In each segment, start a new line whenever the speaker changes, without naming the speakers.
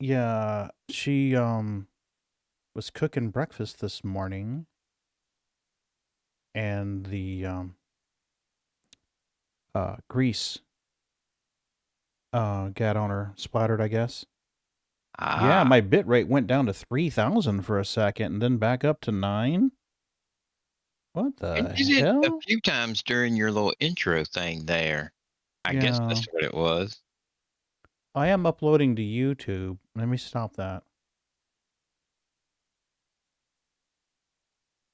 Yeah, she was cooking breakfast this morning, and the grease got on her, splattered, I guess. Yeah,
Ah,
my bit rate went down to 3,000 for a second, and then back up to 9. What
and
the
you did a
hell?
few times during your little intro thing there. I guess
Yeah,
that's what it was.
I am uploading to YouTube. Let me stop that.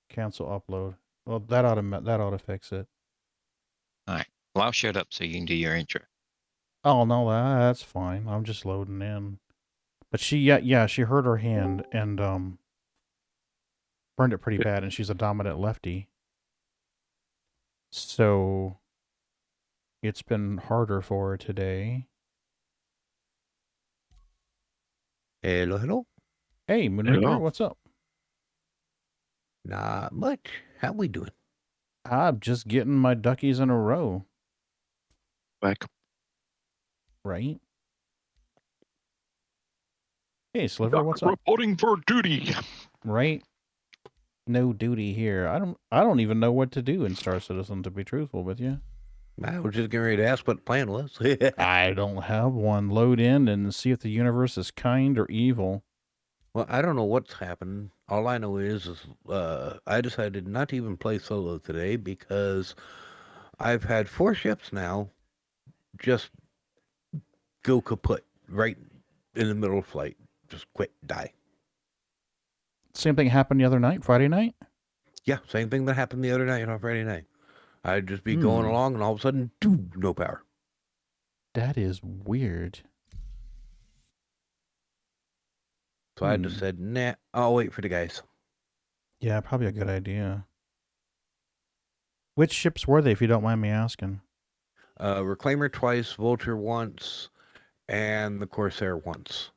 Cancel upload. Well, that ought to fix it.
All right. Well, I'll shut up so you can do your intro.
Oh no, that's fine. I'm just loading in. But yeah, she hurt her hand and burned it pretty bad, and she's a dominant lefty. So it's been harder for her today.
Hello, hello.
Hey, Moonraker,
Hello.
what's up?
Not much. How we doing?
I'm just getting my duckies in a row,
Back.
right? Hey, Sliver,
Doctor
what's up?
reporting for duty.
Right? No duty here. I don't even know what to do in Star Citizen, to be truthful with you.
I was just getting ready to ask what the plan was.
I don't have one. Load in and see if the universe is kind or evil.
Well, I don't know what's happened. All I know is I decided not to even play solo today because I've had 4 ships now just go kaput right in the middle of flight. Just quit, die.
Same thing happened the other night, Friday night?
Yeah, same thing that happened the other night on Friday night. I'd just be going
Hmm.
along and all of a sudden, doo, no power.
That is weird.
So I just said, nah, I'll wait for the guys.
Yeah, probably a good idea. Which ships were they, if you don't mind me asking?
Reclaimer twice, Vulture once, and the Corsair once.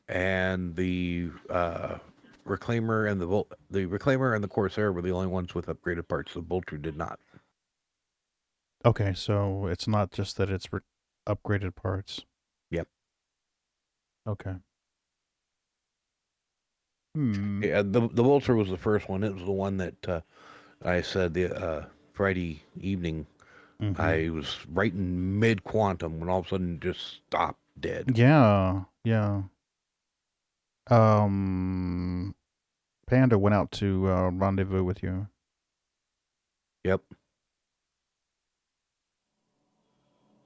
And the Reclaimer and the Reclaimer and the Corsair were the only ones with upgraded parts. The Vulture did not.
Okay, so it's not just that it's upgraded parts.
Yep.
Okay. Hmm.
Yeah, the Vulture was the first one. It was the one that I said the Friday evening.
Mm-hmm.
I was right in mid quantum when all of a sudden just stopped dead.
Yeah, yeah. Um, Panda went out to rendezvous with you.
Yep.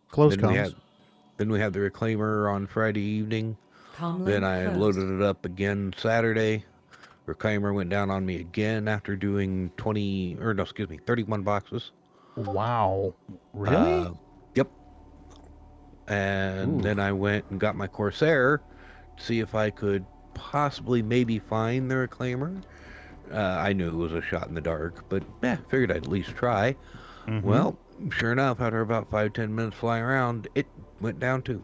Close
Then we
comms.
had then we had the Reclaimer on Friday evening. Then
Comlink
I
closed.
loaded it up again Saturday. Reclaimer went down on me again after doing 31 boxes.
Wow.
Uh,
Really?
yep. And
Ooh.
then I went and got my Corsair to see if I could possibly maybe find the Reclaimer. I knew it was a shot in the dark, but figured I'd at least try.
Mm-hmm.
Well, sure enough, after about 5-10 minutes flying around, it went down too.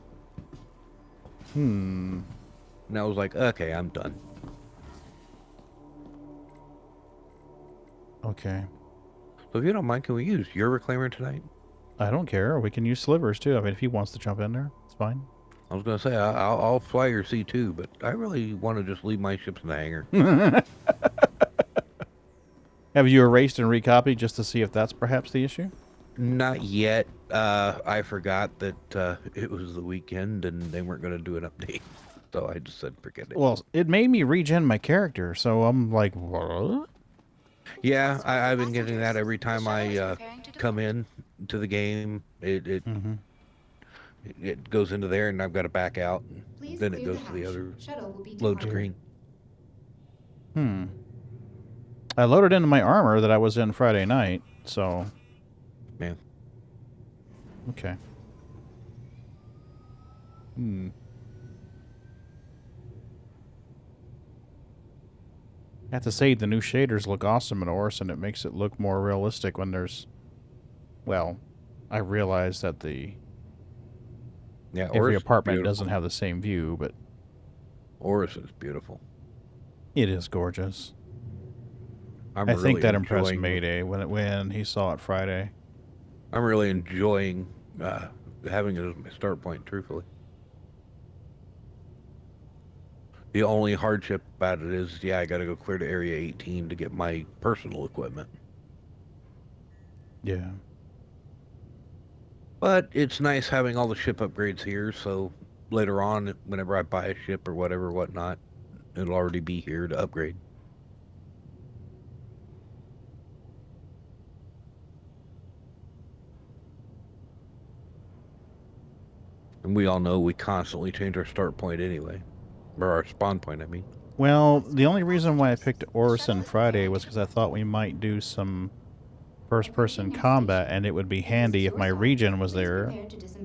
Hmm.
And I was like, okay, I'm done.
Okay.
So if you don't mind, can we use your Reclaimer tonight?
I don't care. We can use Slivers too. I mean, if he wants to jump in there, it's fine.
I was gonna say I'll fly your C2, but I really want to just leave my ships in the hangar.
Have you erased and recopied just to see if that's perhaps the issue?
Not yet. I forgot that it was the weekend and they weren't gonna do an update, so I just said forget it.
Well, it made me regen my character, so I'm like, what?
Yeah, I've been getting that every time I come in to the game.
Mm-hmm.
It goes into there and I've got to back out, and
Please
then it
clear the
goes to the
hatch.
other
Shuttle will be
load
departing.
screen.
Hmm. I loaded into my armor that I was in Friday night, so
Yeah.
okay. Hmm. I have to say, the new shaders look awesome in Ors, and it makes it look more realistic when there's... Well, I realize that
Yeah,
every
Oris is
apartment doesn't
beautiful.
have the same view, but
Oris is beautiful.
it is gorgeous.
I'm
I think
really
that impressed
enjoying.
Mayday when he saw it Friday.
I'm really enjoying uh, having it as my start point. Truthfully. The only hardship about it is, yeah, I got to go clear to Area 18 to get my personal equipment.
Yeah.
But it's nice having all the ship upgrades here, so later on, whenever I buy a ship or whatever, whatnot, it'll already be here to upgrade. And we all know we constantly change our start point anyway. Or our spawn point, I mean.
Well, the only reason why I picked Orison Friday was because I thought we might do some first-person combat, and it would be handy if my region was there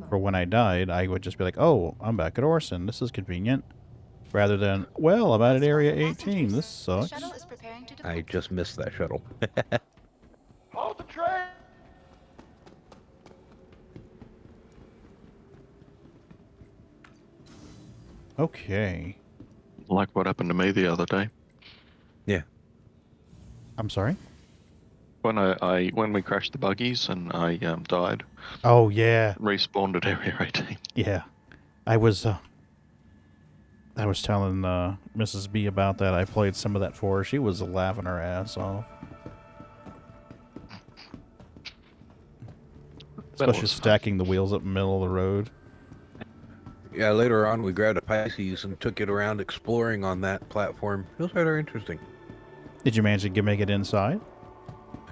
for when I died. I would just be like, oh, I'm back at Orison. This is convenient. Rather than, well, I'm at Area 18. This sucks.
I just missed that shuttle.
Hold the train!
Okay.
Like what happened to me the other day.
Yeah.
I'm sorry?
When when we crashed the buggies and I died,
Oh, yeah.
respawned at Area 18.
Yeah. I was telling Mrs. B about that. I played some of that for her. She was laughing her ass off. Especially stacking the wheels up in the middle of the road.
Yeah, later on we grabbed a Pisces and took it around exploring on that platform. It was rather interesting.
Did you manage to make it inside?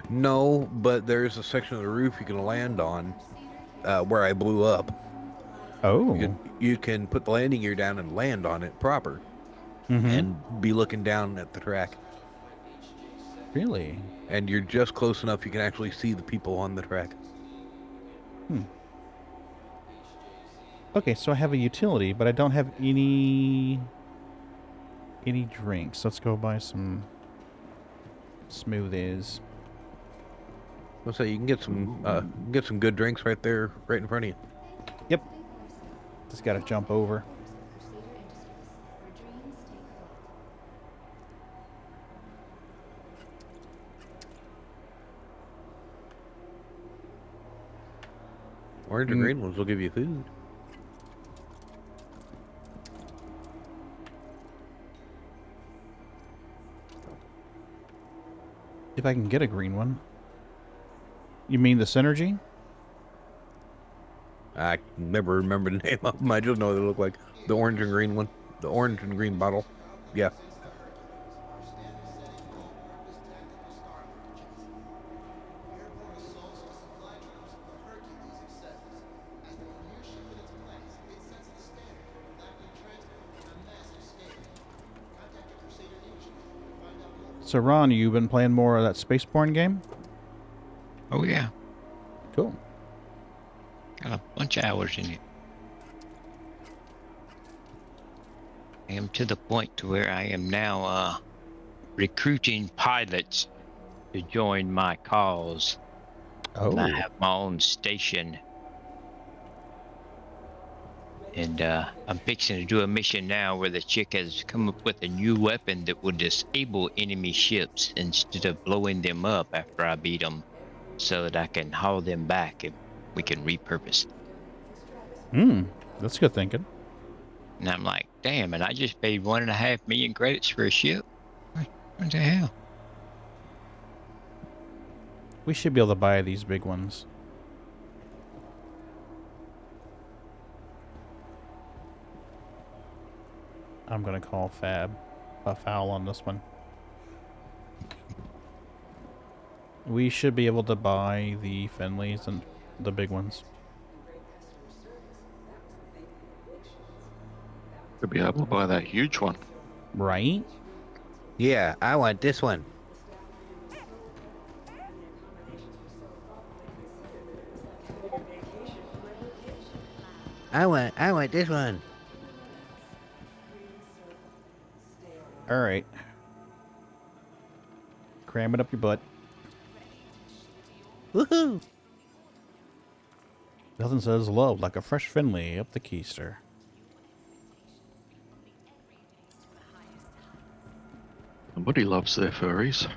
No, but there's a section of the roof you can land on where I blew up.
Oh.
You can put the landing gear down and land on it proper and be looking down at the track.
Really?
And you're just close enough you can actually see the people on the track.
Okay, so I have a utility, but I don't have any drinks. Let's go buy some smoothies.
Let's say you can get some good drinks right there, right in front of you.
Yep. Just gotta jump over.
Orange and green ones will give you food.
If I can get a green one. You mean the synergy?
I never remember the name of them. I just know what they look like. The orange and green one. The orange and green bottle. Yeah.
So Ron, you been playing more of that Spaceborne game?
Oh, yeah.
Cool.
Got a bunch of hours in it. I am to the point to where I am now recruiting pilots to join my cause.
Oh.
And I have my own station. And I'm fixing to do a mission now where the chick has come up with a new weapon that will disable enemy ships instead of blowing them up after I beat them, so that I can haul them back and we can repurpose them.
That's good thinking.
And I'm like, damn, and I just paid 1.5 million credits for a ship? What the hell?
We should be able to buy these big ones. I'm going to call a foul on this one. We should be able to buy the Finleys and the big ones.
Could be able to buy that huge one.
Right?
Yeah, I want this one. I want this one.
All right. Cram it up your butt.
Woohoo!
Nothing says love like a fresh Finley up the keister.
Somebody loves their furries.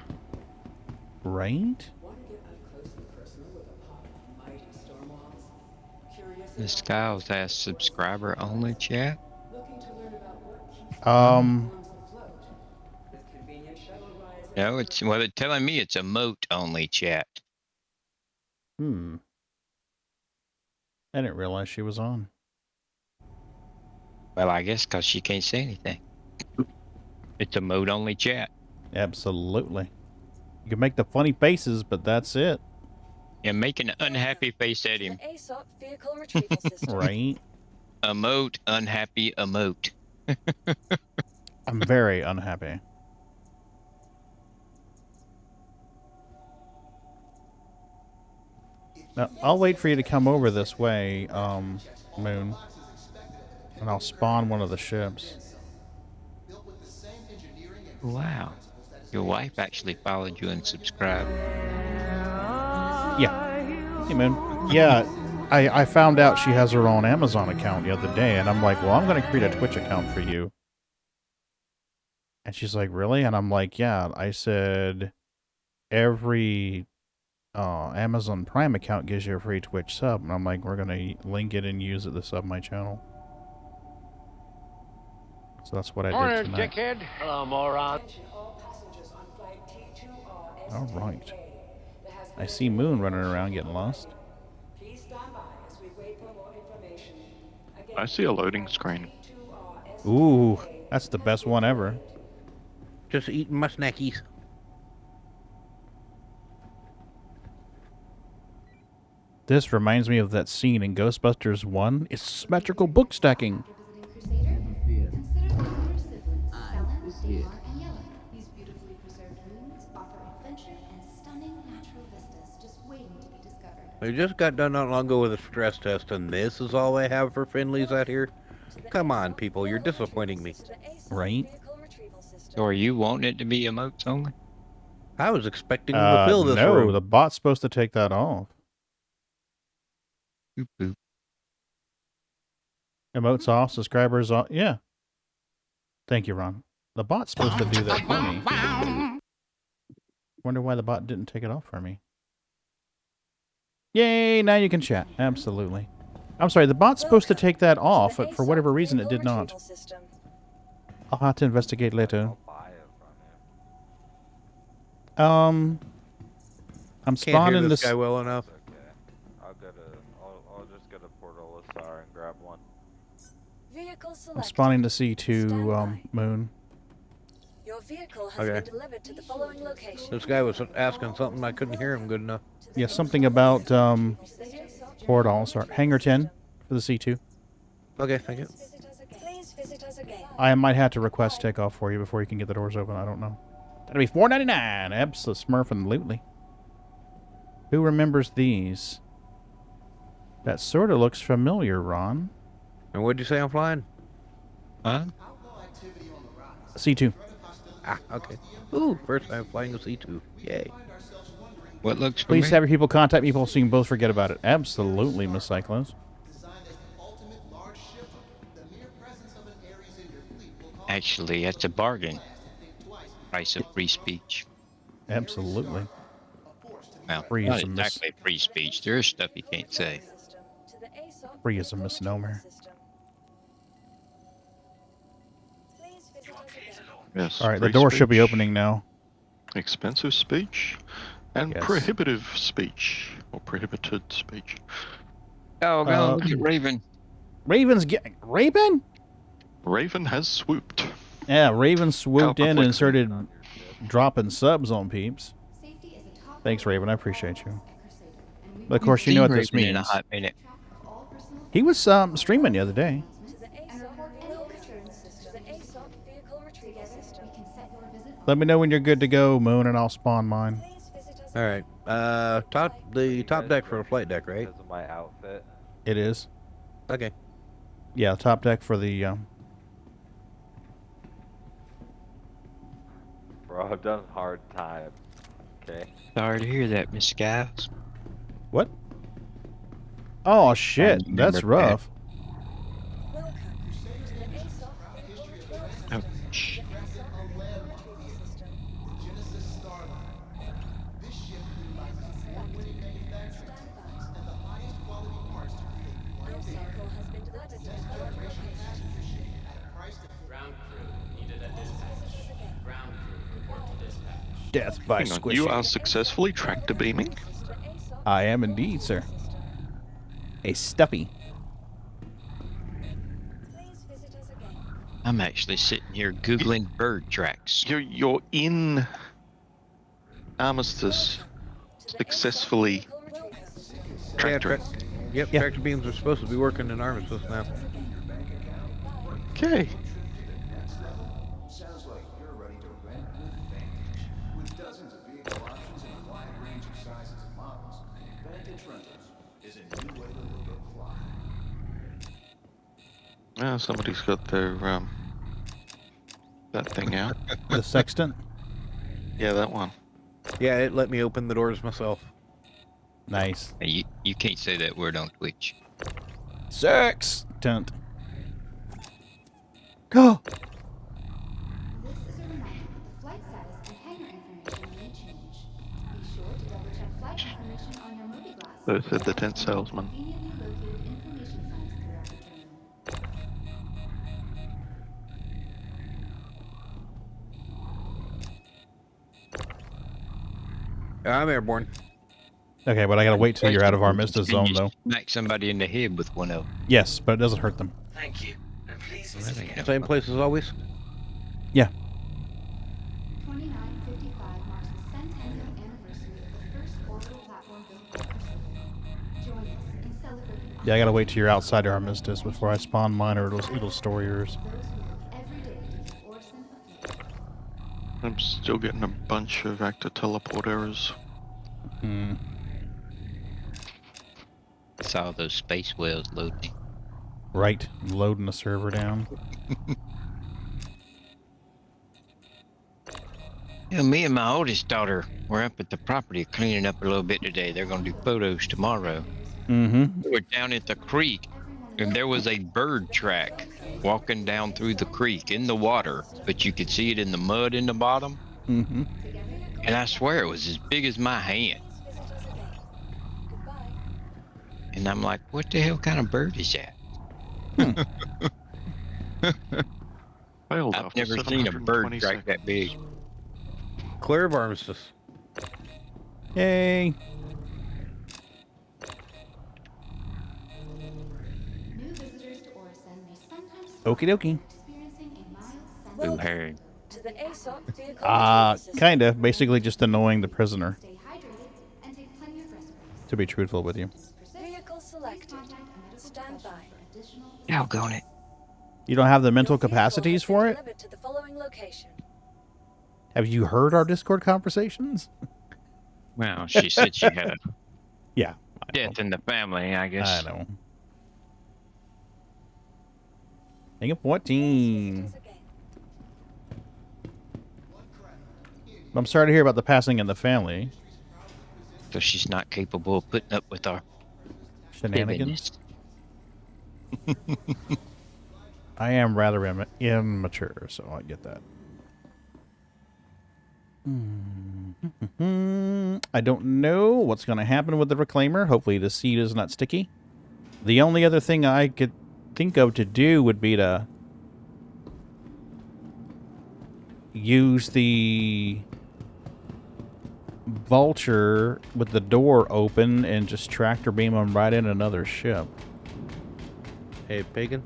Right?
The Styles has subscriber only chat.
Um,
No, it's well, they're telling me it's a moat only chat.
I didn't realize she was on.
Well, I guess because she can't say anything. It's a moat only chat.
Absolutely. You can make the funny faces, but that's it.
And make an unhappy face at him.
Right?
Emote, unhappy emote.
I'm very unhappy. Now, I'll wait for you to come over this way, Moon. And I'll spawn one of the ships.
Wow. Your wife actually followed you and subscribed.
Yeah. Hey, Moon. Yeah, I found out she has her own Amazon account the other day, and I'm like, well, I'm going to create a Twitch account for you. And she's like, really? And I'm like, yeah. I said, every Amazon Prime account gives you a free Twitch sub. And I'm like, we're going to link it and use it to sub my channel. So that's what I did tonight.
Dickhead. Hello, moron.
All right. I see Moon running around getting lost.
I see a loading screen.
Ooh, that's the best one ever.
Just eating my snackies.
This reminds me of that scene in Ghostbusters 1. It's symmetrical book stacking.
These beautifully preserved ruins offer adventure and stunning natural vistas just waiting to be discovered.
We just got done not long ago with a stress test, and this is all they have for Finleys out here? Come on, people, you're disappointing me.
Right?
So are you wanting it to be emotes only?
I was expecting to fill this
no,
room.
the bot's supposed to take that off.
Boop, boop.
Emotes off, subscribers off. Yeah. Thank you, Ron. The bot's supposed to do that for me. Wonder why the bot didn't take it off for me. Yay, now you can chat. Absolutely. I'm sorry, the bot's supposed to take that off, but for whatever reason it did not. I'll have to investigate later. I'm
Can't hear
spawning
this
this
guy well enough.
I'll just get a portal SR and grab one.
I'm spawning to C2 Moon.
Your vehicle has
Okay.
been delivered to the following location.
This guy was asking something, I couldn't hear him good enough.
Yeah, something about portals or hangar 10 for the C2.
Okay, thank you.
Please visit us again.
I might have to request takeoff for you before you can get the doors open. I don't know. That'll be $4.99. Absolutely smurfing. Who remembers these? That sort of looks familiar, Ron.
And what'd you say I'm flying?
Huh?
C2.
Ah, okay. Ooh, first time flying a C2. Yay.
What looks
Please
familiar?
have your people contact me so you can both forget about it. Absolutely, Miss Cyclones.
Actually, that's a bargain. Price of free speech.
Absolutely.
Well,
Free
not
is a
exactly free speech. There is stuff you can't say.
Free is a misnomer.
Yes.
All right, the
free
door should be
speech,
opening now.
Expensive speech, and
Yes.
prohibitive speech, or prohibited speech.
Oh, go look at Raven.
Raven's getting... Raven?
Raven has swooped.
Yeah, Raven swooped in and
perplexing.
started dropping subs on peeps. Thanks, Raven. I appreciate you. But of course, you know what this
Raven in a
means.
hot minute.
He was streaming the other day. Let me know when you're good to go, Moon, and I'll spawn mine.
All right. The top deck for the flight deck, right?
Because of my outfit.
It is.
Okay.
Yeah, top deck for the...
Bro, I've done hard time. Okay.
Sorry to hear that, Miss Skiles.
What? Oh, shit.
remember
That's
that.
rough.
Ouch.
Death by
Hang on, you are
squishy.
successfully tractor beaming?
I am indeed, sir. A stuffy.
Please visit us again.
I'm actually sitting here Googling bird tracks.
You're in Armistice
To the
successfully
ASOP vehicle retrievers.
Yeah,
tractoring.
yep,
Yeah.
tractor beams are supposed to be working in Armistice now.
Okay.
Sounds like you're ready to rent with Vantage. With dozens of vehicle options and a wide range of sizes and models, Vantage Rentals is a new way to look at flying.
Somebody's got their that thing out.
The sextant.
Yeah, that one.
Yeah, it let me open the doors myself.
Nice.
Hey, you can't say that word on Twitch.
Sextant. Go.
This is a reminder that the flight status and hangar information may change. Be sure to double-check flight information on your MobiGlass.
So said the
and
tent salesman.
conveniently located information signs throughout the terminal.
I'm airborne.
Okay, but I gotta wait till you're out of our Armistice
Can
zone,
you
though.
smack somebody in the head with one of them?
Yes, but it doesn't hurt them.
Thank you. And please
Well, that ain't no
Same place as always.
Yeah.
2955 marks the centennial anniversary of the first orbital platform built by Precision. Join us in celebrating.
Yeah, I gotta wait till you're outside our Armistice before I spawn mine, or it'll store yours.
Those who work every day to keep Orson afloat.
I'm still getting a bunch of active teleport errors.
Hmm.
Saw those space whales loading.
Right. Loading the server down.
You know, me and my oldest daughter were up at the property cleaning up a little bit today. They're going to do photos tomorrow.
Mm-hmm.
We were down at the creek, and there was a bird track walking down through the creek in the water, but you could see it in the mud in the bottom.
Mm-hmm.
And I swear it was as big as my hand.
Please visit us again. Goodbye.
And I'm like, what the hell kind of bird is that?
Failed
I've
after
never seen a bird
720
track that big.
Clear of Armistice.
Yay.
New visitors to Orson may sometimes
Okie dokie.
experiencing a mild sense
Blue
of
hair.
To the ASOP vehicle retriever system.
Kinda. Basically just annoying the prisoner,
stay hydrated and take plenty of rest breaks.
to be truthful with you.
Vehicle selected. Stand by.
Doggone it.
You don't have the mental
Your vehicle
capacities
has been
for it?
delivered to the following location.
Have you heard our Discord conversations?
Well, she said she had a
Yeah. I know.
death in the family, I guess.
I know. Thing of
Please
14.
visit us again.
I'm sorry to hear about the passing in the family.
So she's not capable of putting up with our
Shenanigans.
heaviness.
I am rather immature, so I get that. I don't know what's going to happen with the reclaimer. Hopefully the seed is not sticky. The only other thing I could think of to do would be to use the vulture with the door open and just tractor beam them right in another ship.
Hey, Pagan.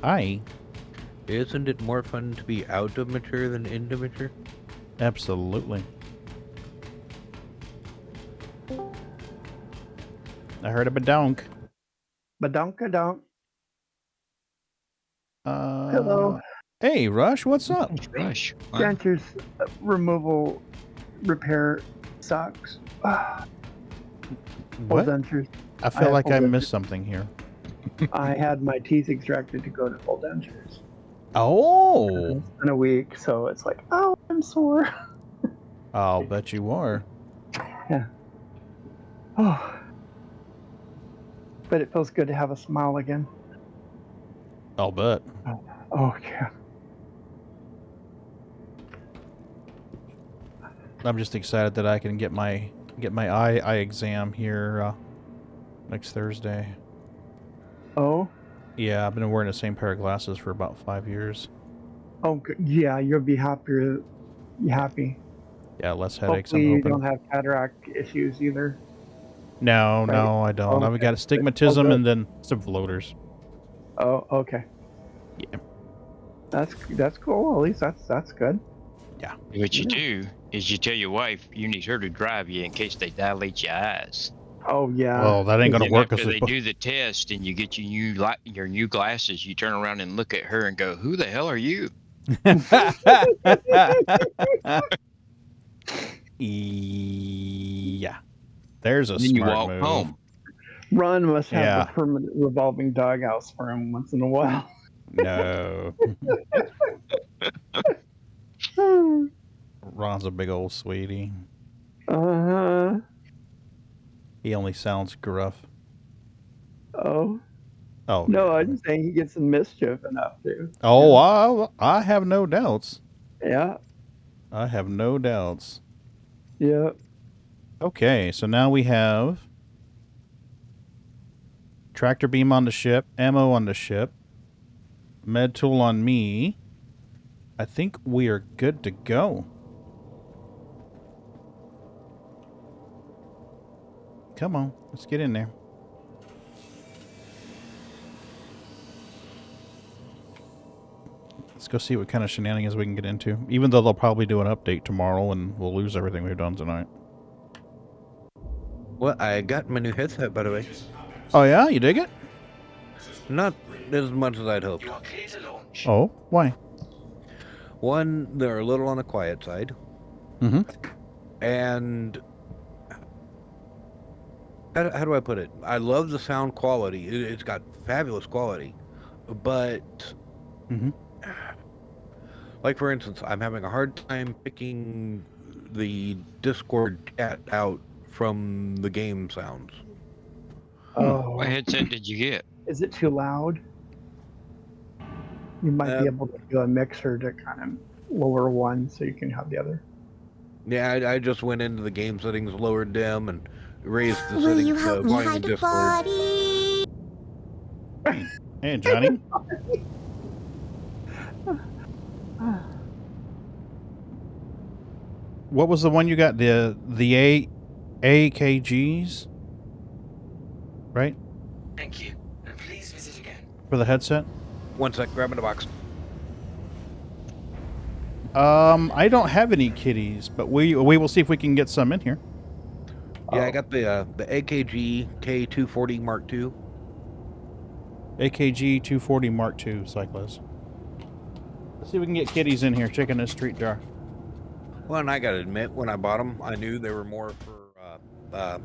Aye.
Isn't it more fun to be out of mature than into mature?
Absolutely. I heard a badonk.
Badonkadonk.
Uh,
Hello.
Hey, Rush, what's up?
Rush. Wow.
Dentures removal repair sucks. Full
What?
dentures.
I
I
feel
have
like
full
I
dentures.
missed something here.
I had my teeth extracted to go to full dentures.
Oh!
It's been a week, so it's like, oh, I'm sore.
I'll bet you are.
Oh. But it feels good to have a smile again.
I'll bet.
Oh, yeah.
I'm just excited that I can get my eye exam here next Thursday.
Oh?
Yeah, I've been wearing the same pair of glasses for about 5 years.
Oh, good. Yeah, you'll be happier. Happy.
Yeah, less headaches.
Hopefully
I'm
you
hoping.
don't have cataract issues either.
No,
Right.
no, I don't. I've
Okay.
got
Oh,
astigmatism
good.
and then some floaters.
Oh, okay.
Yeah.
That's cool. At least that's good.
What you
Yeah.
do is you tell your wife you need her to drive you in case they dilate your eyes.
Oh yeah.
Well, that ain't gonna
And
work.
after they do the test and you get your new glasses, you turn around and look at her and go, "Who the hell are you?"
Yeah. There's a
Then you
smart
walk
move.
home.
Ron must have
Yeah.
the permanent revolving doghouse for him once in a while.
No.
uh
Ron's a big old sweetie.
huh.
He only sounds gruff.
Oh
Oh,
no,
yeah.
I'm just saying he gets some mischief enough too.
Oh, I have no doubts.
Yeah.
I have no doubts.
Yeah.
Okay, so now we have tractor beam on the ship, ammo on the ship, med tool on me. I think we are good to go. Come on, let's get in there. Let's go see what kind of shenanigans we can get into. Even though they'll probably do an update tomorrow and we'll lose everything we've done tonight.
Well, I got my new headset, by the way.
Oh yeah, you dig it?
Not as much as I'd hoped.
Oh, why?
One, they're a little on the quiet side.
Mm-hmm.
And how do I put it? I love the sound quality. It's got fabulous quality. But, like for instance, I'm having a hard time picking the Discord chat out from the game sounds.
Oh.
What headset did you get?
Is it too loud? You might be able to do a mixer to kind of lower one so you can have the other.
Yeah, I just went into the game settings, lowered them, and raised the
Will
settings.
you help me
volume
hide
of
a
Discord.
body?
Hey, Johnny. What was the one you got? The AKGs? Right?
Thank you. And please visit again.
For the headset?
One sec, grabbing the box.
I don't have any kitties, but we will see if we can get some in here.
Yeah, I got the AKG K240 Mark II.
AKG 240 Mark II cyclist. Let's see if we can get kitties in here. Checking this street jar.
Well, and I gotta admit, when I bought them, I knew they were more for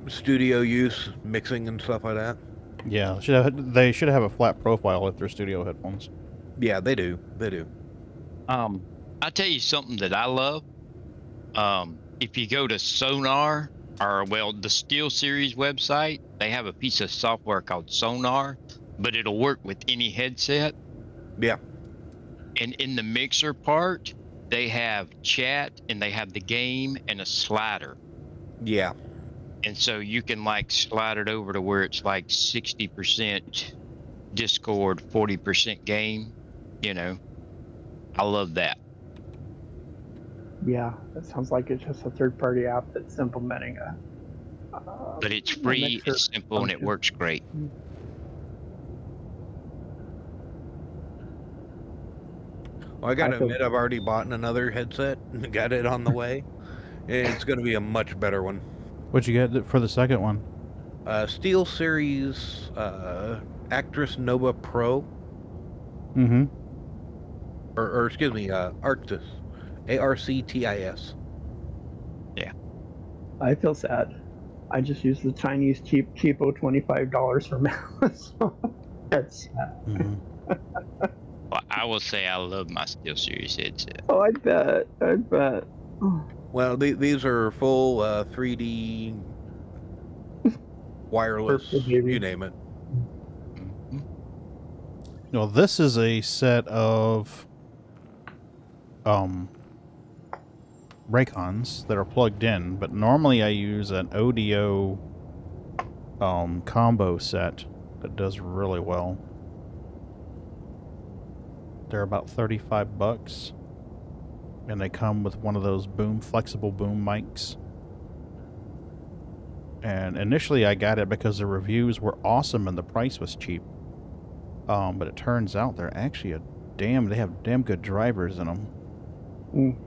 studio use, mixing and stuff like that.
Yeah, they should have a flat profile if they're studio headphones.
Yeah, they do. They do.
I'll tell you something that I love. If you go to Sonar, or well, the SteelSeries website, they have a piece of software called Sonar, but it'll work with any headset.
Yeah.
And in the mixer part, they have chat and they have the game and a slider.
Yeah.
And so you can like slide it over to where it's like 60% Discord, 40% game. You know, I love that.
Yeah, that sounds like it's just a third-party app that's implementing a.
But it's free, it's simple, and it works great.
Well, I gotta admit, I've already bought another headset. Got it on the way. It's gonna be a much better one.
What'd you get for the second one?
SteelSeries Actress Nova Pro.
Mm-hmm.
Or excuse me, Arctis. ARCTIS.
Yeah.
I feel sad. I just used the Chinese cheapo $25 for mouse. That's sad.
Mm-hmm.
Well, I will say I love my SteelSeries headset.
Oh, I bet. I bet.
Well, these are full 3D wireless, you name it.
Well, this is a set of Raycons that are plugged in, but normally I use an audio combo set that does really well. They're about $35. and they come with one of those flexible boom mics. And initially I got it because the reviews were awesome and the price was cheap. But it turns out they're actually they have damn good drivers in them.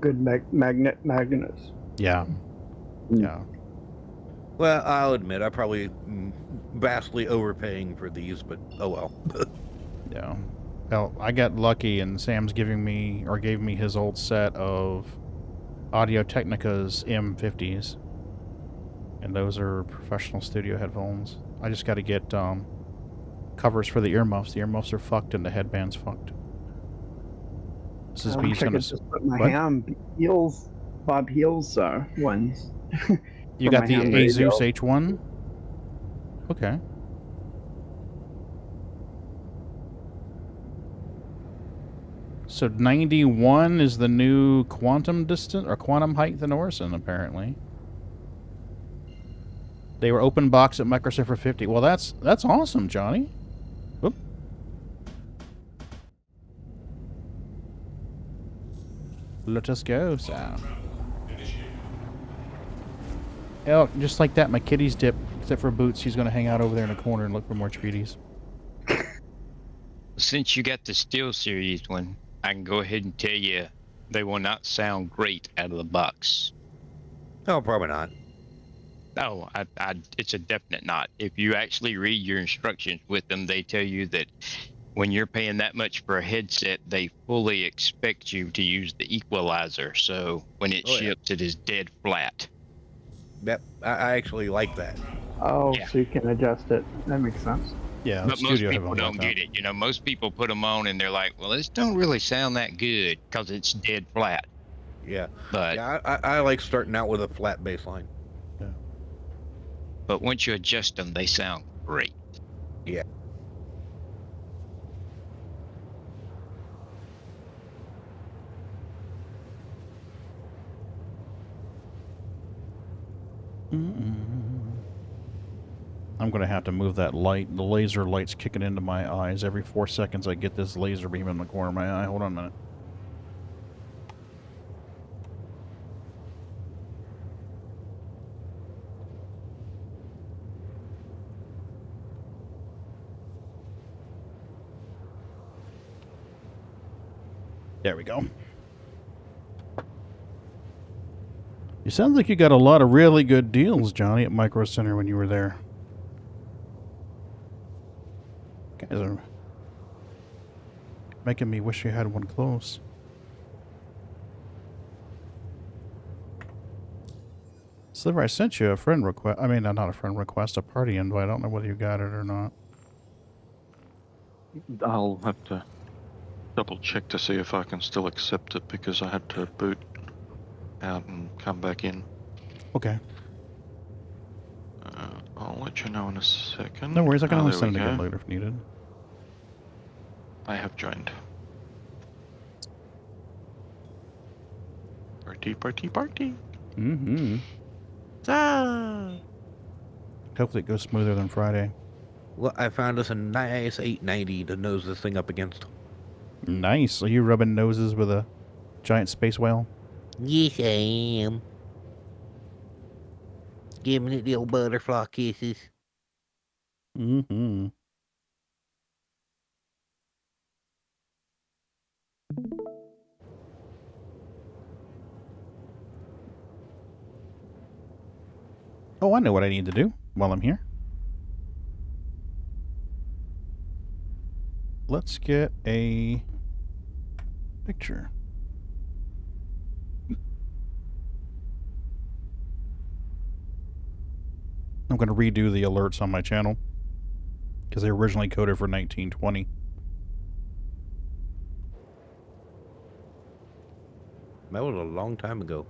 Good magnets.
Yeah. Yeah.
Well, I'll admit I probably vastly overpaying for these, but oh well.
Yeah. Well, I got lucky, and Sam's gave me his old set of Audio-Technica's M50s, and those are professional studio headphones. I just got to get covers for the earmuffs. The earmuffs are fucked, and the headband's fucked. This is B's gonna
just put my Bob Heels ones.
You got the Asus H1? Okay. So 91 is the new quantum distance or quantum height in Orson, apparently. They were open box at Microsoft for 50. Well, that's awesome, Johnny. Whoop. Let us go, Sam. Oh, just like that, my kitty's dipped. Except for Boots, she's going to hang out over there in the corner and look for more treaties.
Since you got the Steel Series one, I can go ahead and tell you they will not sound great out of the box.
No, probably not.
No, it's a definite not. If you actually read your instructions with them, they tell you that when you're paying that much for a headset, they fully expect you to use the equalizer. So when it ships, it is dead flat.
Yep, I actually like that.
Oh,
Yeah.
so you can adjust it. That makes sense.
Yeah,
but most people don't get it. You know, most people put them on and they're like, well, this don't really sound that good because it's dead flat.
Yeah.
But
yeah, I like starting out with a flat bass line.
Yeah.
But once you adjust them, they sound great.
Yeah.
I'm going to have to move that light. The laser light's kicking into my eyes. Every 4 seconds I get this laser beam in the corner of my eye. Hold on a minute. There we go. You sound like you got a lot of really good deals, Johnny, at Micro Center when you were there. Guys are making me wish you had one close. Sliver, I sent you a friend request. I mean, not a friend request, a party invite. I don't know whether you got it or not.
I'll have to double check to see if I can still accept it because I had to boot out and come back in.
Okay.
I'll let you know in a second.
No worries, I can always
there
send it
we
again
go.
later if needed.
I have joined. Party, party, party.
Mm-hmm. Hopefully it goes smoother than Friday.
Well, I found us a nice 890 to nose this thing up against.
Nice. Are you rubbing noses with a giant space whale?
Yes, I am. Giving it the old butterfly kisses.
Mm-hmm. Oh, I know what I need to do while I'm here. Let's get a picture. I'm going to redo the alerts on my channel because they were originally coded for 1920.
That was a long time ago.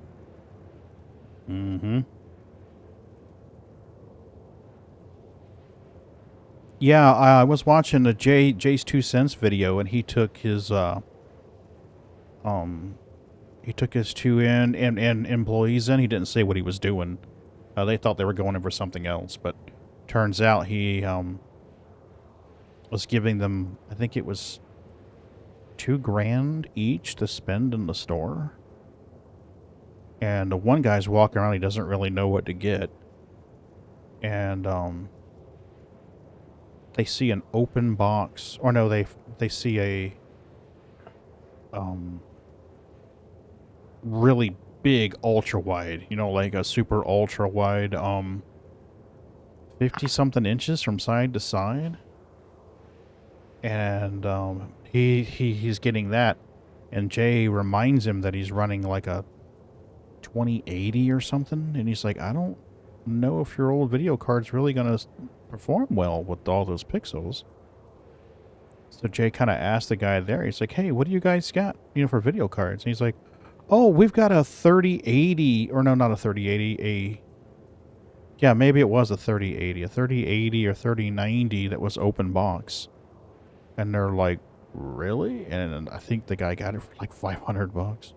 Mm-hmm. Yeah, I was watching a Jay's 2 Cents video, and he took his two in and employees in. He didn't say what he was doing. They thought they were going in for something else, but turns out he was giving them, I think it was $2,000 each to spend in the store. And the one guy's walking around, he doesn't really know what to get. And they see an open box, or no, they see a really big ultra wide, you know, like a super ultra wide 50 something inches from side to side. And he's getting that, and Jay reminds him that he's running like a 2080 or something, and he's like, I don't know if your old video card's really gonna perform well with all those pixels. So Jay kind of asked the guy there, he's like, hey, what do you guys got, you know, for video cards? And he's like, oh, we've got a 3080, or no, not a 3080, yeah, maybe it was a 3080 or 3090 that was open box. And they're like, really? And I think the guy got it for like $500. It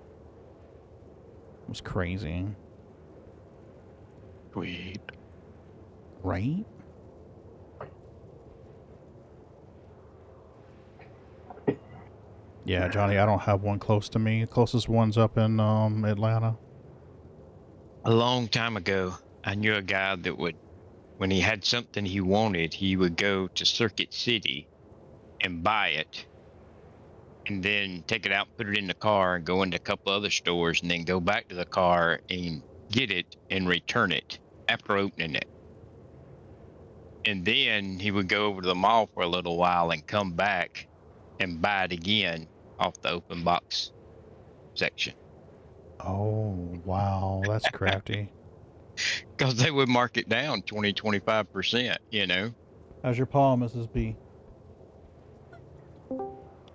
was crazy.
Sweet.
Right? Yeah, Johnny, I don't have one close to me. The closest one's up in Atlanta.
A long time ago, I knew a guy that would, when he had something he wanted, he would go to Circuit City and buy it, and then take it out, put it in the car, and go into a couple other stores, and then go back to the car and get it and return it after opening it. And then he would go over to the mall for a little while and come back and buy it again off the open box section.
Oh, wow. That's crafty.
Because they would mark it down 20-25%, you know.
How's your paw, Mrs. B?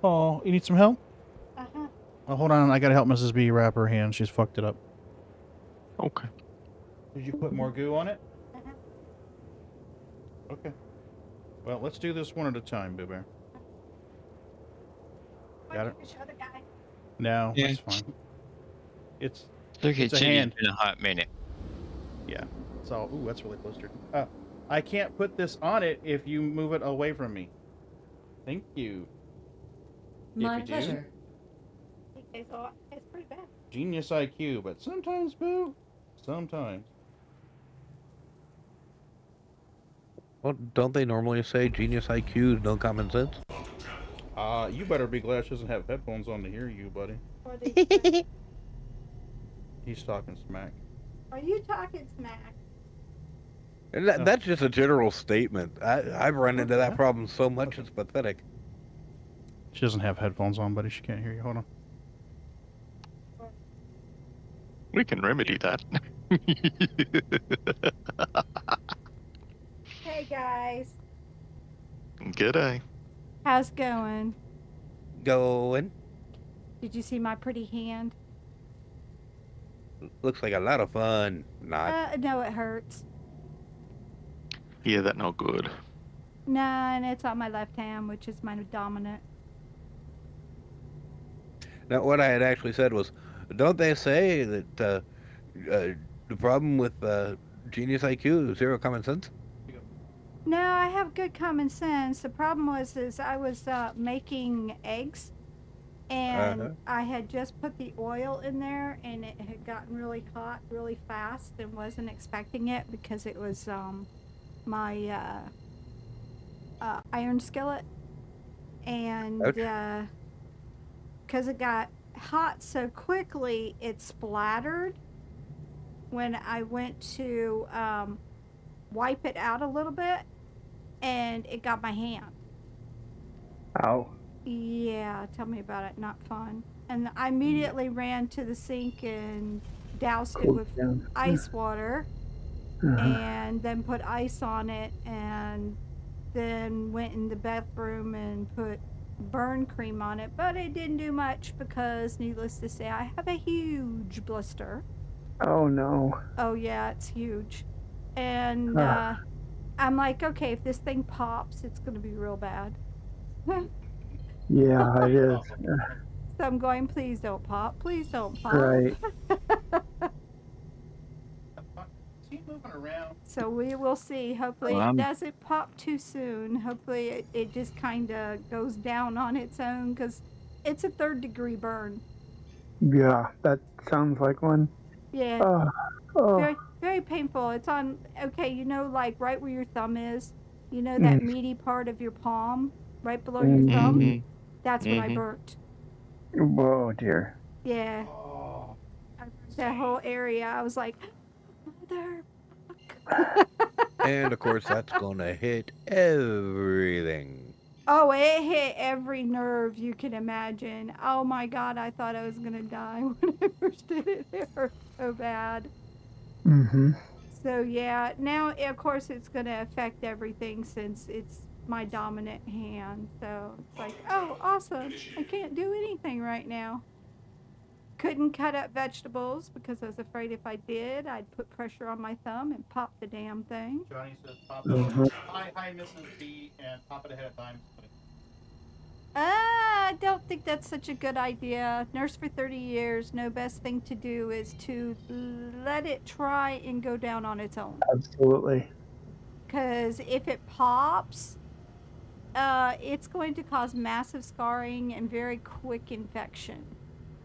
Oh, you need some help?
Uh-huh.
Oh, hold on. I gotta help Mrs. B wrap her hand. She's fucked it up.
Okay.
Did you put more goo on it?
Uh-huh.
Okay. Well, let's do this one at a time, Boo Bear. Got it?
Show the guy.
No,
Yeah.
that's fine. It's
Circuit
a
City's
hand.
been a hot minute.
Yeah. It's all. Ooh, that's really close to. I can't put this on it if you move it away from me. Thank you.
My
Yippee doo.
pleasure.
Okay, so it's pretty bad.
Genius IQ, but sometimes, Boo. Sometimes.
Well, don't they normally say genius IQ, no common sense?
You better be glad she doesn't have headphones on to hear you, buddy.
Or they
He's talking smack.
Are you talking smack?
And that's just a general statement. I've run into that problem so much, it's pathetic.
She doesn't have headphones on, buddy. She can't hear you. Hold on.
We can remedy that.
Hey guys,
G'day.
how's it going?
Going.
Did you see my pretty hand?
Looks like a lot of fun. Not.
No, it hurts.
Yeah, that no good.
No, and it's on my left hand, which is my dominant.
Now, what I had actually said was, don't they say that the problem with genius IQ is zero common sense?
No, I have good common sense. The problem was I was making eggs, and I had just put the oil in there, and it had gotten really hot really fast, and wasn't expecting it because it was my iron skillet, and because it got hot so quickly, it splattered when I went to wipe it out a little bit, and it got my hand.
Ow.
Yeah, tell me about it. Not fun. And I immediately ran to the sink and doused it
Cool
with
down.
ice water,
Uh-huh.
and then put ice on it, and then went in the bathroom and put burn cream on it. But it didn't do much because, needless to say, I have a huge blister.
Oh no.
Oh yeah, it's huge. And
Ah.
I'm like, okay, if this thing pops, it's gonna be real bad.
Yeah, it is.
So I'm going, please don't pop. Please don't pop.
Right.
Keep moving around.
So we will see. Hopefully
Well,
it doesn't pop too soon. Hopefully it just kind of goes down on its own, because It's a 3rd-degree burn.
Yeah, that sounds like one.
Yeah.
Oh, oh.
Very, very painful. It's on, okay, you know, like right where your thumb is, you know, that
Mm.
meaty part of your palm, right below your
Mhm.
thumb? That's what I burnt.
Whoa, dear.
Yeah. I burnt that whole area. I was like, mother.
And of course, that's going to hit everything.
Oh, it hit every nerve you can imagine. Oh my God, I thought I was going to die when I first did it. It hurt so bad.
Mm-hmm.
So yeah, now of course it's going to affect everything since it's my dominant hand. So it's like, oh, awesome. I can't do anything right now. Couldn't cut up vegetables because I was afraid if I did, I'd put pressure on my thumb and pop the damn thing.
Johnny says pop
Mhm.
it. Hi, Mrs. B, and pop it ahead of time.
I don't think that's such a good idea. Nurse for 30 years, no best thing to do is to let it try and go down on its own.
Absolutely.
Because if it pops, it's going to cause massive scarring and very quick infection.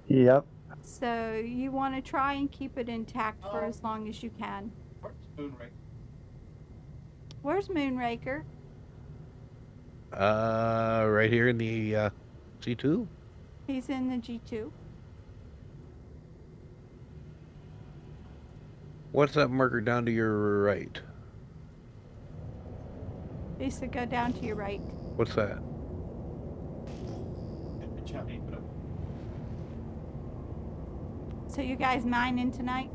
Yep.
So you want to try and keep it intact for as long as you can. Where's Moonraker?
Right here in the C2.
He's in the G2.
What's that marker down to your right?
Lisa, go down to your right.
What's that?
So you guys mining tonight?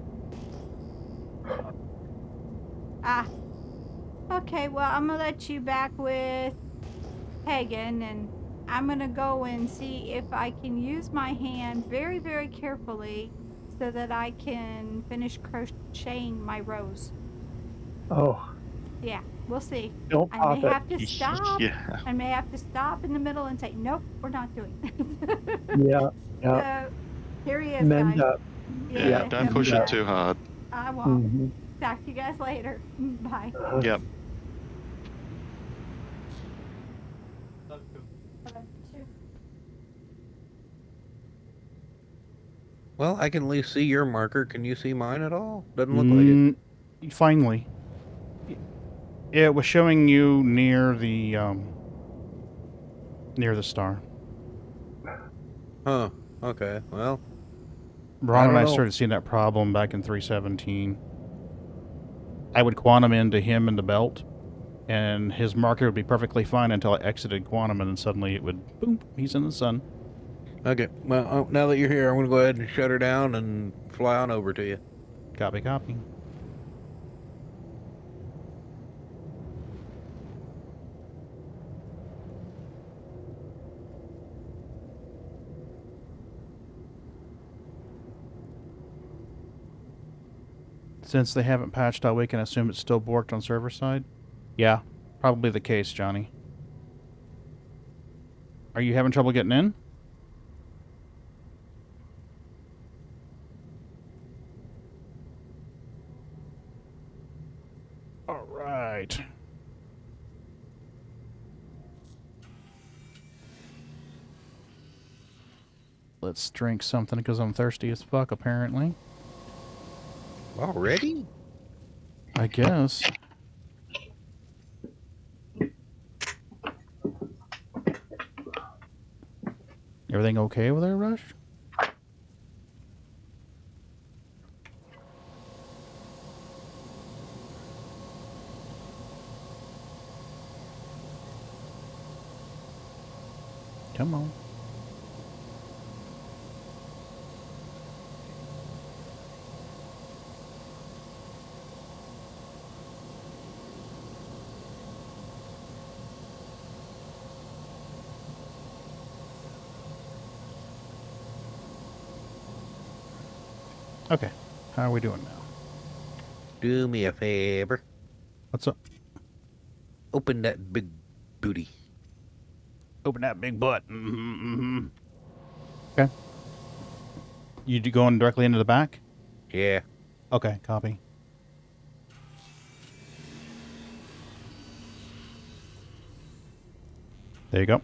Ah. Okay, well, I'm gonna let you back with Pagan, and I'm gonna go and see if I can use my hand very, very carefully so that I can finish crocheting my rose.
Oh,
Yeah, we'll see.
don't
I may
pop it.
have to stop.
Yeah.
I may have to stop in the middle and say, nope, we're not doing it.
Yeah. Yeah.
So, here he is,
Mend
guys.
up.
Yeah, don't push it too hard.
I won't.
Mm-hmm.
Talk to you guys later. Bye.
Yep.
Well, I can at least see your marker. Can you see mine at all? Doesn't look like it.
Finally. It was showing you near the star.
Huh. Okay. Well,
Ron and I
don't know.
started seeing that problem back in 317. I would quantum into him in the belt, and his marker would be perfectly fine until I exited quantum, and then suddenly it would, boom, he's in the sun.
Okay. Well, now that you're here, I'm going to go ahead and shut her down and fly on over to you.
Copy, copy. Since they haven't patched out, we can assume it's still borked on server side? Yeah, probably the case, Johnny. Are you having trouble getting in? All right. Let's drink something because I'm thirsty as fuck, apparently.
Already?
I guess. Everything okay over there, Rush? Come on. Okay. How are we doing now?
Do me a favor.
What's up?
Open that big booty.
Open that big butt. Okay. You going directly into the back?
Yeah.
Okay, copy. There you go.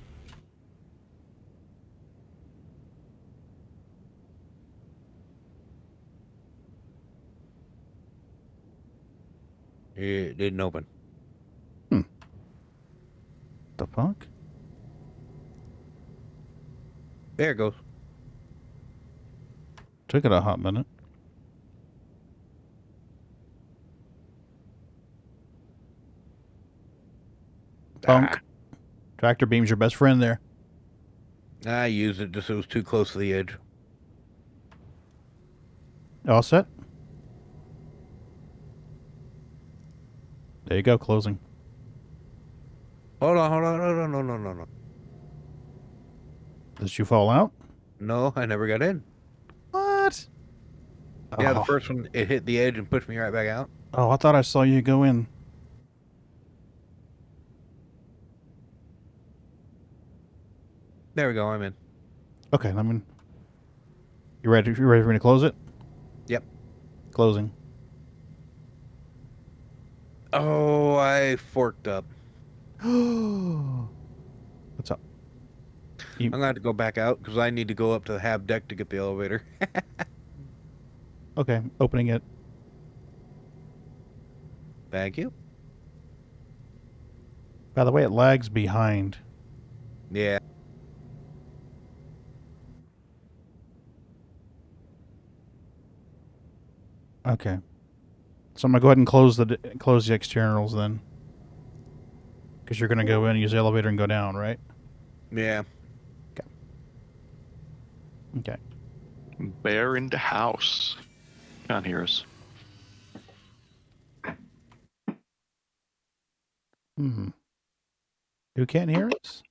It didn't open.
The fuck?
There it goes.
Took it a hot minute. Punk. Tractor beam's your best friend there.
I used it just it was too close to the edge.
All set? There you go, closing.
Hold on. No.
Did you fall out?
No, I never got in.
What?
Yeah, the
Oh.
first one, it hit the edge and pushed me right back out.
Oh, I thought I saw you go in.
There we go, I'm in.
Okay, I mean, you ready for me to close it?
Yep.
Closing.
Oh, I forked up.
What's up?
I'm going to have to go back out because I need to go up to the hab deck to get the elevator.
Okay, opening it.
Thank you.
By the way, it lags behind.
Yeah.
Okay. So I'm gonna go ahead and close the externals then, because you're gonna go in, use the elevator, and go down, right?
Yeah.
Okay.
Bear in the house. Can't hear us.
Who can't hear us?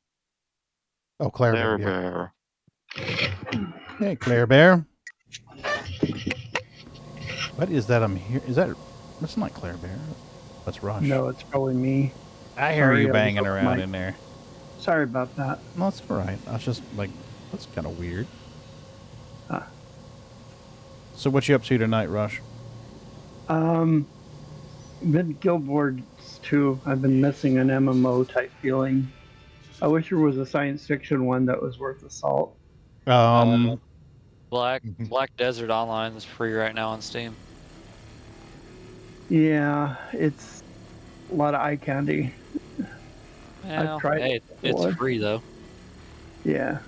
Oh, Claire
There,
Bear.
Bear.
Hey, Claire Bear. What is that I'm hearing? Is that... That's not Claire Bear. That's Rush.
No, it's probably me.
I hear
Sorry,
you
I was
banging
off
around
mic.
in there.
Sorry about that.
No, that's all right. I was just like, that's kind of weird.
Huh.
So what you up to tonight, Rush?
Been Guild Wars 2. I've been missing an MMO type feeling. I wish there was a science fiction one that was worth the salt.
Black Desert Online is free right now on Steam.
Yeah, it's a lot of eye candy.
Well,
I've tried
hey,
it before.
it's free though.
Yeah.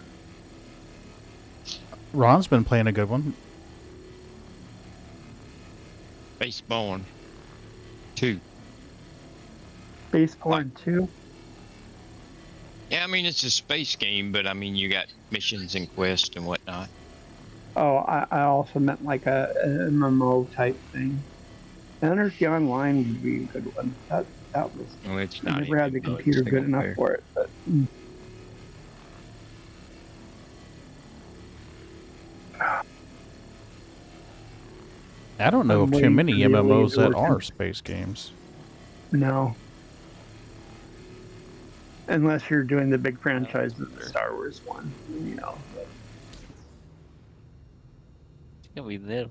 Ron's been playing a good one.
Baseborn 2.
Baseborn 2?
Yeah, I mean, it's a space game, but I mean, you got missions and quests and whatnot.
Oh, I also meant like a MMO type thing. Energy Online would be a good one. That was.
Well, it's
I
not
never had the
even, though, it's
computer good
single
enough
player.
for it, but.
I don't know
I'm
of too
waiting
many
for the
MMOs that
laser
are
work.
space games.
No. Unless you're doing the big franchise of the Star Wars one, you know.
It's gonna be little.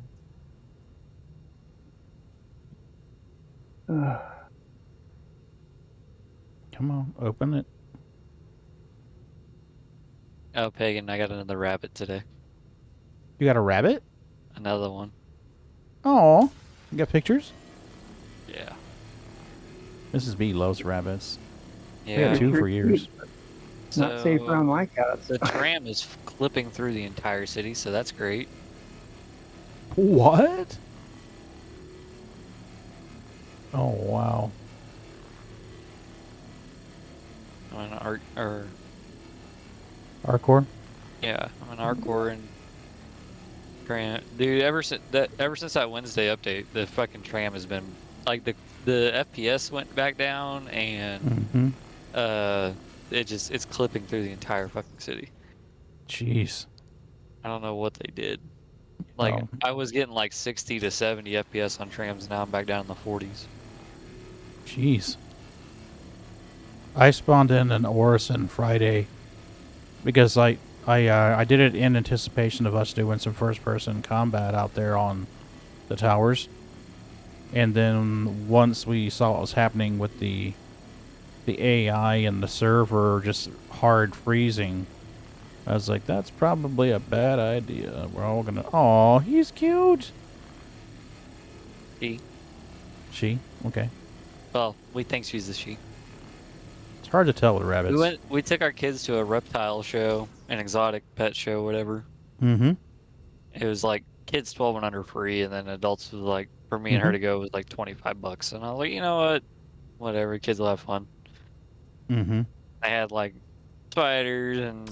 Come on, open it.
Oh, Pagan, I got another rabbit today.
You got a rabbit?
Another one.
Oh, you got pictures?
Yeah.
Mrs. B loves rabbits. We
Yeah.
had 2 for years.
Not safe around my cats.
The tram is clipping through the entire city, so that's great.
What? Oh, wow.
I'm an art or
Hardcore?
yeah, I'm an Arcor and tram. Dude, ever since that Wednesday update, the fucking tram has been like the FPS went back down and it's clipping through the entire fucking city.
Jeez.
I don't know what they did. Like
Oh.
I was getting like 60 to 70 FPS on trams, now I'm back down in the 40s.
Jeez. I spawned in an Orison Friday because I did it in anticipation of us doing some first-person combat out there on the towers. And then once we saw what was happening with the AI and the server just hard freezing, I was like, that's probably a bad idea. We're all gonna... Aw, he's cute!
He?
She? Okay.
Well, we think she's a she.
It's hard to tell with rabbits.
We took our kids to a reptile show, an exotic pet show, whatever.
Mm-hmm.
It was like kids 12 and under free, and then adults was like, for me and her to go was like $25. And I was like, you know what? Whatever, kids will have fun.
Mm-hmm.
I had like spiders and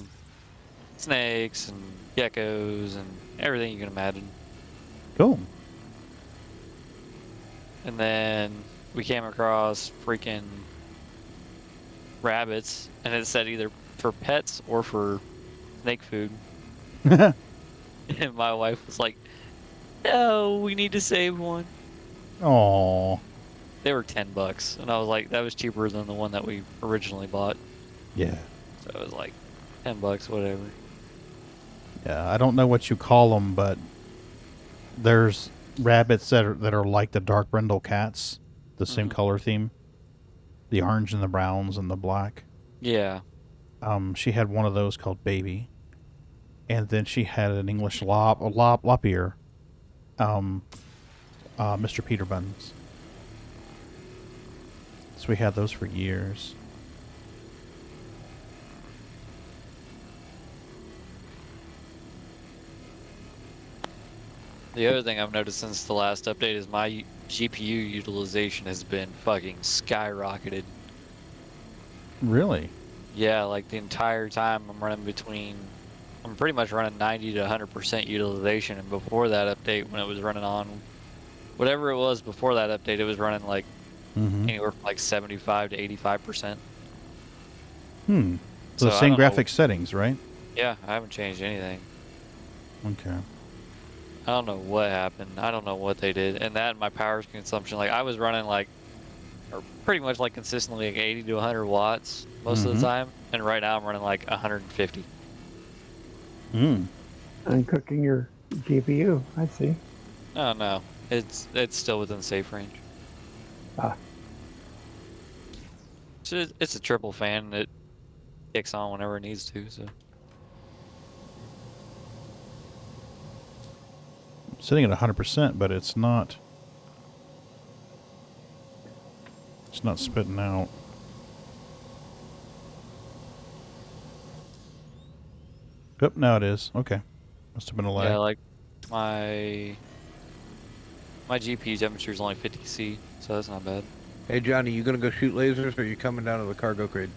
snakes and geckos and everything you can imagine.
Cool.
And then we came across freaking rabbits, and it said either for pets or for snake food. And my wife was like, no, we need to save one.
Aww.
They were $10, and I was like, that was cheaper than the one that we originally bought.
Yeah.
So it was like $10, whatever.
Yeah, I don't know what you call them, but there's rabbits that are like the dark brindle cats, the same color theme, the orange and the browns and the black.
Yeah.
She had one of those called Baby, and then she had an English lop ear, Mr. Peter Buns. So we had those for years.
The other thing I've noticed since the last update is my GPU utilization has been fucking skyrocketed.
Really?
Yeah, like the entire time I'm pretty much running 90 to 100% utilization, and before that update, when it was running on whatever it was before that update, it was running like anywhere from like 75 to 85%.
So the same graphic settings, right?
Yeah, I haven't changed anything.
Okay.
I don't know what happened. I don't know what they did. And that and my power consumption, like I was running like, or pretty much like consistently like 80 to 100 watts most of the time. And right now I'm running like 150.
And cooking your GPU, I see.
Oh no, it's still within safe range. So it's a triple fan that kicks on whenever it needs to, so.
Sitting at 100%, but it's not spitting out. Yep, now it is. Okay. Must have been a lag.
Yeah, like my GPU temperature is only 50 C, so that's not bad.
Hey Johnny, you gonna go shoot lasers, or are you coming down to the cargo crate?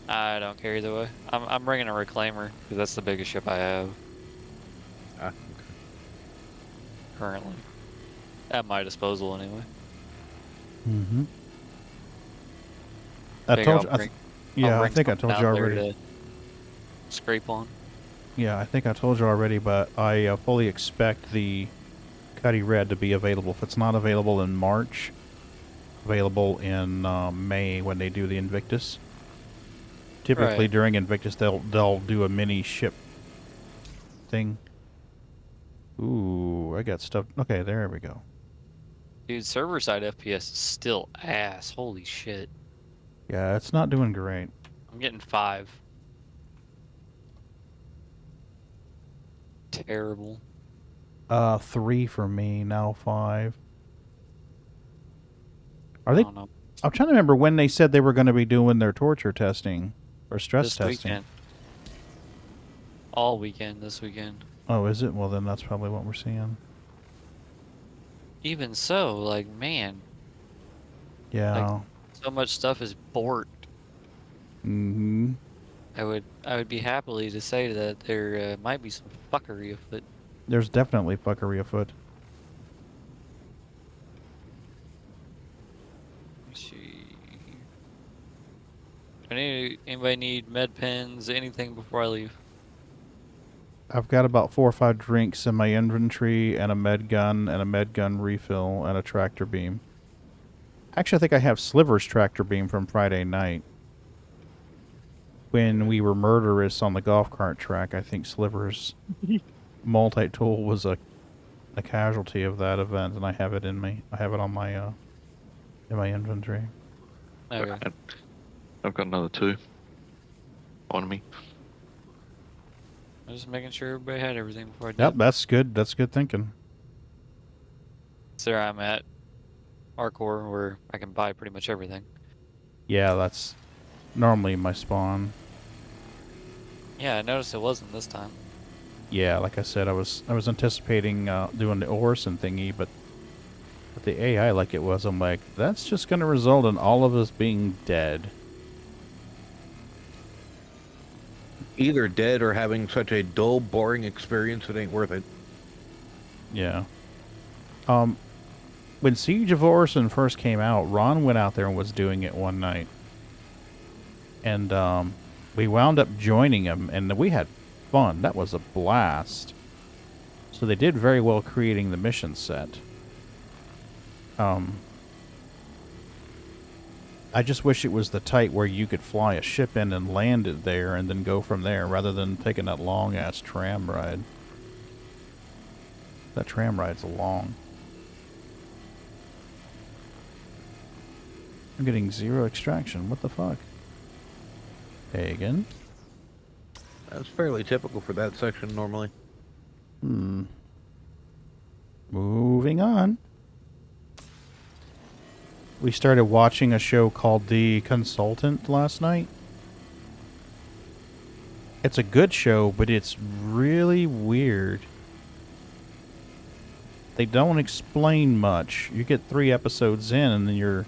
I don't care either way. I'm bringing a reclaimer because that's the biggest ship I have
Okay.
currently, at my disposal anyway.
I
Figure
told you.
I'll bring-
Yeah,
I'll
I
bring
think I
something
told you
out there
already.
to scrape on.
Yeah, I think I told you already, but I fully expect the Cuddy Red to be available. If it's not available in March, available in May when they do the Invictus. Typically
Right.
during Invictus, they'll do a mini ship thing. Ooh, I got stuff. Okay, there we go.
Dude, server side FPS is still ass. Holy shit.
Yeah, it's not doing great.
I'm getting 5. Terrible.
3 for me, now 5. Are
I
they?
don't know.
I'm trying to remember when they said they were going to be doing their torture testing or stress
This
testing.
weekend. All weekend, this weekend.
Oh, is it? Well, then that's probably what we're seeing.
Even so, like, man,
Yeah.
so much stuff is borked. I would be happily to say that there might be some fuckery afoot.
There's definitely fuckery afoot.
Let's see. Anybody need med pens, anything before I leave?
I've got about 4 or 5 drinks in my inventory, and a med gun, and a med gun refill, and a tractor beam. Actually, I think I have Sliver's tractor beam from Friday night. When we were murderous on the golf cart track, I think Sliver's multi-tool was a casualty of that event, and I have it in me. I have it on my in my inventory.
Okay.
I've got another 2 on me.
I'm just making sure everybody had everything before I did.
Yep, that's good. That's good thinking.
That's where I'm at. Arcor, where I can buy pretty much everything.
Yeah, that's normally my spawn.
Yeah, I noticed it wasn't this time.
Yeah, like I said, I was anticipating doing the Orson thingy, but with the AI like it was, I'm like, that's just going to result in all of us being dead.
Either dead or having such a dull, boring experience it ain't worth it.
Yeah. When Siege of Orson first came out, Ron went out there and was doing it one night. And we wound up joining him, and we had fun. That was a blast. So they did very well creating the mission set. I just wish it was the type where you could fly a ship in and land it there and then go from there, rather than taking that long-ass tram ride. That tram ride's long. I'm getting 0 extraction. What the fuck? Pagan?
That's fairly typical for that section normally.
Moving on. We started watching a show called The Consultant last night. It's a good show, but it's really weird. They don't explain much. You get 3 episodes in, and then you're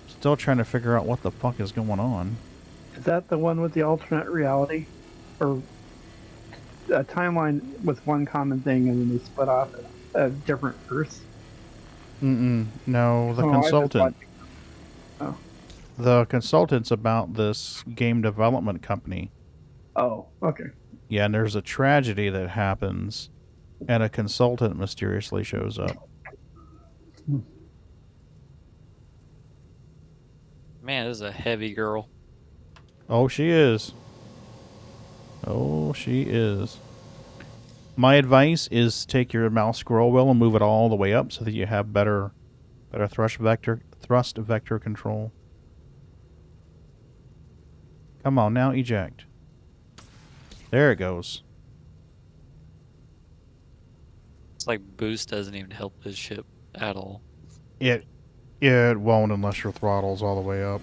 still trying to figure out what the fuck is going on.
Is that the one with the alternate reality? Or a timeline with one common thing and then they split off a different Earth?
No, The
Oh, I was just
Consultant.
watching. Oh.
The Consultant's about this game development company.
Oh, okay.
Yeah, and there's a tragedy that happens, and a consultant mysteriously shows up.
Man, this is a heavy girl.
Oh, she is. Oh, she is. My advice is take your mouse scroll wheel and move it all the way up so that you have better thrust vector control. Come on, now eject. There it goes.
It's like boost doesn't even help this ship at all.
It won't unless your throttle's all the way up.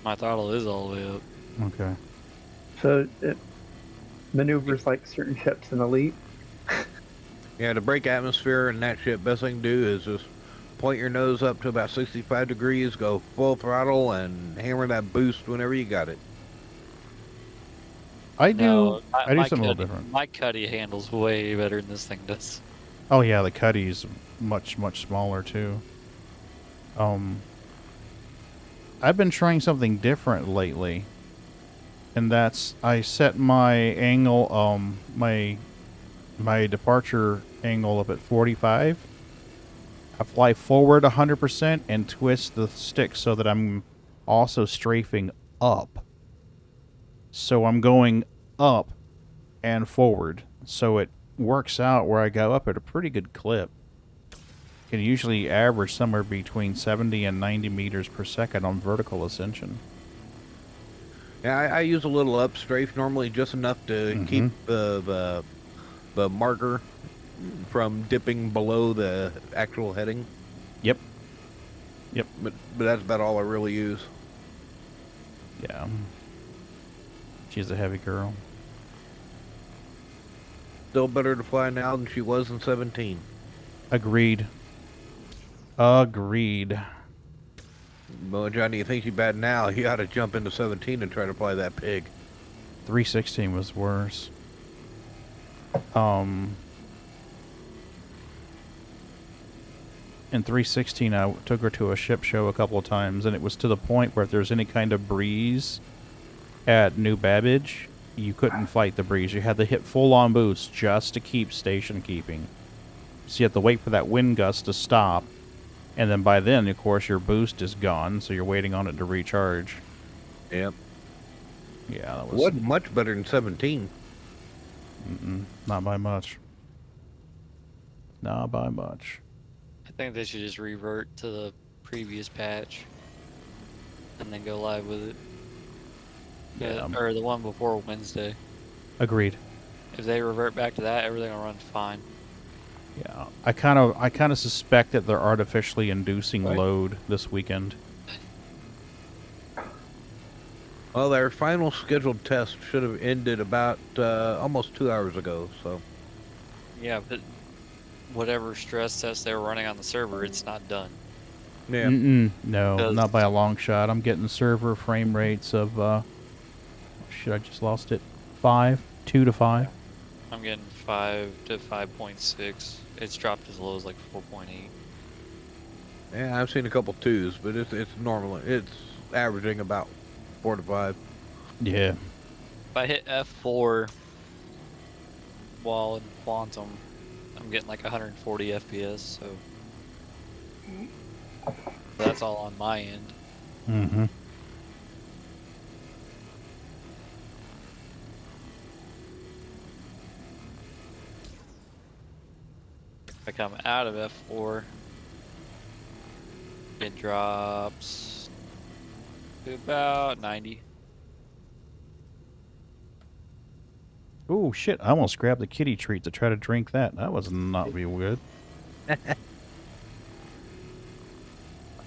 My throttle is all the way up.
Okay.
So it maneuvers like certain ships in Elite.
Yeah, to break atmosphere in that ship, best thing to do is just point your nose up to about 65 degrees, go full throttle, and hammer that boost whenever you got it.
I do
No, my
something a little
Cuddy-
different.
My Cuddy handles way better than this thing does.
Oh yeah, the Cuddy's much smaller too. I've been trying something different lately, and that's I set my angle, my departure angle up at 45. I fly forward 100% and twist the stick so that I'm also strafing up. So I'm going up and forward, so it works out where I go up at a pretty good clip. Can usually average somewhere between 70 and 90 meters per second on vertical ascension.
Yeah, I use a little up strafe, normally just enough to keep the marker from dipping below the actual heading.
Yep.
But that's about all I really use.
Yeah. She's a heavy girl.
Still better to fly now than she was in 17.
Agreed.
But Johnny, you think you're bad now, you ought to jump into 17 and try to fly that pig.
316 was worse. In 316, I took her to a ship show a couple of times, and it was to the point where if there's any kind of breeze at New Babbage, you couldn't fight the breeze. You had to hit full-on boost just to keep station keeping. So you have to wait for that wind gust to stop, and then by then, of course, your boost is gone, so you're waiting on it to recharge.
Yep.
Yeah, that was...
Wasn't much better than 17.
Not by much. Not by much.
I think they should just revert to the previous patch and then go live with it.
Yeah.
Or the one before Wednesday.
Agreed.
If they revert back to that, everything will run fine.
Yeah, I kind of suspect that they're artificially inducing
Right.
load this weekend.
Well, their final scheduled test should have ended about almost 2 hours ago. So
Yeah, but whatever stress test they were running on the server, it's not done.
yeah,
No,
'Cause
not by a long shot. I'm getting server frame rates of shit, I just lost it. 2 to 5.
I'm getting 5 to 5.6. It's dropped as low as like 4.8.
yeah, I've seen a couple twos, but it's normal. It's averaging about 4 to 5.
Yeah.
If I hit F4 while in Quantum, I'm getting like 140 FPS, so that's all on my end.
Mm-hmm.
If I come out of F4, it drops to about 90.
Oh shit! I almost grabbed the kitty treat to try to drink that. That was not be good. I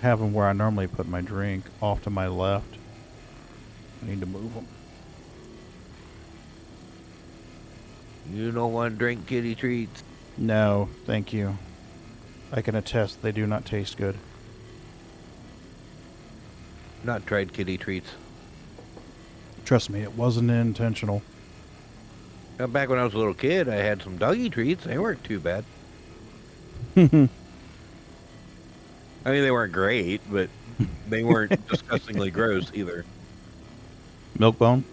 have them where I normally put my drink, off to my left. I need to move them.
You don't want to drink kitty treats.
No, thank you. I can attest they do not taste good.
Not tried kitty treats.
Trust me, it wasn't intentional.
Now, back when I was a little kid, I had some doggy treats. They weren't too bad. I mean, they weren't great, but they weren't disgustingly gross either.
Milk bone?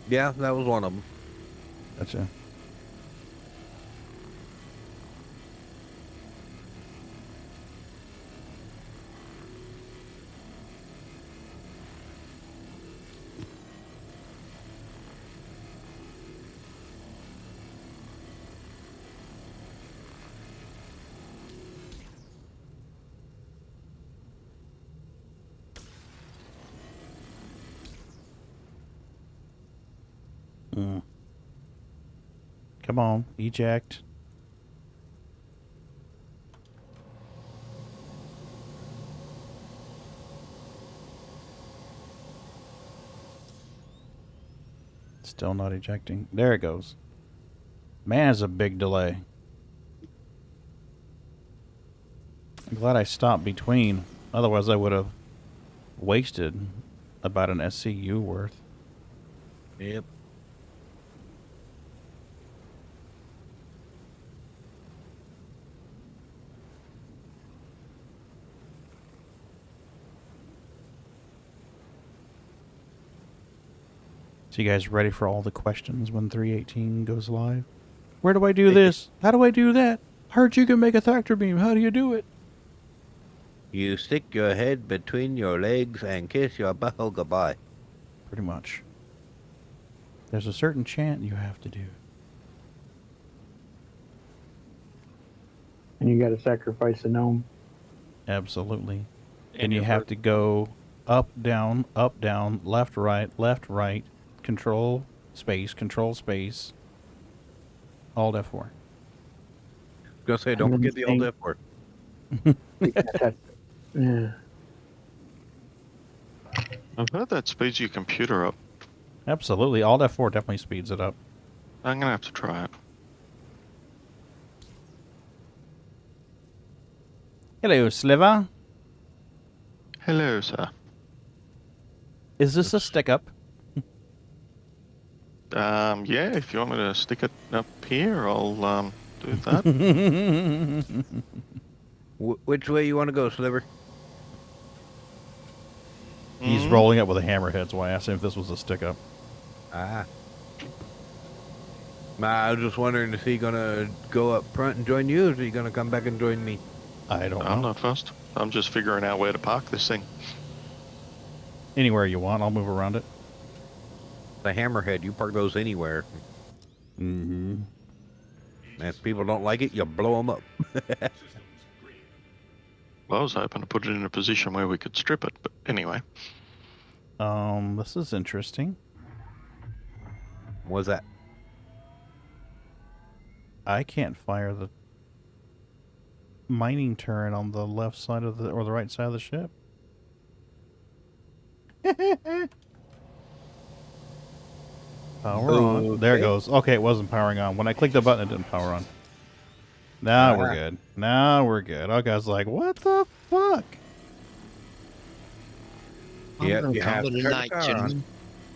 Yeah, that was one of them.
Gotcha. Mm. Come on, eject. Still not ejecting. There it goes. Man, it's a big delay. I'm glad I stopped between. Otherwise, I would have wasted about an SCU worth.
Yep.
So you guys ready for all the questions when 318 goes live? Where do I do this? How do I do that? I heard you can make a tractor beam. How do you do it?
You stick your head between your legs and kiss your bow goodbye.
Pretty much. There's a certain chant you have to do.
And you got to sacrifice a gnome.
Absolutely. And
And
you
your
have
first-
to go up, down, left, right, control, space, Alt F4.
Gonna say, don't forget the old F4.
Yeah.
I've heard that speeds your computer up.
Absolutely. Alt F4 definitely speeds it up.
I'm gonna have to try it.
Hello, Sliver.
Hello, sir.
Is this a stick up?
Yeah, if you want me to stick it up here, I'll do that.
Which way you want to go, Sliver?
He's rolling up with a hammerhead, so I asked him if this was a stick up.
Ah. I was just wondering, is he gonna go up front and join you, or is he gonna come back and join me?
I don't
I'm
know.
not fussed. I'm just figuring out where to park this thing.
Anywhere you want, I'll move around it.
The hammerhead, you park those anywhere.
Mm-hmm.
And if people don't like it, you blow them up.
Well, I was hoping to put it in a position where we could strip it, but anyway.
This is interesting.
What's that?
I can't fire the mining turret on the left side of the, or the right side of the ship. Power on. There it
Okay.
goes. Okay, it wasn't powering on. When I clicked the button, it didn't power on. Now we're good. Now we're good. Okay, I was like, what the fuck?
Yeah,
I'm
you have
calling
to
it
turn the
night,
power on.
gentlemen.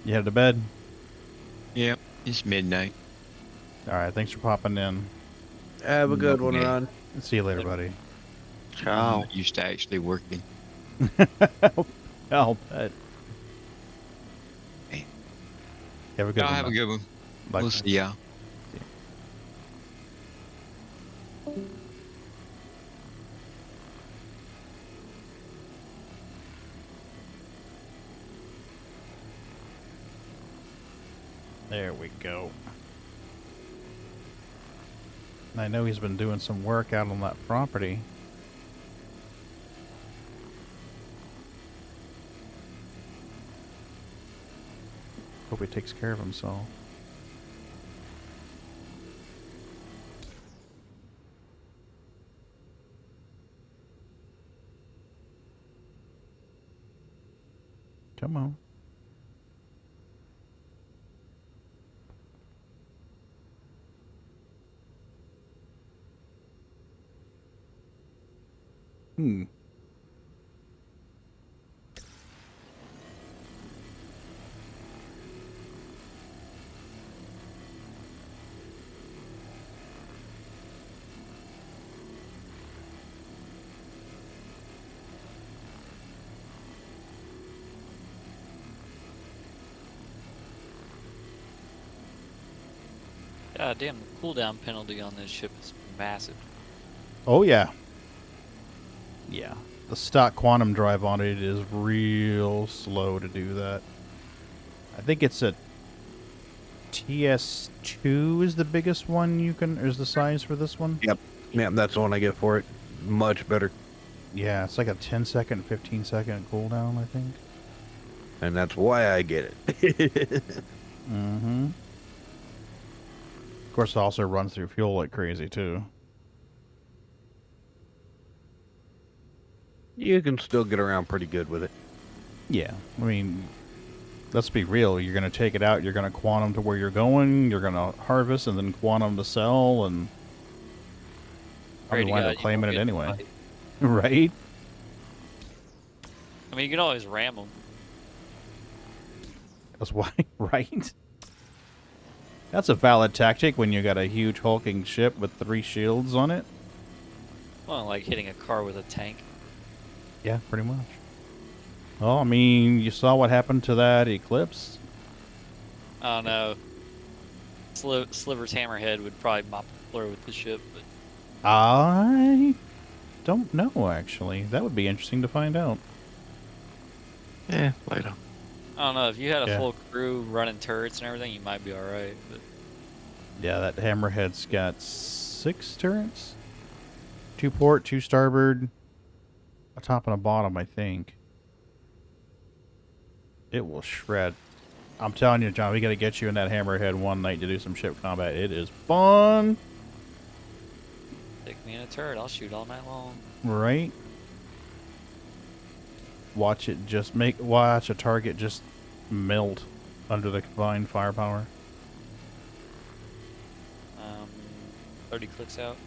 You headed to bed?
Yep, it's midnight.
Alright, thanks for popping in.
Have a good one,
Okay.
Ron.
See you later, buddy.
I'm
Ciao.
not used to actually working.
I'll bet.
Hey.
Have a good
Y'all
one.
have a
man.
good one.
Bye.
We'll see y'all.
There we go. I know he's been doing some work out on that property. Hope he takes care of himself. Come on. Hmm.
God damn, the cooldown penalty on this ship is massive.
Oh, yeah. Yeah. The stock quantum drive on it is real slow to do that. I think it's a TS2 is the biggest one you can, is the size for this one?
Yep. Yeah, that's the one I get for it. Much better.
Yeah, it's like a 10-second, 15-second cooldown, I think.
And that's why I get it.
Mm-hmm. Of course, it also runs through fuel like crazy, too.
You can still get around pretty good with it.
Yeah, I mean, let's be real. You're going to take it out, you're going to quantum to where you're going, you're going to harvest, and then quantum to sell, and
Pray
probably
to
wind
God
up
you
claiming
don't
it
get
anyway.
fight.
Right?
I mean, you can always ram them.
That's why, right? That's a valid tactic when you got a huge hulking ship with 3 shields on it.
Well, like hitting a car with a tank.
Yeah, pretty much. Well, I mean, you saw what happened to that Eclipse.
I don't know. Sliver's hammerhead would probably mop the floor with the ship, but
I don't know, actually. That would be interesting to find out.
Yeah, later.
I don't know. If you had a
Yeah.
full crew running turrets and everything, you might be alright. But
Yeah, that Hammerhead's got 6 turrets. 2 port, 2 starboard. A top and a bottom, I think. It will shred. I'm telling you, John, we gotta get you in that Hammerhead one night to do some ship combat. It is fun!
stick me in a turret, I'll shoot all night long.
Right? Watch it just watch a target just melt under the combined firepower.
30 clicks out.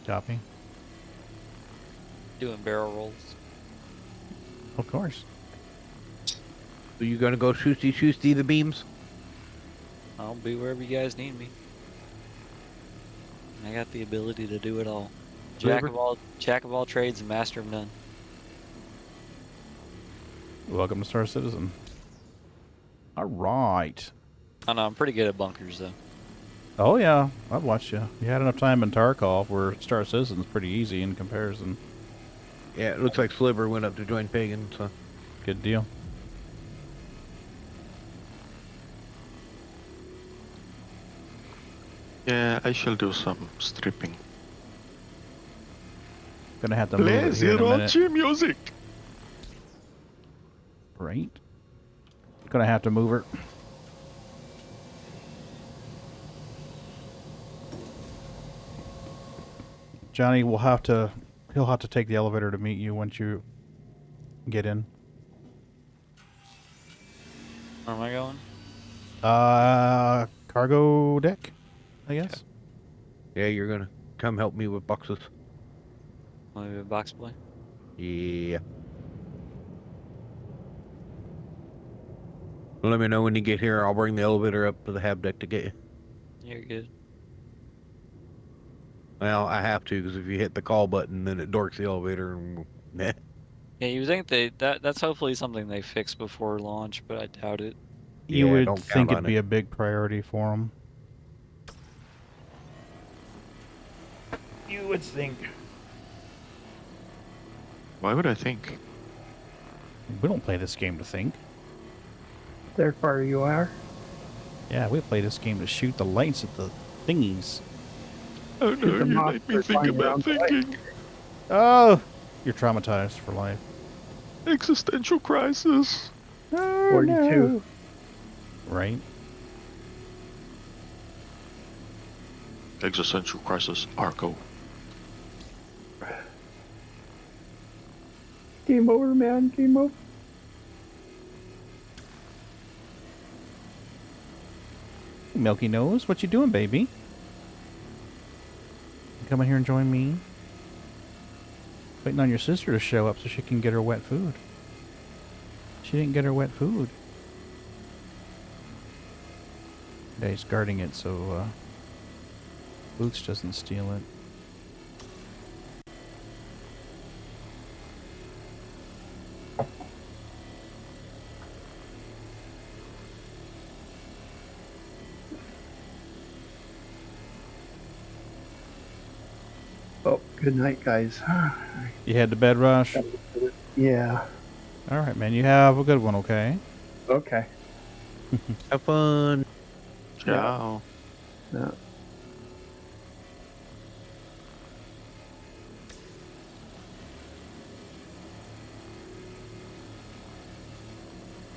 Copy.
Doing barrel rolls.
Of course.
So you gonna go shoosty the beams?
I'll be wherever you guys need me. I got the ability to do it all. Jack of all trades and master of none.
Welcome to Star Citizen. Alright.
I know, I'm pretty good at bunkers though.
Oh yeah, I've watched you. You had enough time in Tarkov where Star Citizen's pretty easy in comparison.
Yeah, it looks like Sliver went up to join Pagan, so.
Good deal.
Yeah, I shall do some stripping.
Gonna have to move it here in a minute.
music.
Right? Gonna have to move her. Johnny will have to. He'll have to take the elevator to meet you once you get in.
Where am I going?
Cargo deck, I guess.
Yeah, you're gonna come help me with boxes.
Want to be a box boy?
Yeah. Let me know when you get here. I'll bring the elevator up to the hab deck to get you.
You're good.
Well, I have to, because if you hit the call button, then it dorks the elevator. And
Yeah, you would think that's hopefully something they fix before launch, but I doubt it.
You
Yeah,
would
don't
think
count
it'd
on
be
it.
a big priority for them. You would think.
Why would I think?
We don't play this game to think.
Therefore, you are.
Yeah, we play this game to shoot the lights at the thingies.
Oh no,
Shoot the
you made me
monster
think
flying
about
around the lake.
thinking.
Oh, you're traumatized for life.
Existential crisis.
Oh,
42.
no. Right?
Existential crisis. Arco.
Game over, man. Game over.
Milky Nose, what you doing, baby? You come in here and join me. Waiting on your sister to show up so she can get her wet food. She didn't get her wet food. Yeah, he's guarding it so Boots doesn't steal it.
Oh, good night, guys.
You had the bed rush?
Yeah.
All right, man. You have a good one, okay?
Okay.
Have fun.
Ciao.
Yeah.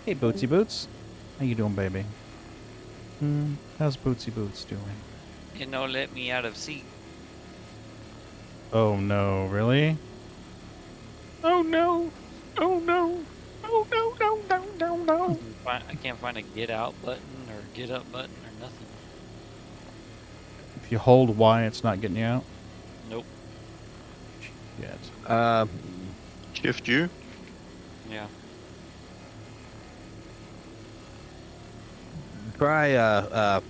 Hey, Bootsy Boots. How you doing, baby? How's Bootsy Boots doing?
You know, let me out of seat.
Oh, no. Really?
Oh no. Oh no. Oh no, no, no, no, no.
I can't find a get out button or get up button or nothing.
If you hold Y, it's not getting you out?
Nope.
Shit.
Shift you.
Yeah.
Try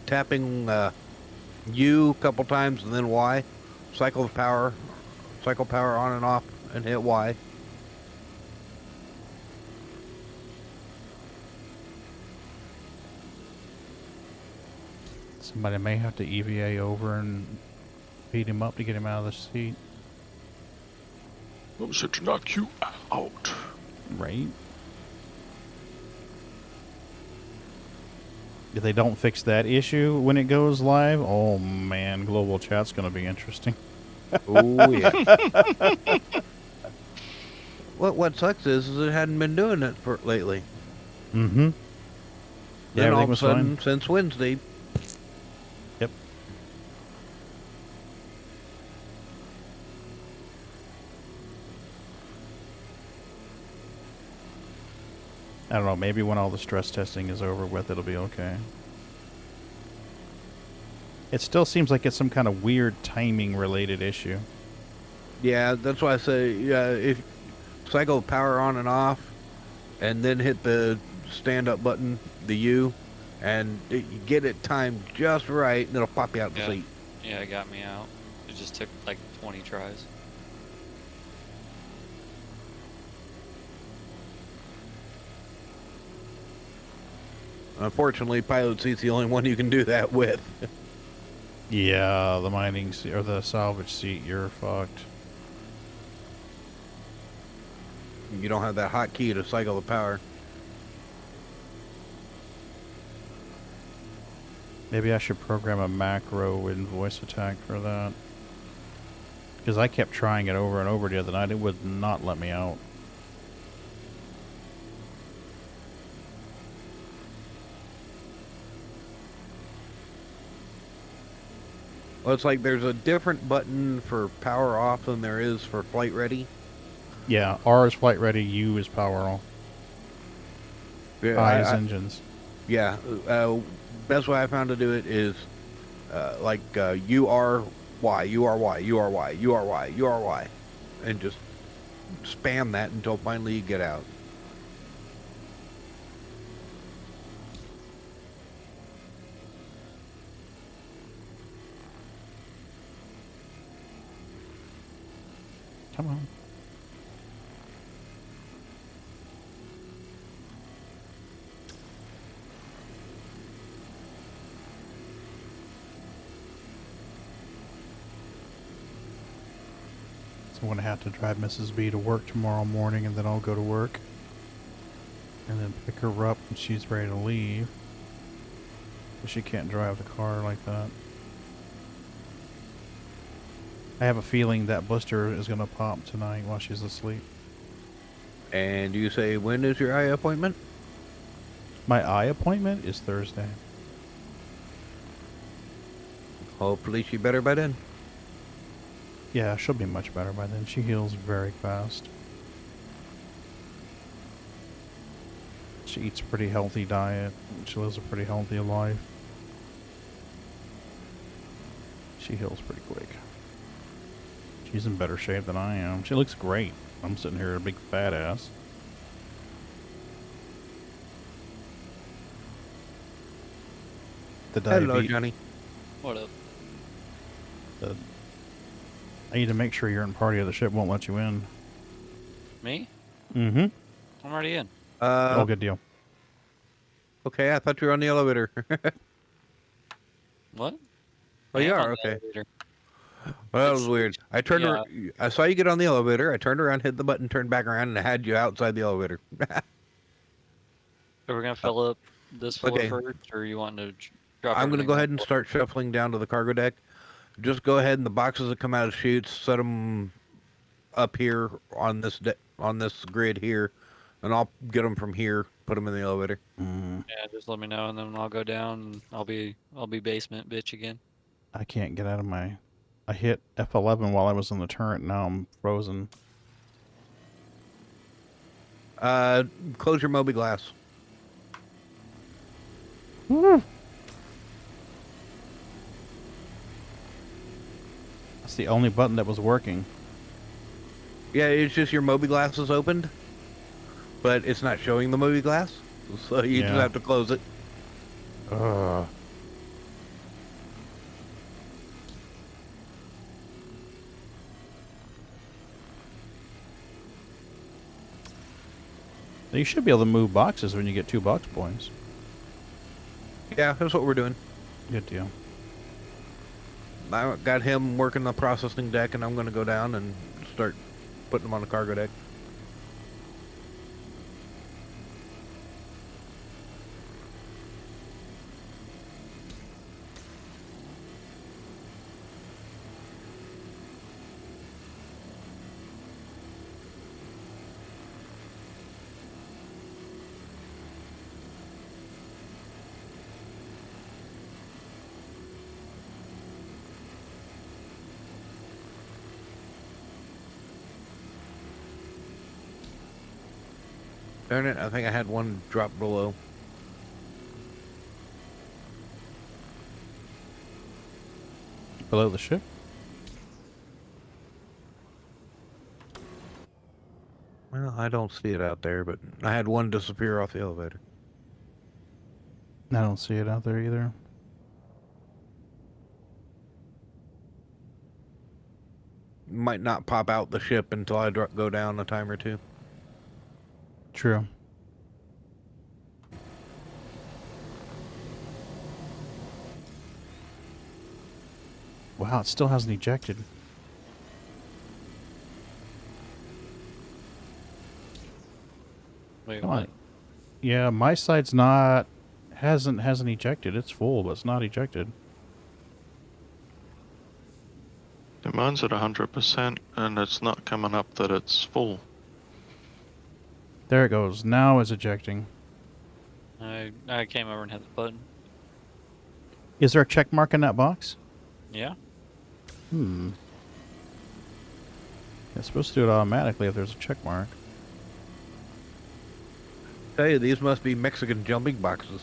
tapping U a couple times and then Y. Cycle power on and off, and hit Y.
Somebody may have to EVA over and beat him up to get him out of the seat.
I'm set to knock you out.
Right? If they don't fix that issue when it goes live, oh man, global chat's going to be interesting.
Oh yeah. What sucks is it hadn't been doing it for lately.
Mm-hmm. Yeah,
Then all
everything
of a
was
sudden,
fine.
since Wednesday,
Yep. I don't know, maybe when all the stress testing is over with, it'll be okay. It still seems like it's some kind of weird timing related issue.
yeah, that's why I say, yeah, if cycle power on and off, and then hit the stand up button, the U, and you get it timed just right, and it'll pop you out the
Yeah.
seat.
Yeah, it got me out. It just took like 20 tries.
Unfortunately, pilot seat's the only one you can do that with.
Yeah, the mining seat or the salvage seat, you're fucked.
You don't have that hotkey to cycle the power.
Maybe I should program a macro in voice attack for that. Because I kept trying it over and over the other night. It would not let me out.
Well, it's like there's a different button for power off than there is for flight ready.
Yeah, R is flight ready, U is power off.
Yeah,
I is engines.
yeah. Best way I found to do it is U R Y, U R Y, U R Y, U R Y, U R Y, and just spam that until finally you get out.
Come on. So I'm going to have to drive Mrs. B to work tomorrow morning, and then I'll go to work. And then pick her up when she's ready to leave. But she can't drive the car like that. I have a feeling that blister is going to pop tonight while she's asleep.
And you say, when is your eye appointment?
My eye appointment is Thursday.
Hopefully she better by then.
Yeah, she'll be much better by then. She heals very fast. She eats a pretty healthy diet. She lives a pretty healthy life. She heals pretty quick. She's in better shape than I am. She looks great. I'm sitting here a big fat ass. The
Hello,
diabetes.
Johnny.
What up?
I need to make sure you're in party of the ship. Won't let you in.
Me?
Mm-hmm.
I'm already in.
Oh, good deal.
Okay, I thought you were on the elevator.
What?
Oh,
I
you
am
are?
on the
Okay.
elevator.
Well, that was weird. I turned
yeah.
I saw you get on the elevator. I turned around, hit the button, turned back around, and I had you outside the elevator.
Are we gonna fill up this floor
okay.
first, or you want to drop
I'm going to
everything
go
on
ahead
the
and
floor?
start shuffling down to the cargo deck. Just go ahead and the boxes that come out of chutes, set them up here on this grid here, and I'll get them from here, put them in the elevator.
Yeah, just let me know, and then I'll go down. And I'll be basement bitch again.
I can't get out of my... I hit F11 while I was in the turret. Now I'm frozen.
Close your Moby glass.
Woo. That's the only button that was working.
Yeah, it's just your Moby glass is opened, but it's not showing the Moby glass, so you just have to close it.
You should be able to move boxes when you get 2 box points.
Yeah, that's what we're doing.
Good deal.
I got him working the processing deck, and I'm going to go down and start putting them on the cargo deck. Darn it, I think I had one drop below.
Below the ship?
Well, I don't see it out there, but I had one disappear off the elevator.
I don't see it out there either.
Might not pop out the ship until I go down a time or two.
True. Wow, it still hasn't ejected.
Wait,
Come
what?
on. Yeah, my side's not... Hasn't ejected. It's full, but it's not ejected.
Mine's at 100%, and it's not coming up that it's full.
There it goes. Now it's ejecting.
I came over and hit the button.
Is there a check mark in that box?
Yeah.
It's supposed to do it automatically if there's a check mark.
Tell you, these must be Mexican jumping boxes.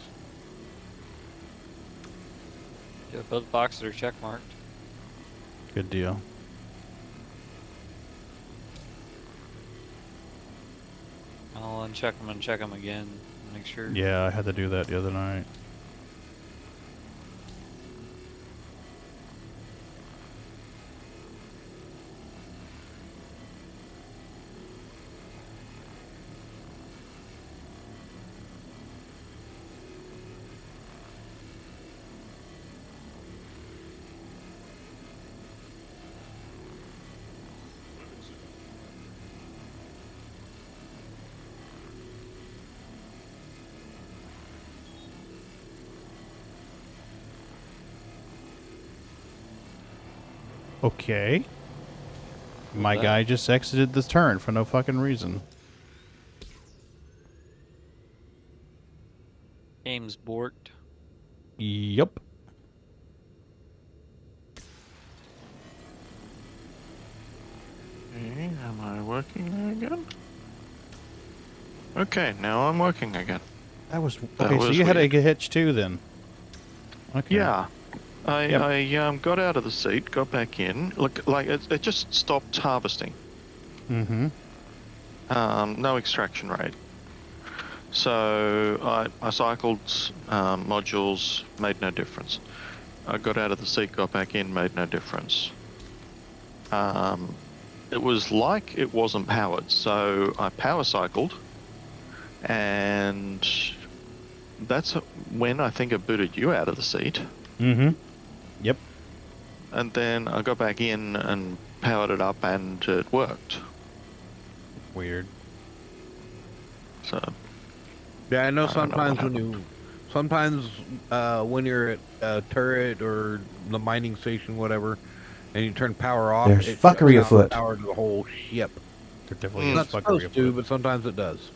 Yeah, both boxes are check marked.
Good deal.
I'll uncheck them and check them again. Make sure.
Yeah, I had to do that the other night. Okay. My
that?
guy just exited this turn for no fucking reason.
Game's borked.
Yup.
Okay, am I working again? Okay, now I'm working again.
That was
That
okay. So
was
you had a
weird.
hitch too, then. Okay.
Yeah.
Yep.
I got out of the seat, got back in. Look, like it just stopped harvesting.
Mm-hmm.
No extraction rate. So I cycled modules, made no difference. I got out of the seat, got back in, made no difference. It was like it wasn't powered, so I power cycled, and that's when I think it booted you out of the seat.
Mm-hmm. Yep.
And then I got back in and powered it up, and it worked.
Weird.
So
Yeah, I know
I don't know what
sometimes when you're at a turret or the mining station, whatever, and you turn power off,
There's
it
fuckery
shuts down
afoot.
power to the whole ship.
There definitely
Mm.
is
Not
fuckery
supposed to,
afoot.
but sometimes it does.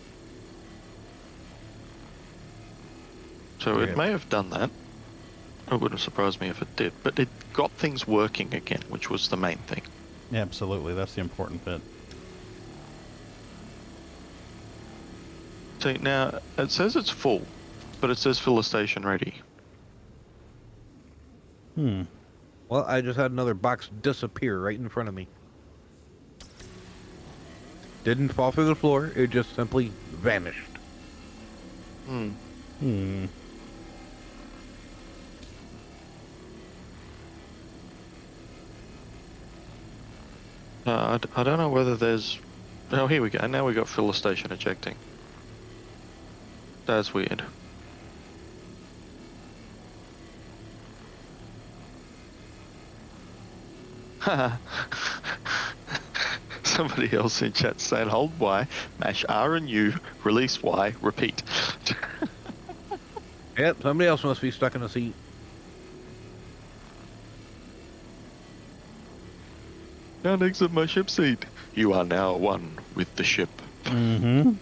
So
Yeah.
it may have done that. It wouldn't surprise me if it did, but it got things working again, which was the main thing.
Yeah, absolutely. That's the important bit.
See, now it says it's full, but it says fill the station ready.
Hmm.
Well, I just had another box disappear right in front of me. Didn't fall through the floor, it just simply vanished.
Hmm.
Hmm.
I don't know whether there's... Oh, here we go. Now we got fill the station ejecting. That's weird. Somebody else in chat saying hold Y, mash R and U, release Y, repeat.
Yep, somebody else must be stuck in a seat.
Can't exit my ship seat. You are now one with the ship.
Mm-hmm.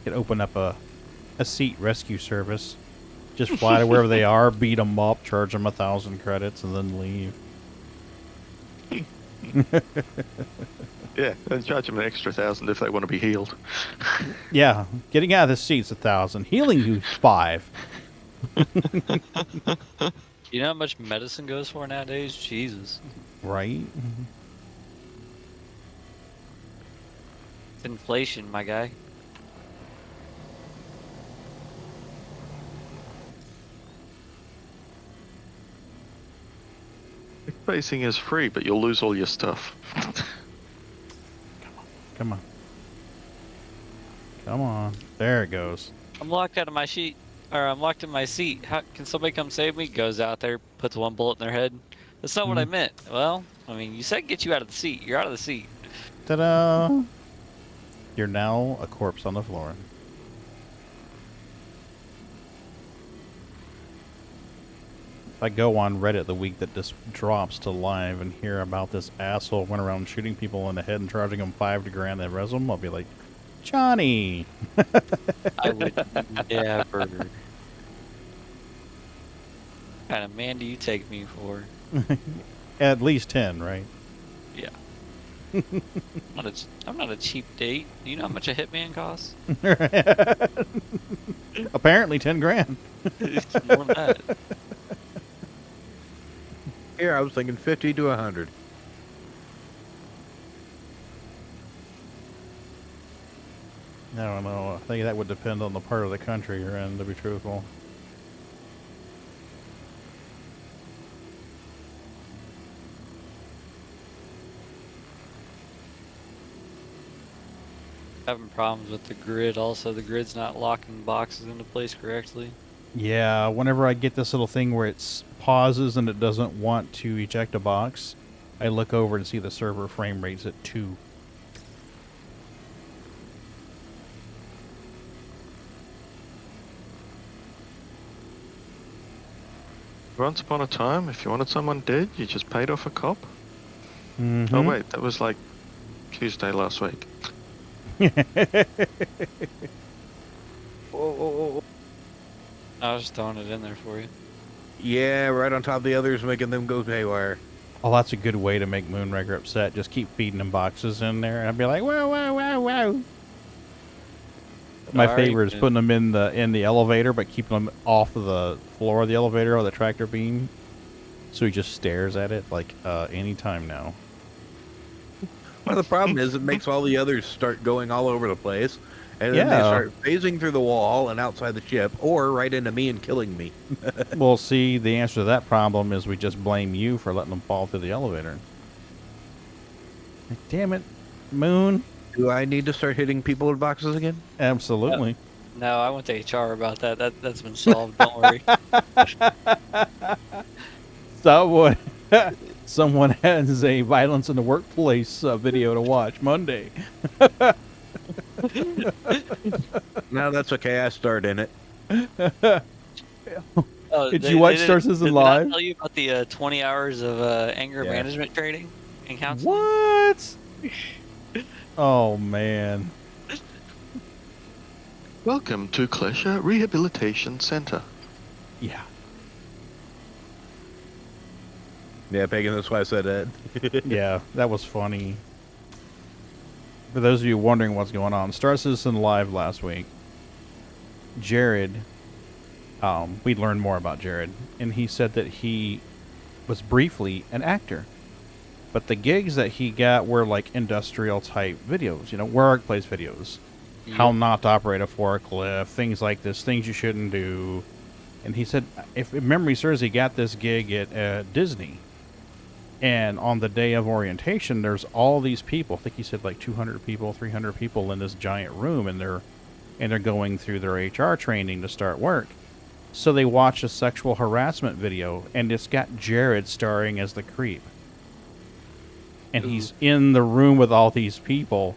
Could open up a seat rescue service. Just fly to wherever they are, beat them up, charge them 1,000 credits, and then leave.
Yeah, and charge them an extra 1,000 if they want to be healed.
Yeah, getting out of the seat's 1,000. Healing you 5.
You know how much medicine goes for nowadays? Jesus.
Right?
It's inflation, my guy.
Spacing is free, but you'll lose all your stuff.
Come on. Come on. There it goes.
I'm locked out of my sheet, or I'm locked in my seat. How can somebody come save me? Goes out there, puts one bullet in their head. That's not what I meant. Well, I mean, you said get you out of the seat. You're out of the seat.
Ta-da! You're now a corpse on the floor. If I go on Reddit the week that this drops to live and hear about this asshole went around shooting people in the head and charging them $5 grand and res them, I'll be like, Johnny!
I would never. What kind of man do you take me for?
At least 10, right?
Yeah. I'm not a cheap date. Do you know how much a hitman costs?
Apparently 10 grand.
It's more than that.
Here, I was thinking 50 to 100.
I don't know. I think that would depend on the part of the country you're in, to be truthful.
Having problems with the grid. Also, the grid's not locking boxes into place correctly.
Yeah, whenever I get this little thing where it pauses and it doesn't want to eject a box, I look over and see the server frame rate's at 2.
Once upon a time, if you wanted someone dead, you just paid off a cop.
Mm-hmm.
Oh wait, that was like Tuesday last week.
Oh.
I was just throwing it in there for you.
Yeah, right on top of the others, making them go haywire.
Oh, that's a good way to make Moonraker upset. Just keep feeding him boxes in there, and I'd be like, "Wow, wow, wow, wow." My favorite is putting them in the elevator, but keeping them off of the floor of the elevator or the tractor beam, so he just stares at it like any time now.
Well, the problem is it makes all the others start going all over the place, and then they
Yeah.
start phasing through the wall and outside the ship, or right into me and killing me.
Well, see, the answer to that problem is we just blame you for letting them fall through the elevator. Like, damn it, Moon.
Do I need to start hitting people with boxes again?
Absolutely.
No, I went to HR about that. That's been solved. Don't worry.
Someone has a violence in the workplace video to watch Monday.
No, that's okay. I starred in it.
Oh,
Did you watch Star Citizen Live?
Did I tell you about the 20 hours of anger
Yeah.
management training and counseling?
What? Oh, man.
Welcome to Klesha Rehabilitation Center.
Yeah.
Yeah, Pagan, that's why I said that.
Yeah, that was funny. For those of you wondering what's going on, Star Citizen Live last week, Jared, we learned more about Jared, and he said that he was briefly an actor. But the gigs that he got were like industrial type videos, workplace videos.
Yep.
How not to operate a forklift, things like this, things you shouldn't do. And he said, if memory serves, he got this gig at Disney. And on the day of orientation, there's all these people. I think he said like 200 people, 300 people in this giant room, and they're going through their HR training to start work. So they watch a sexual harassment video, and it's got Jared starring as the creep. And he's in the room with all these people.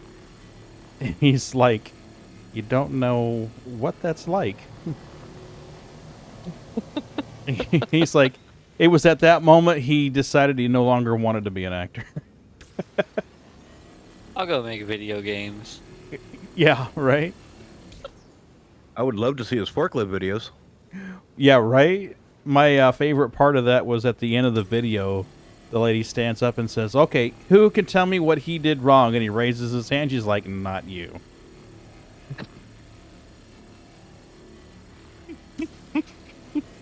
And he's like, you don't know what that's like. He's like, it was at that moment he decided he no longer wanted to be an actor.
I'll go make video games.
Yeah, right?
I would love to see his forklift videos.
Yeah, right? My favorite part of that was at the end of the video. The lady stands up and says, okay, who can tell me what he did wrong? And he raises his hand. She's like, not you.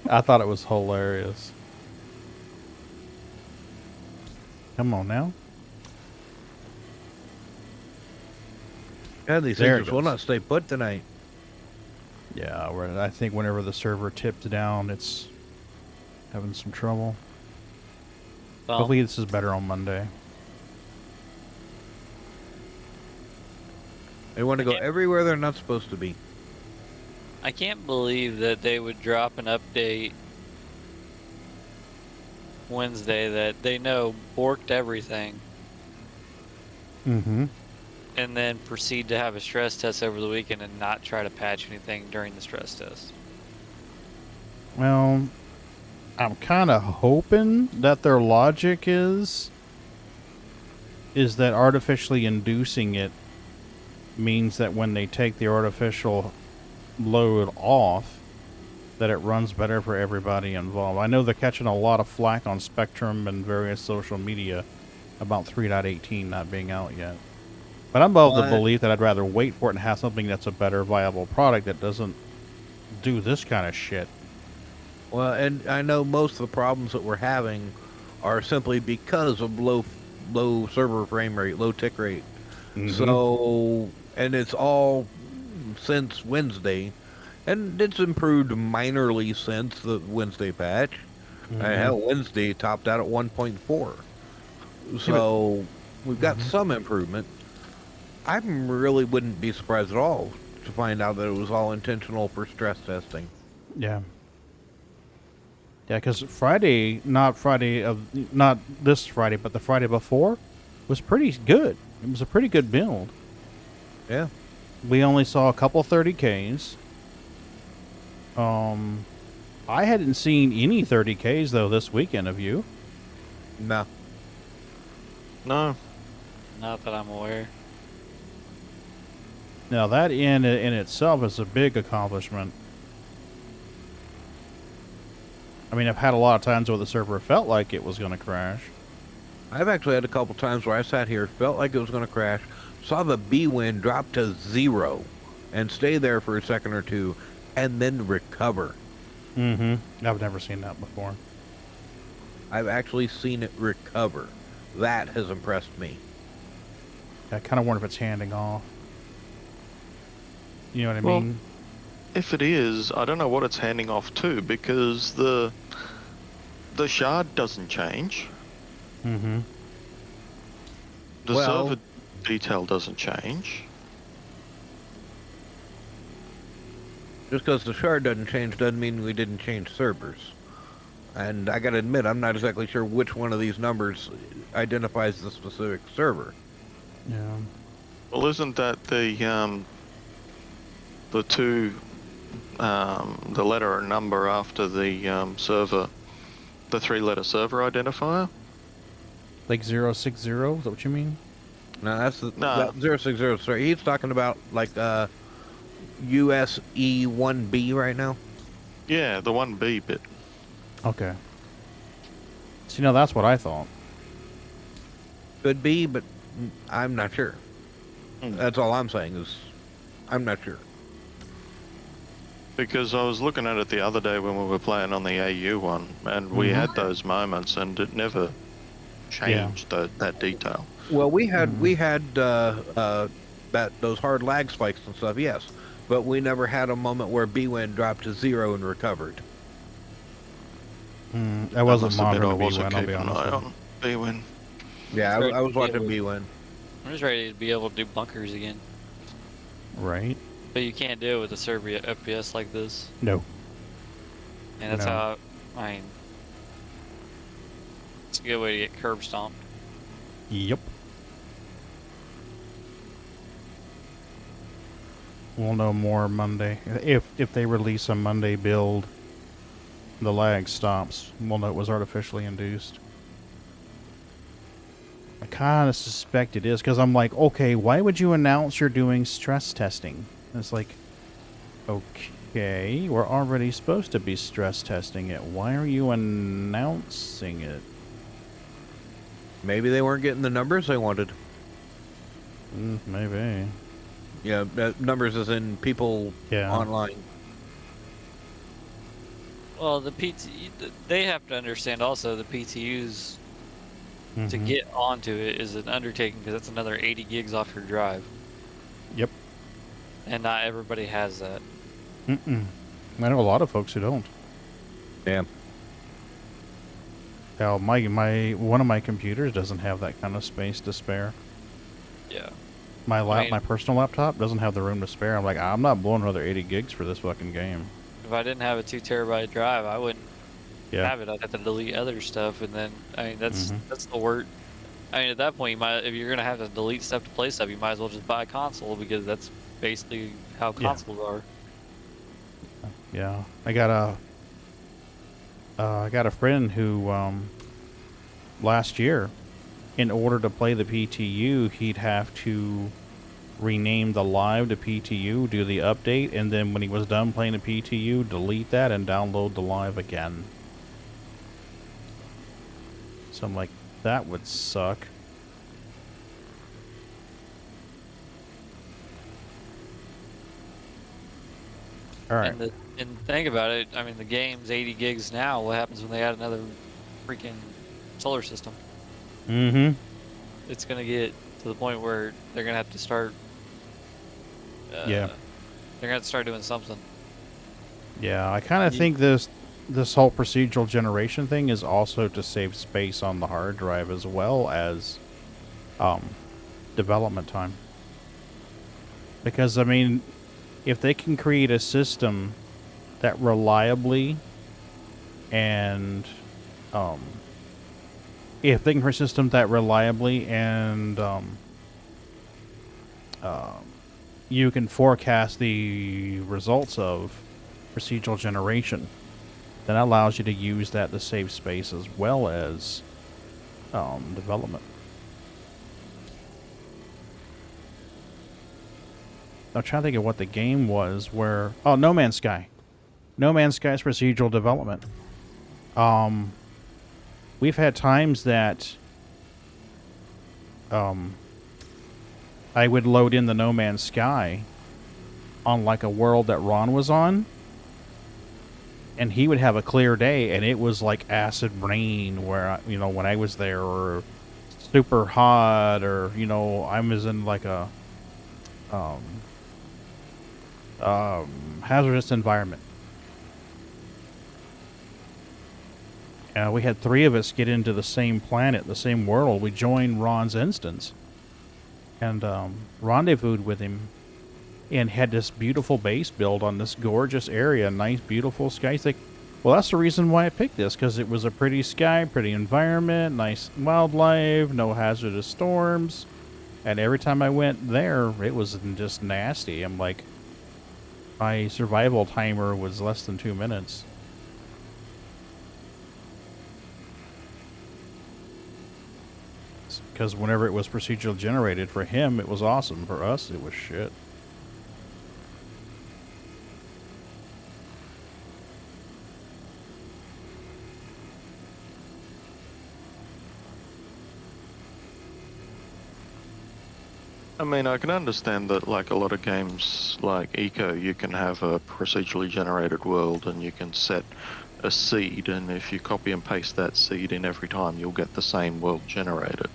I thought it was hilarious. Come on now.
God, these
There
things
it
will
goes.
not stay put tonight.
Yeah, I think whenever the server tips down, it's having some trouble.
Well,
Hopefully this is better on Monday.
They want to go everywhere they're not supposed to be.
I can't believe that they would drop an update Wednesday that they know borked everything
Mm-hmm.
and then proceed to have a stress test over the weekend and not try to patch anything during the stress test.
Well, I'm kind of hoping that their logic is that artificially inducing it means that when they take the artificial load off, that it runs better for everybody involved. I know they're catching a lot of flack on Spectrum and various social media about 3.18 not being out yet. But I'm of the belief that I'd rather wait for it and have something that's a better viable product that doesn't do this kind of shit.
Well, and I know most of the problems that we're having are simply because of low server frame rate, low tick rate. So, and it's all since Wednesday, and it's improved minorly since the Wednesday patch. Hell, Wednesday topped out at 1.4. So we've got some improvement. I really wouldn't be surprised at all to find out that it was all intentional for stress testing.
Yeah. Yeah, because Friday, not this Friday, but the Friday before, was pretty good. It was a pretty good build.
Yeah.
We only saw a couple 30Ks. I hadn't seen any 30Ks, though, this weekend. Have you?
No.
No.
Not that I'm aware.
Now, that in itself is a big accomplishment. I mean, I've had a lot of times where the server felt like it was going to crash.
I've actually had a couple times where I sat here, felt like it was going to crash, saw the B-win drop to 0, and stay there for a second or two, and then recover.
I've never seen that before.
I've actually seen it recover. That has impressed me.
I kind of wonder if it's handing off. You know what I
Well,
mean?
If it is, I don't know what it's handing off to, because the shard doesn't change. The server detail doesn't change.
Just because the shard doesn't change doesn't mean we didn't change servers. And I gotta admit, I'm not exactly sure which one of these numbers identifies the specific server.
Yeah.
Well, isn't that the two, the letter or number after the server, the 3-letter server identifier?
Like 060, is that what you mean?
No, that's the
No.
060. Sorry, he's talking about like USE1B right now.
Yeah, the 1B bit.
Okay. See, now that's what I thought.
Could be, but I'm not sure. That's all I'm saying is I'm not sure.
Because I was looking at it the other day when we were playing on the AU one, and we had those moments, and it never changed that detail.
Well, we had those hard lag spikes and stuff, yes, but we never had a moment where B-Win dropped to 0 and recovered.
I wasn't
must admit I
monitoring
wasn't
B-Win, I'll be
keeping an
honest.
eye on B-Win.
Yeah, I was watching B-Win.
I'm just ready to be able to do bunkers again.
Right.
But you can't do it with a server FPS like this.
No.
And that's
No.
how, I mean, it's a good way to get curb stomped.
Yep. We'll know more Monday. If they release a Monday build, the lag stops. We'll know it was artificially induced. I kind of suspect it is, because I'm like, okay, why would you announce you're doing stress testing? And it's like, okay, we're already supposed to be stress testing it. Why are you announcing it?
Maybe they weren't getting the numbers they wanted.
Maybe.
Yeah, numbers as in people online.
Well, they have to understand also the PTUs to get onto it is an undertaking because that's another 80 gigs off your drive.
Yep.
And not everybody has that.
I know a lot of folks who don't.
Yeah.
Hell, one of my computers doesn't have that kind of space to spare.
Yeah.
My personal laptop doesn't have the room to spare. I'm like, I'm not blowing another 80 gigs for this fucking game.
If I didn't have a 2 terabyte drive, I wouldn't have it. I'd have to delete other stuff, and then that's the word. I mean, at that point, if you're gonna have to delete stuff to play stuff, you might as well just buy a console because that's basically how consoles are.
Yeah, I got a friend who last year, in order to play the PTU, he'd have to rename the live to PTU, do the update, and then when he was done playing the PTU, delete that and download the live again. So I'm like, that would suck. All right.
And think about it. I mean, the game's 80 gigs now. What happens when they add another freaking solar system?
Mm-hmm.
It's gonna get to the point where they're gonna have to start.
Yeah.
They're gonna have to start doing something.
Yeah, I kind of think this whole procedural generation thing is also to save space on the hard drive as well as development time. Because I mean, if they can create a system that reliably and if they can create a system that reliably and you can forecast the results of procedural generation, then that allows you to use that to save space as well as development. I'm trying to think of what the game was where... Oh, No Man's Sky. No Man's Sky's procedural development. We've had times that I would load in the No Man's Sky on like a world that Ron was on, and he would have a clear day, and it was like acid rain where, you know, when I was there, or super hot, or, you know, I was in like a hazardous environment. We had 3 of us get into the same planet, the same world. We joined Ron's instance and rendezvoused with him and had this beautiful base built on this gorgeous area, nice, beautiful sky. He's like, well, that's the reason why I picked this, because it was a pretty sky, pretty environment, nice wildlife, no hazardous storms. And every time I went there, it was just nasty. I'm like, my survival timer was less than 2 minutes. Because whenever it was procedural generated, for him, it was awesome. For us, it was shit.
I mean, I can understand that, like a lot of games like Eco, you can have a procedurally generated world and you can set a seed, and if you copy and paste that seed in every time, you'll get the same world generated.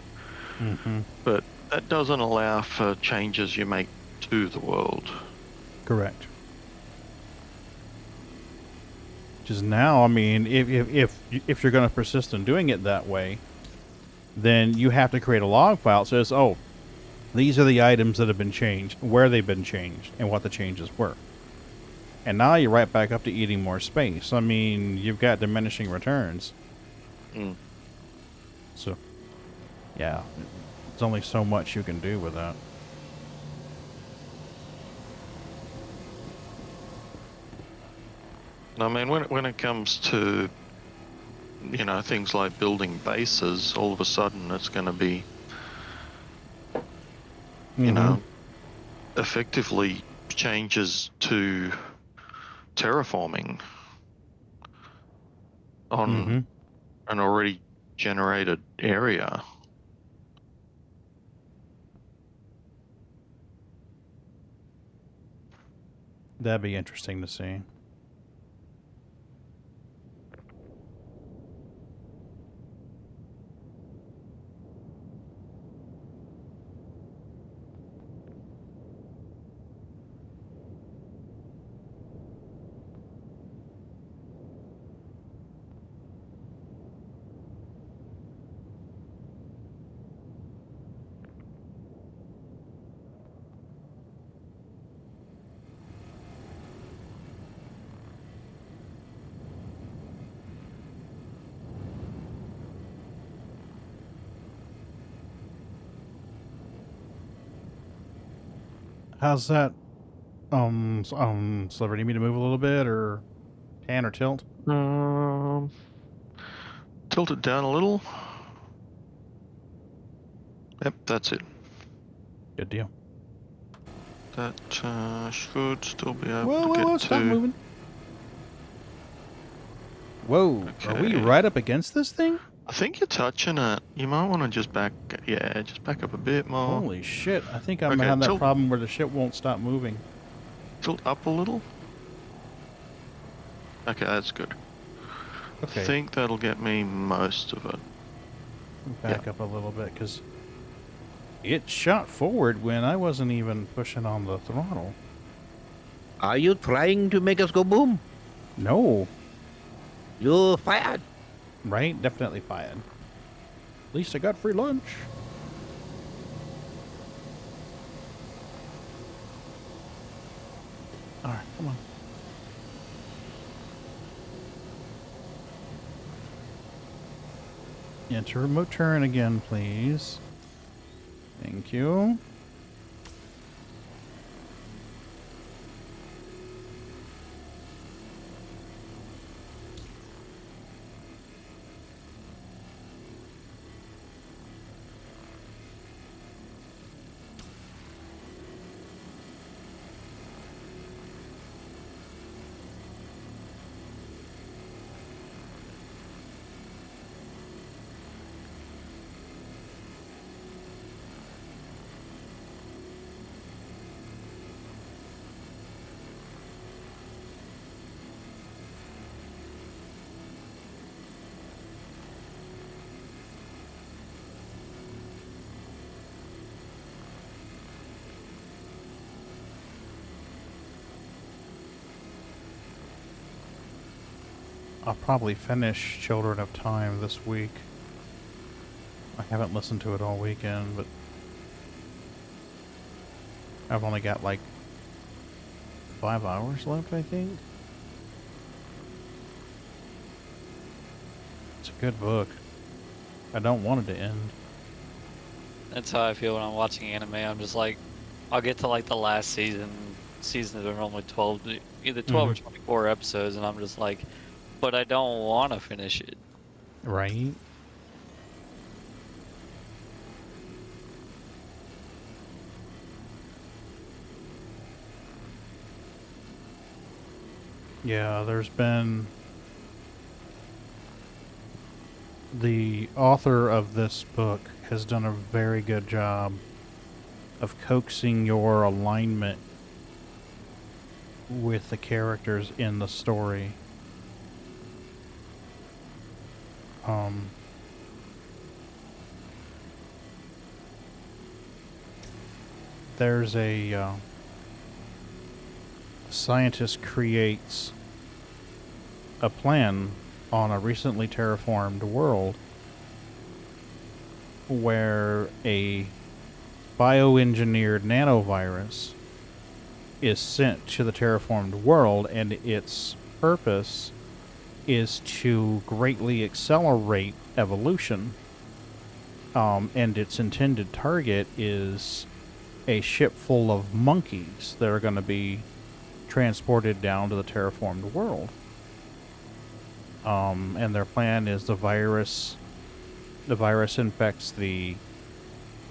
Mm-hmm.
But that doesn't allow for changes you make to the world.
Correct. Just now, I mean, if you're going to persist in doing it that way, then you have to create a log file that says, oh, these are the items that have been changed, where they've been changed, and what the changes were. And now you're right back up to eating more space. I mean, you've got diminishing returns.
Mm.
So, yeah, there's only so much you can do with that.
I mean, when it comes to, you know, things like building bases, all of a sudden it's going to be, you know, effectively changes to terraforming on an already generated area.
That'd be interesting to see. How's that? Sliver, need me to move a little bit, or pan or tilt?
Tilt it down a little. Yep, that's it.
Good deal.
That should still be able
Whoa,
to
whoa,
get
whoa!
to.
Stop moving. Whoa, are we
Okay.
right up against this thing?
I think you're touching it. You might want to just back. Yeah, just back up a bit more.
Holy shit! I think I'm
Okay,
having that
tilt-
problem where the ship won't stop moving.
Tilt up a little. Okay, that's good.
Okay.
I think that'll get me most of it.
Back up a little bit, because it shot forward when I wasn't even pushing on the throttle.
Are you trying to make us go boom?
No.
You fired.
Right? Definitely fired. At least I got free lunch. Alright, come on. Enter remote turn again, please. Thank you. I'll probably finish Children of Time this week. I haven't listened to it all weekend, but I've only got like 5 hours left, I think. It's a good book. I don't want it to end.
That's how I feel when I'm watching anime. I'm just like, I'll get to like the last season. Seasons are normally 12, either 12 or 24 episodes, and I'm just like, but I don't want to finish it.
Right? Yeah, there's been... The author of this book has done a very good job of coaxing your alignment with the characters in the story. There's a scientist creates a plan on a recently terraformed world where a bioengineered nanovirus is sent to the terraformed world, and its purpose is to greatly accelerate evolution. And its intended target is a ship full of monkeys that are going to be transported down to the terraformed world. And their plan is the virus infects the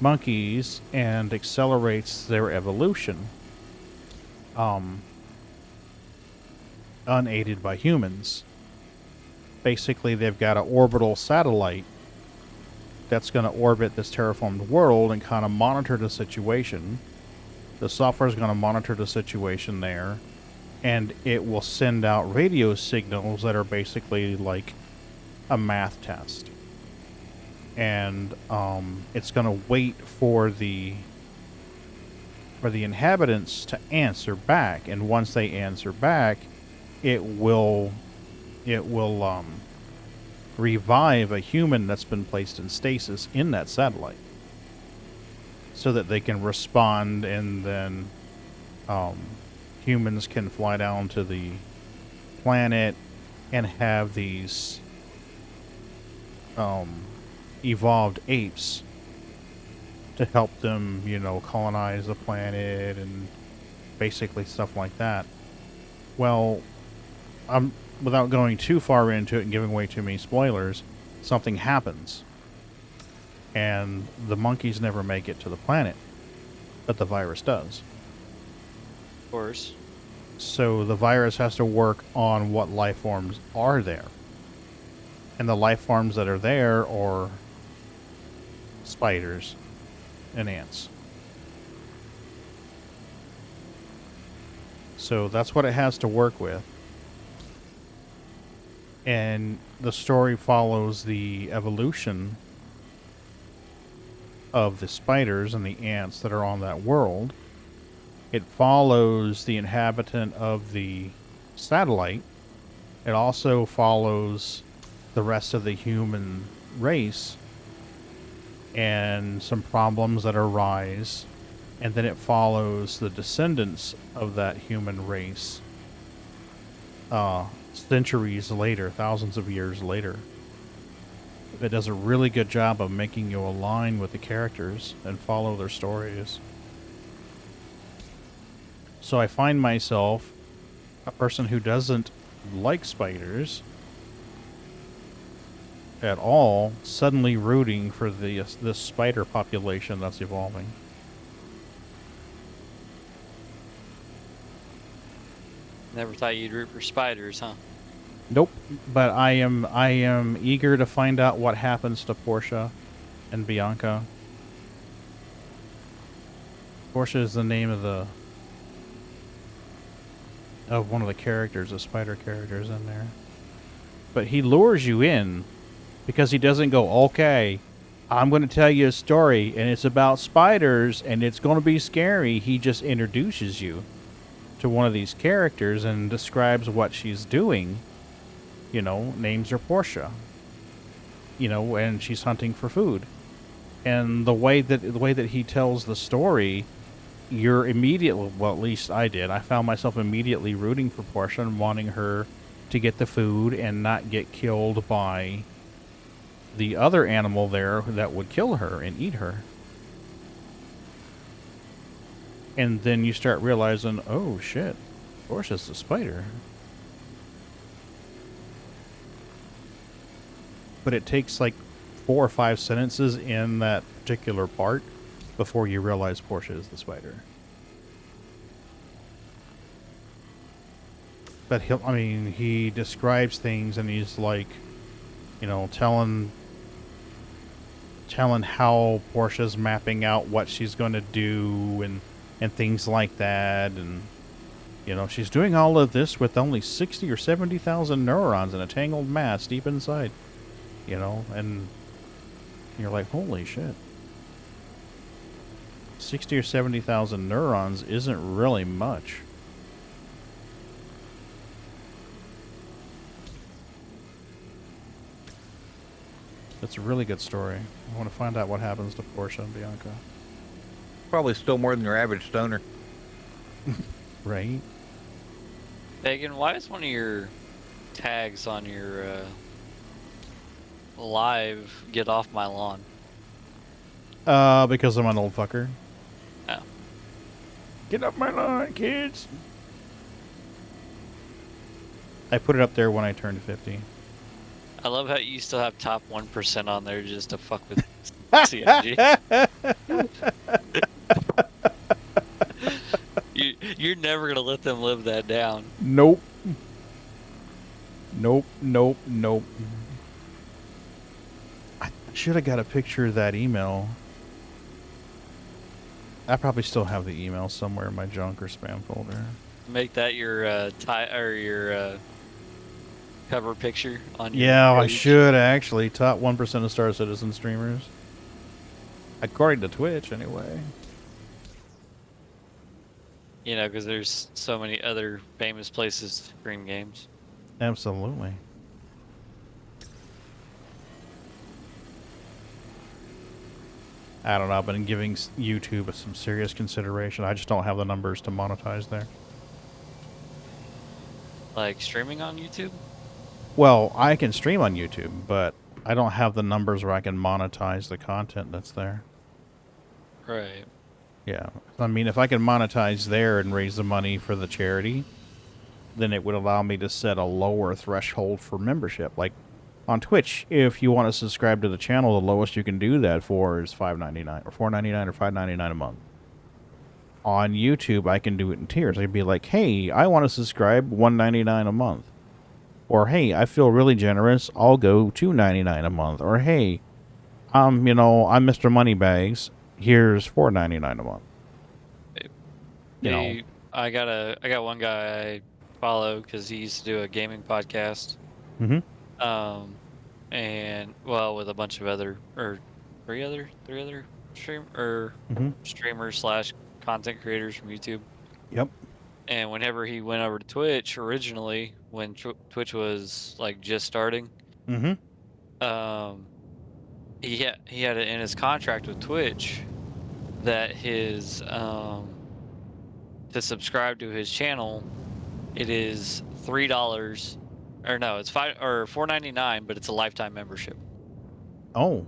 monkeys and accelerates their evolution, unaided by humans. Basically, they've got an orbital satellite that's going to orbit this terraformed world and kind of monitor the situation. The software is going to monitor the situation there, and it will send out radio signals that are basically like a math test. And it's going to wait for the inhabitants to answer back, and once they answer back, it will revive a human that's been placed in stasis in that satellite, so that they can respond, and then humans can fly down to the planet and have these evolved apes to help them, colonize the planet and basically stuff like that. Well, without going too far into it and giving away too many spoilers, something happens. And the monkeys never make it to the planet, but the virus does.
Of course.
So the virus has to work on what life forms are there. And the life forms that are there are spiders and ants. So that's what it has to work with. And the story follows the evolution of the spiders and the ants that are on that world. It follows the inhabitant of the satellite. It also follows the rest of the human race and some problems that arise. And then it follows the descendants of that human race centuries later, thousands of years later. It does a really good job of making you align with the characters and follow their stories. So I find myself a person who doesn't like spiders at all, suddenly rooting for this spider population that's evolving.
Never thought you'd root for spiders, huh?
Nope, but I am eager to find out what happens to Portia and Bianca. Portia is the name of one of the characters, the spider characters in there. But he lures you in because he doesn't go, okay, I'm going to tell you a story and it's about spiders and it's going to be scary. He just introduces you to one of these characters and describes what she's doing. You know, names her Portia. You know, and she's hunting for food. And the way that he tells the story, you're immediately, well, at least I did. I found myself immediately rooting for Portia and wanting her to get the food and not get killed by the other animal there that would kill her and eat her. And then you start realizing, oh shit, Portia's the spider. But it takes like 4 or 5 sentences in that particular part before you realize Portia is the spider. But he describes things and he's like, you know, telling how Portia's mapping out what she's going to do and things like that. And, you know, she's doing all of this with only 60 or 70,000 neurons in a tangled mass deep inside. You know, and you're like, holy shit. 60 or 70,000 neurons isn't really much. It's a really good story. I want to find out what happens to Portia and Bianca.
Probably still more than your average stoner.
Right?
Pagan, why is one of your tags on your live "Get Off My Lawn"?
Because I'm an old fucker.
Oh.
Get off my lawn, kids! I put it up there when I turned 50.
I love how you still have top 1% on there just to fuck with CMG. You're never gonna let them live that down.
Nope. Nope, nope, nope. I should have got a picture of that email. I probably still have the email somewhere in my junk or spam folder.
Make that your your cover picture on your
Yeah, I
page.
should actually. Top 1% of Star Citizen streamers. According to Twitch, anyway.
You know, because there's so many other famous places to stream games.
Absolutely. I don't know. I've been giving YouTube some serious consideration. I just don't have the numbers to monetize there.
Like streaming on YouTube?
Well, I can stream on YouTube, but I don't have the numbers where I can monetize the content that's there.
Right.
Yeah. I mean, if I can monetize there and raise the money for the charity, then it would allow me to set a lower threshold for membership. Like on Twitch, if you want to subscribe to the channel, the lowest you can do that for is $5.99 or $4.99 or $5.99 a month. on YouTube, I can do it in tiers. I'd be like, hey, I want to subscribe $1.99 a month. Or, hey, I feel really generous. I'll go $2.99 a month. Or, hey, I'm Mr. Moneybags. Here's $4.99 a month.
I got one guy I follow because he used to do a gaming podcast.
Mhm.
And well, with a bunch of other or three other
Mhm.
streamers slash content creators from YouTube.
Yep.
And whenever he went over to Twitch originally, when Twitch was like just starting,
Mhm.
um, he had it in his contract with Twitch that his to subscribe to his channel, it is $3, or no, it's $4.99, but it's a lifetime membership.
Oh.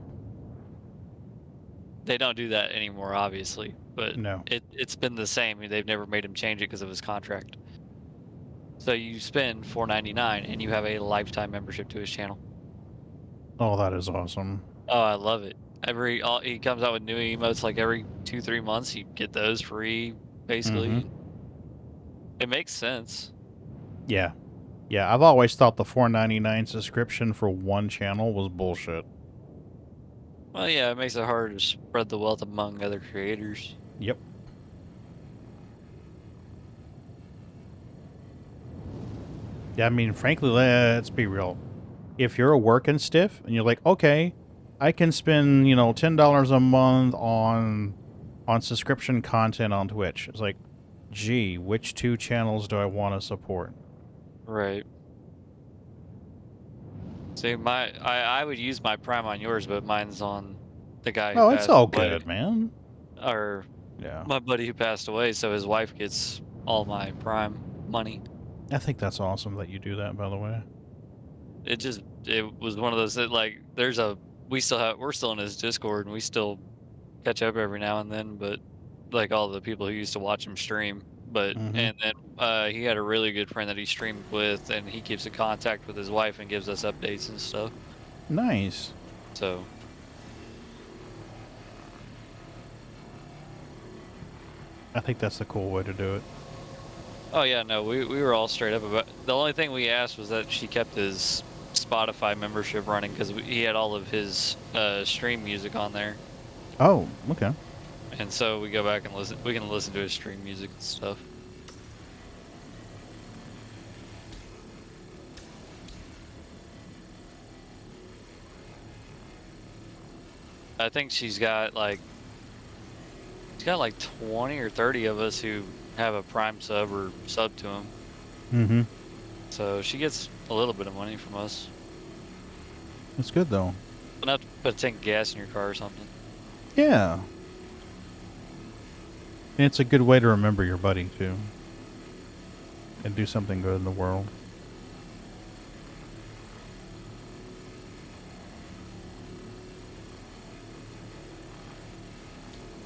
They don't do that anymore, obviously, but
No.
it's been the same. They've never made him change it because of his contract. So you spend $4.99 and you have a lifetime membership to his channel.
Oh, that is awesome.
Oh, I love it. He comes out with new emotes like every 2-3 months. You get those free, basically. It makes sense.
Yeah. Yeah, I've always thought the $4.99 subscription for one channel was bullshit.
Well, yeah, it makes it harder to spread the wealth among other creators.
Yep. Yeah, I mean, frankly, let's be real. If you're a working stiff and you're like, okay, I can spend, $10 a month on subscription content on Twitch. It's like, gee, which two channels do I want to support?
Right. See, I would use my Prime on yours, but mine's on the guy who
Oh, it's
passed
all
away.
good, man.
Or
Yeah.
my buddy who passed away, so his wife gets all my Prime money.
I think that's awesome that you do that, by the way.
It was one of those that we're still in his Discord and we still catch up every now and then, but like all the people who used to watch him stream. But and then he had a really good friend that he streamed with, and he keeps in contact with his wife and gives us updates and stuff.
Nice.
So
I think that's the cool way to do it.
oh yeah, no, we were all straight up about. The only thing we asked was that she kept his Spotify membership running because he had all of his stream music on there.
Oh, okay.
And so we go back and listen. We can listen to his stream music and stuff. I think she's got like 20 or 30 of us who have a Prime sub or sub to him.
Mm-hmm.
So she gets a little bit of money from us.
That's good, though.
Enough to put a tank of gas in your car or something.
Yeah. And it's a good way to remember your buddy, too. And do something good in the world.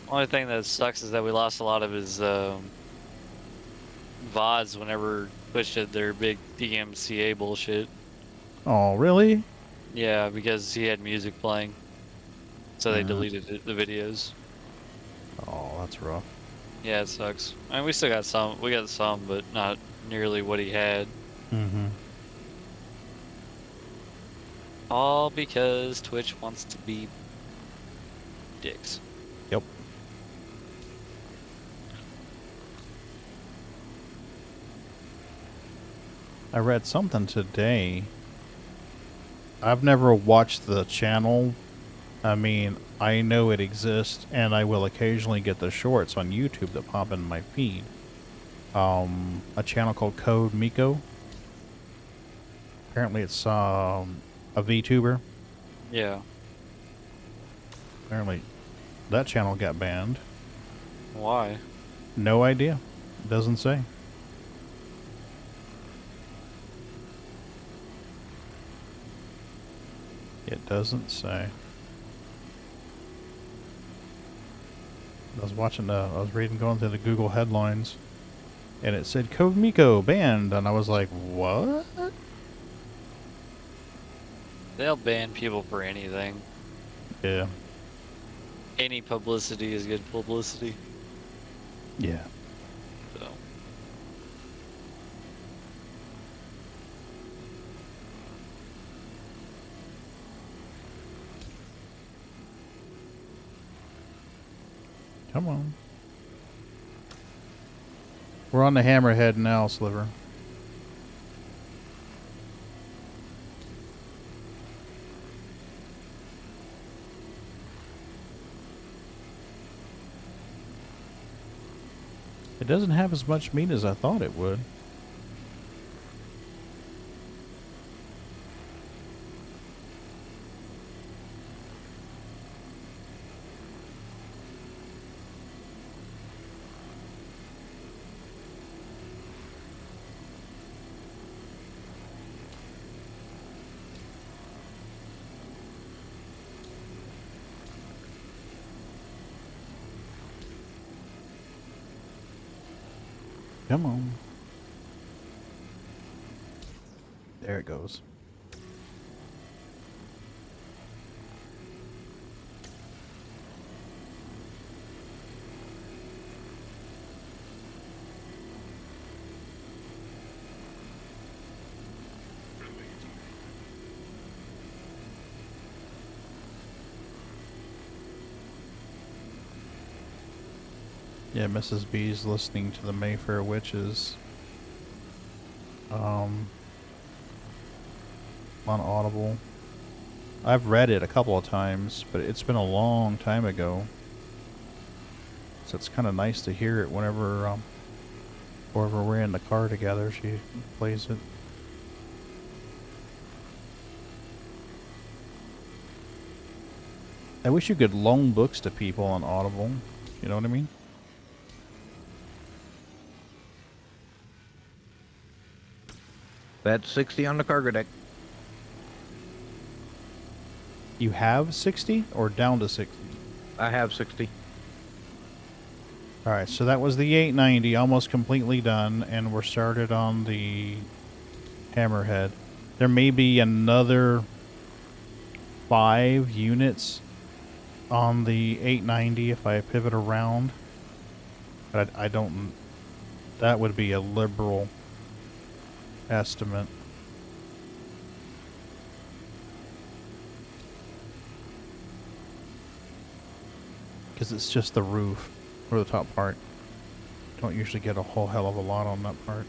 Only thing that sucks is that we lost a lot of his VODs whenever Twitch did their big DMCA bullshit.
Oh, really?
Yeah, because he had music playing. So they deleted the videos.
Oh, that's rough.
Yeah, it sucks. I mean, we still got some. We got some, but not nearly what he had.
Mm-hmm.
All because Twitch wants to be dicks.
Yep. I read something today. I've never watched the channel. I mean, I know it exists, and I will occasionally get the shorts on YouTube that pop in my feed. A channel called Code Miko. Apparently it's a VTuber.
Yeah.
Apparently that channel got banned.
Why?
No idea. Doesn't say. It doesn't say. I was reading, going through the Google headlines, and it said Code Miko banned, and I was like, what?
They'll ban people for anything.
Yeah.
Any publicity is good publicity.
Yeah.
So.
Come on. We're on the hammerhead now, Sliver. It doesn't have as much meat as I thought it would. Come on. There it goes. Yeah, Mrs. B's listening to the Mayfair Witches. On Audible. I've read it a couple of times, but it's been a long time ago. So it's kind of nice to hear it whenever we're in the car together. She plays it. I wish you could loan books to people on Audible. You know what I mean?
That's 60 on the cargo deck.
You have 60 or down to 60?
I have 60.
Alright, so that was the 890, almost completely done, and we're started on the hammerhead. There may be another 5 units on the 890 if I pivot around. But I don't... That would be a liberal estimate. Because it's just the roof, or the top part. Don't usually get a whole hell of a lot on that part.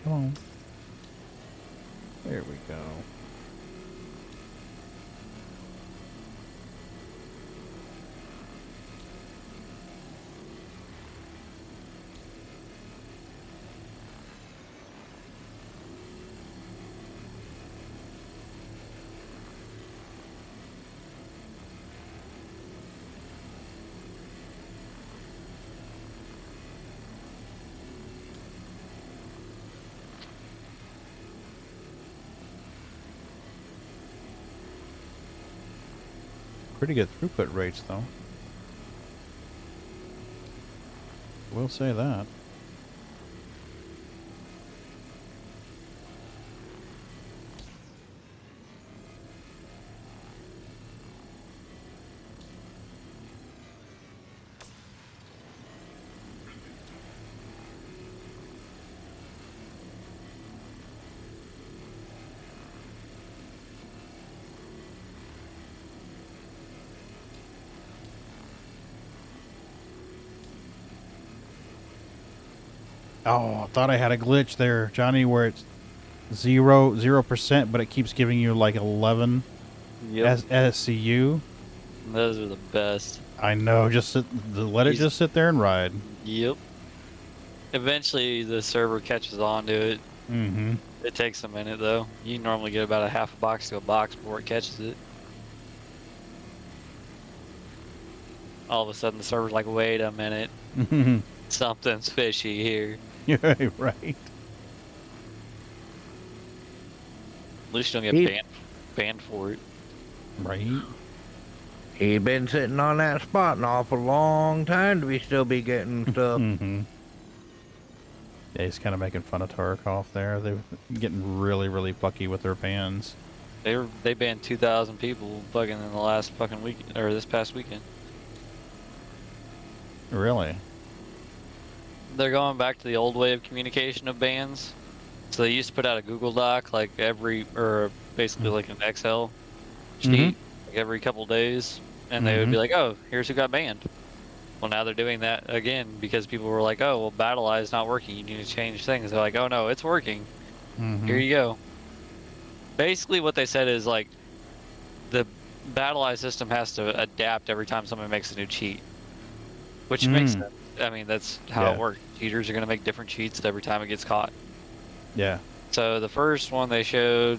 Come on. There we go. Pretty good throughput rates, though. We'll say that. Oh, I thought I had a glitch there, Johnny, where it's 0%, but it keeps giving you like 11 SCU.
Those are the best.
I know, let it just sit there and ride.
Yep. Eventually, the server catches on to it.
Mm-hmm.
It takes a minute, though. You normally get about a half a box to a box before it catches it. All of a sudden, the server's like, wait a minute. Something's fishy here.
Yeah, right.
At least you don't get banned for it.
Right.
He'd been sitting on that spot an awful long time to still be getting stuff.
Mm-hmm. Yeah, he's kind of making fun of Tarkov there. They're getting really, really plucky with their bans.
They banned 2,000 people fucking in the last fucking week or this past weekend.
Really?
They're going back to the old way of communication of bans. So they used to put out a Google Doc like basically like an Excel sheet like every couple days, and they would be like, "Oh, here's who got banned." Well, now they're doing that again because people were like, "Oh, well, BattleEye is not working. You need to change things." They're like, "Oh no, it's working. Here you go." Basically, what they said is like the BattleEye system has to adapt every time someone makes a new cheat, which makes sense. I mean, that's how it works. Cheaters are going to make different cheats every time it gets caught.
Yeah.
So the first one they showed,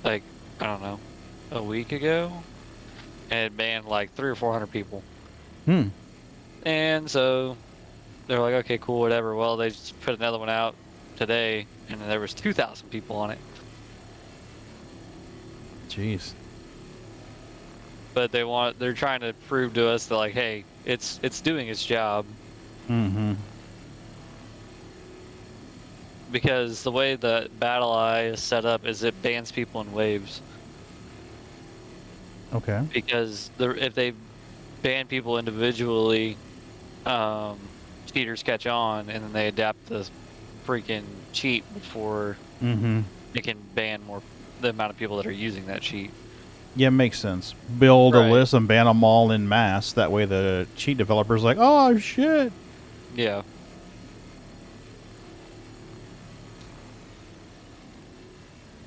like, I don't know, a week ago, and it banned like 300 or 400 people. And so they're like, okay, cool, whatever. Well, they just put another one out today, and there was 2,000 people on it.
Jeez.
But they're trying to prove to us that like, hey, it's doing its job. Because the way the BattleEye is set up is it bans people in waves.
Okay.
Because if they ban people individually, cheaters catch on, and then they adapt the freaking cheat before they can ban the amount of people that are using that cheat.
Yeah, makes sense. Build a list and ban them all in mass. That way the cheat developer's like, oh, shit.
Yeah.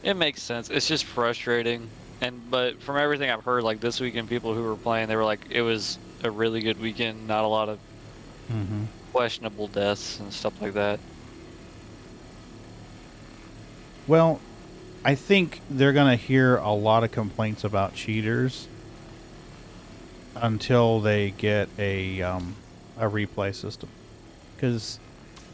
It makes sense. It's just frustrating. But from everything I've heard, like this weekend, people who were playing, they were like, it was a really good weekend. Not a lot of questionable deaths and stuff like that.
Well, I think they're going to hear a lot of complaints about cheaters until they get a replay system. Because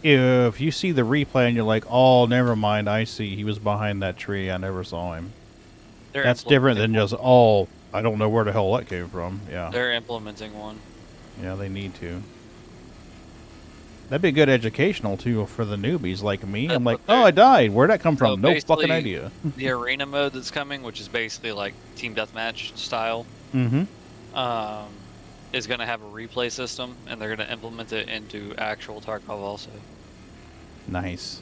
if you see the replay and you're like, oh, never mind, I see, he was behind that tree, I never saw him. That's different than just, oh, I don't know where the hell that came from. Yeah.
They're implementing one.
Yeah, they need to. That'd be good educational, too, for the newbies like me. I'm like, oh, I died. Where'd that come from? No fucking idea.
The arena mode that's coming, which is basically like team deathmatch style, is going to have a replay system, and they're going to implement it into actual Tarkov also.
Nice.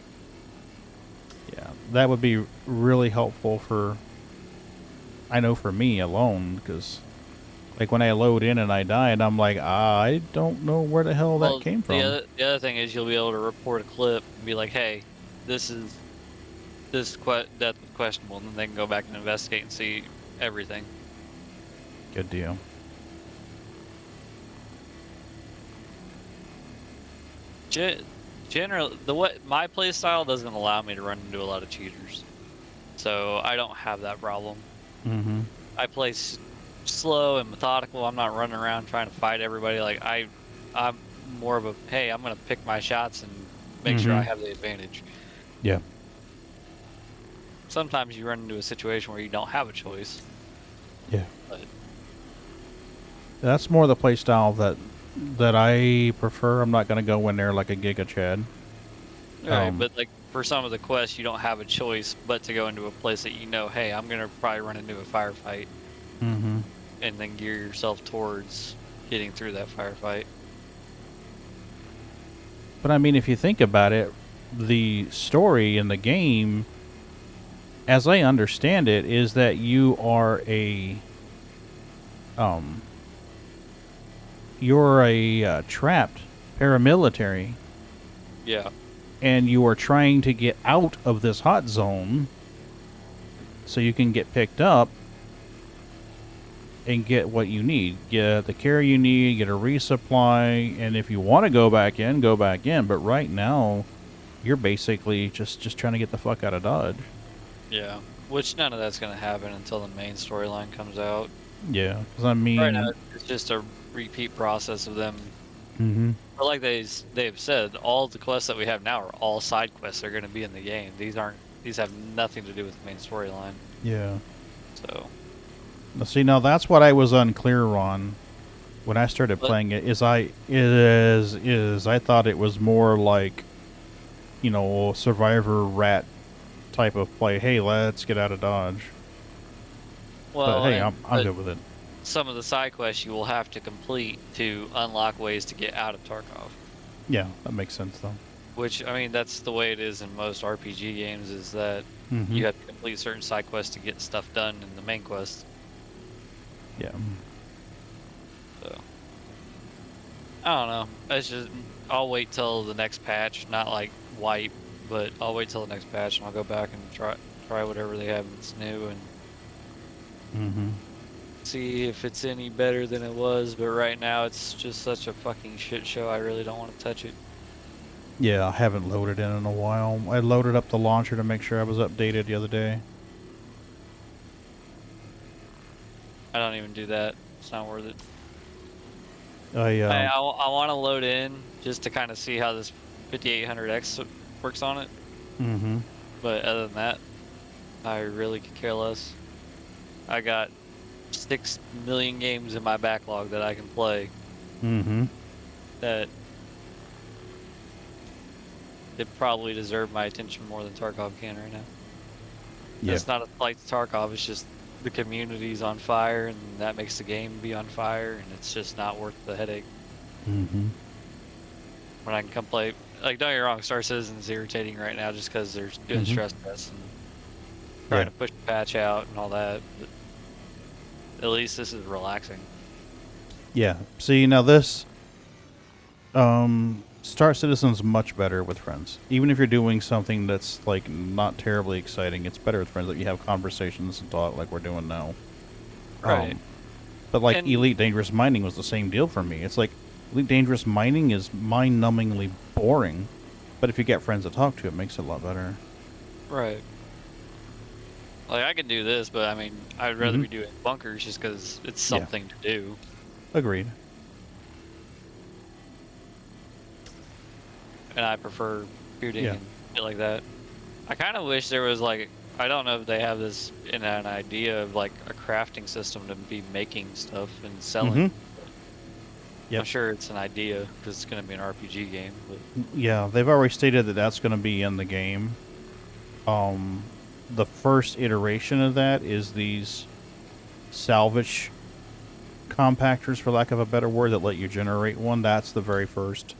Yeah, that would be really helpful for, I know for me alone, because like when I load in and I die, and I'm like, I don't know where the hell that came from.
The other thing is you'll be able to report a clip and be like, hey, this death was questionable, and then they can go back and investigate and see everything.
Good deal.
Generally, my play style doesn't allow me to run into a lot of cheaters, so I don't have that problem. I play slow and methodical. I'm not running around trying to fight everybody. Like I'm more of a, hey, I'm gonna pick my shots and make sure I have the advantage.
Yeah.
Sometimes you run into a situation where you don't have a choice.
Yeah.
But
that's more the play style that I prefer. I'm not gonna go in there like a Giga Chad.
Right, but like for some of the quests, you don't have a choice but to go into a place that you know, hey, I'm gonna probably run into a firefight. And then gear yourself towards getting through that firefight.
But I mean, if you think about it, the story in the game, as I understand it, is that you are a trapped paramilitary.
Yeah.
And you are trying to get out of this hot zone so you can get picked up and get what you need. Get the care you need, get a resupply, and if you want to go back in, go back in. But right now, you're basically just trying to get the fuck out of Dodge.
Yeah, which none of that's going to happen until the main storyline comes out.
Yeah, because I mean...
Right now, it's just a repeat process of them. But like they've said, all the quests that we have now are all side quests that are going to be in the game. These have nothing to do with the main storyline.
Yeah.
So...
See, now that's what I was unclear on when I started playing it. I thought it was more like, you know, Survivor rat type of play. Hey, let's get out of Dodge.
Well,
But hey,
and,
I'm
but
good with it.
some of the side quests you will have to complete to unlock ways to get out of Tarkov.
Yeah, that makes sense though.
Which, I mean, that's the way it is in most RPG games, is that
Mm-hmm.
you have to complete certain side quests to get stuff done in the main quest.
Yeah.
So, I don't know. It's just, I'll wait till the next patch, not like wipe, but I'll wait till the next patch and I'll go back and try whatever they have that's new and
Mm-hmm.
see if it's any better than it was. But right now, it's just such a fucking shit show. I really don't want to touch it.
Yeah, I haven't loaded in a while. I loaded up the launcher to make sure I was updated the other day.
I don't even do that. It's not worth it.
I
I want to load in just to kind of see how this 5800X works on it.
Mm-hmm.
But other than that, I really could care less. I got 6 million games in my backlog that I can play
Mm-hmm.
that it probably deserve my attention more than Tarkov can right now.
Yeah.
It's not a slight to Tarkov, it's just the community's on fire and that makes the game be on fire and it's just not worth the headache.
Mm-hmm.
When I can come play, like, don't get me wrong, Star Citizen's irritating right now just because they're doing stress tests and trying to push the patch out and all that, but at least this is relaxing.
Yeah. See, now this Star Citizen's much better with friends. Even if you're doing something that's like not terribly exciting, it's better with friends that you have conversations and talk like we're doing now.
Right.
But like
And-
Elite Dangerous Mining was the same deal for me. It's like Elite Dangerous Mining is mind-numbingly boring, but if you get friends to talk to, it makes it a lot better.
Right. Like, I could do this, but I mean, I'd rather be doing bunkers just because it's something to do.
Agreed.
And I prefer shooting
Yeah.
and shit like that. I kind of wish there was, like, I don't know if they have this in an idea of, like, a crafting system to be making stuff and selling.
Yep.
I'm sure it's an idea because it's going to be an RPG game. But
Yeah, they've already stated that that's going to be in the game. The first iteration of that is these salvage compactors, for lack of a better word, that let you generate one. That's the very first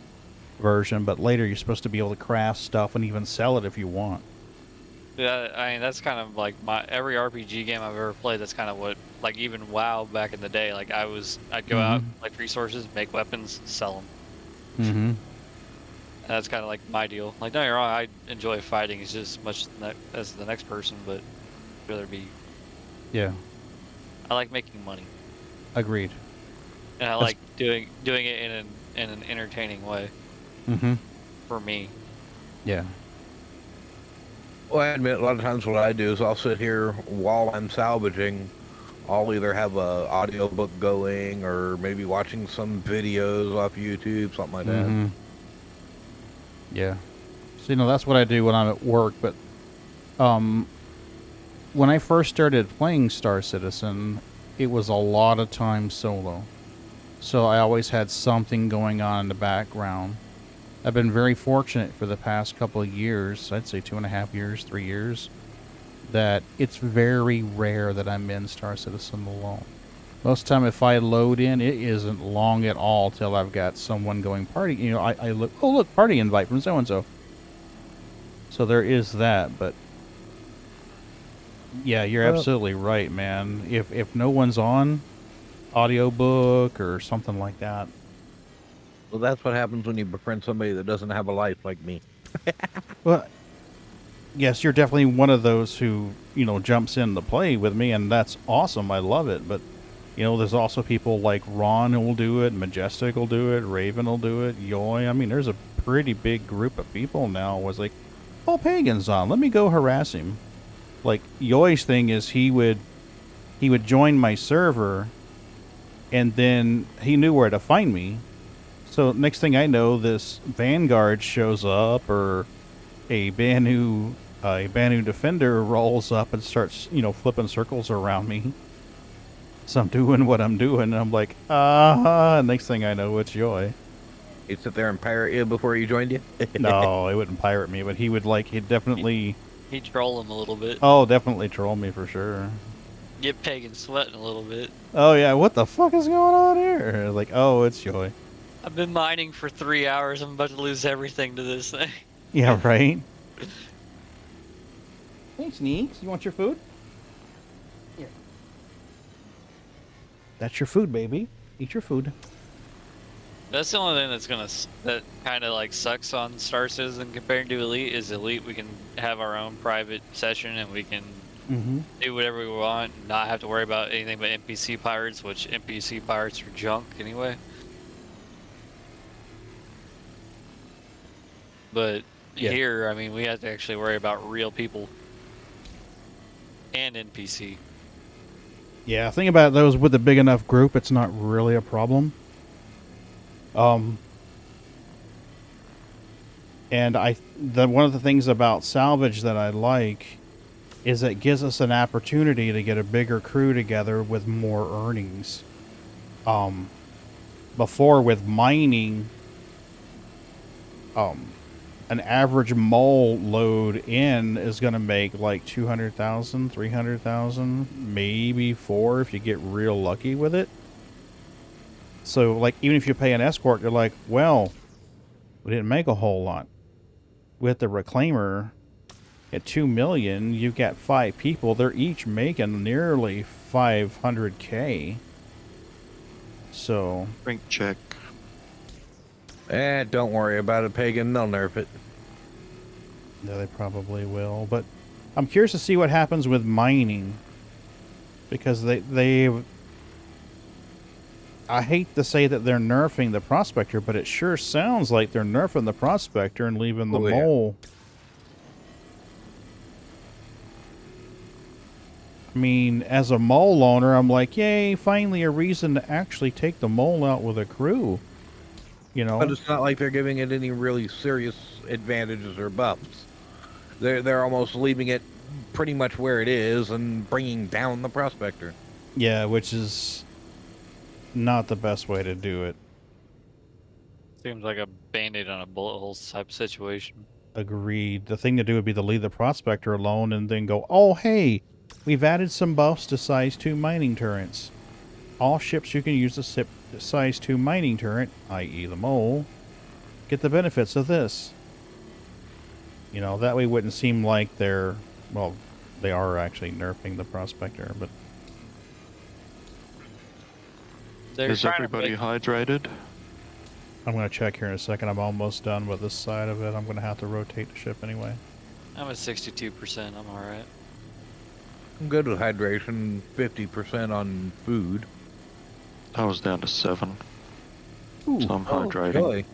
version, but later you're supposed to be able to craft stuff and even sell it if you want.
yeah, I mean, that's kind of like every RPG game I've ever played. That's kind of what, like, even WoW back in the day. Like, I'd go out, like, resources, make weapons, sell them.
Mm-hmm.
That's kind of like my deal. Like, don't get me wrong, I enjoy fighting as just as much as the next person, but I'd rather be.
Yeah.
I like making money,
Agreed.
and I like doing it in an entertaining way.
Mm-hmm.
For me.
Yeah.
Well, I admit, a lot of times what I do is I'll sit here while I'm salvaging. I'll either have a audiobook going or maybe watching some videos off YouTube, something like that.
Mm-hmm. Yeah. So, that's what I do when I'm at work, but when I first started playing Star Citizen, it was a lot of time solo. So I always had something going on in the background. I've been very fortunate for the past couple of years, I'd say 2.5 years, 3 years, that it's very rare that I'm in Star Citizen alone. Most of the time, if I load in, it isn't long at all till I've got someone going party. I look, oh look, party invite from so-and-so. So there is that, but yeah, you're absolutely right, man. If no one's on, audiobook or something like that.
Well, that's what happens when you befriend somebody that doesn't have a life like me.
Well, yes, you're definitely one of those who, jumps in to play with me, and that's awesome. I love it. But, there's also people like Ron who will do it, Majestic will do it, Raven will do it, Yoy. I mean, there's a pretty big group of people now. Was like, oh, Pagan's on. Let me go harass him. Like, Yoy's thing is he would join my server, and then he knew where to find me. So next thing I know, this Vanguard shows up, or a Banu defender rolls up and starts, flipping circles around me. So I'm doing what I'm doing, and I'm like, next thing I know, it's Joy.
He'd sit there and pirate you before he joined you?
No, he wouldn't pirate me, but he'd definitely...
He'd troll him a little bit.
Oh, definitely troll me for sure.
Get Pagan sweating a little bit.
Oh yeah, what the fuck is going on here? Like, oh, it's Joy.
I've been mining for 3 hours. I'm about to lose everything to this thing.
Yeah, right? Hey, Sneaks, you want your food? Here. That's your food, baby. Eat your food.
That's the only thing that kind of like sucks on Star Citizen compared to Elite is Elite. We can have our own private session and we can do whatever we want, and not have to worry about anything but NPC pirates, which NPC pirates are junk anyway. But here, I mean, we have to actually worry about real people and NPC.
Yeah, think about those with a big enough group, it's not really a problem. And one of the things about salvage that I like is it gives us an opportunity to get a bigger crew together with more earnings. Before with mining, an average mole load in is going to make like 200,000, 300,000, maybe 4 if you get real lucky with it. So, like, even if you pay an escort, you're like, well, we didn't make a whole lot. With the reclaimer at 2 million, you've got 5 people. They're each making nearly 500K. So,
Drink check.
Don't worry about it, Pagan. They'll nerf it.
yeah, they probably will. But I'm curious to see what happens with mining. Because they've... I hate to say that they're nerfing the Prospector, but it sure sounds like they're nerfing the Prospector and leaving the Mole. I mean, as a Mole owner, I'm like, yay, finally a reason to actually take the Mole out with a crew. You know?
But it's not like they're giving it any really serious advantages or buffs. They're almost leaving it pretty much where it is and bringing down the Prospector.
Yeah, which is not the best way to do it.
Seems like a band-aid on a bullet hole type of situation.
Agreed. The thing to do would be to leave the Prospector alone and then go, oh, hey, we've added some buffs to size 2 mining turrets. All ships you can use the size 2 mining turret, i.e. the Mole, get the benefits of this. You know, that way it wouldn't seem like they're, well, they are actually nerfing the Prospector, but...
Is everybody hydrated?
I'm going to check here in a second. I'm almost done with this side of it. I'm going to have to rotate the ship anyway.
I'm at 62%. I'm alright.
I'm good with hydration, 50% on food.
I was down to 7.
Ooh,
so I'm hydrating.
Really?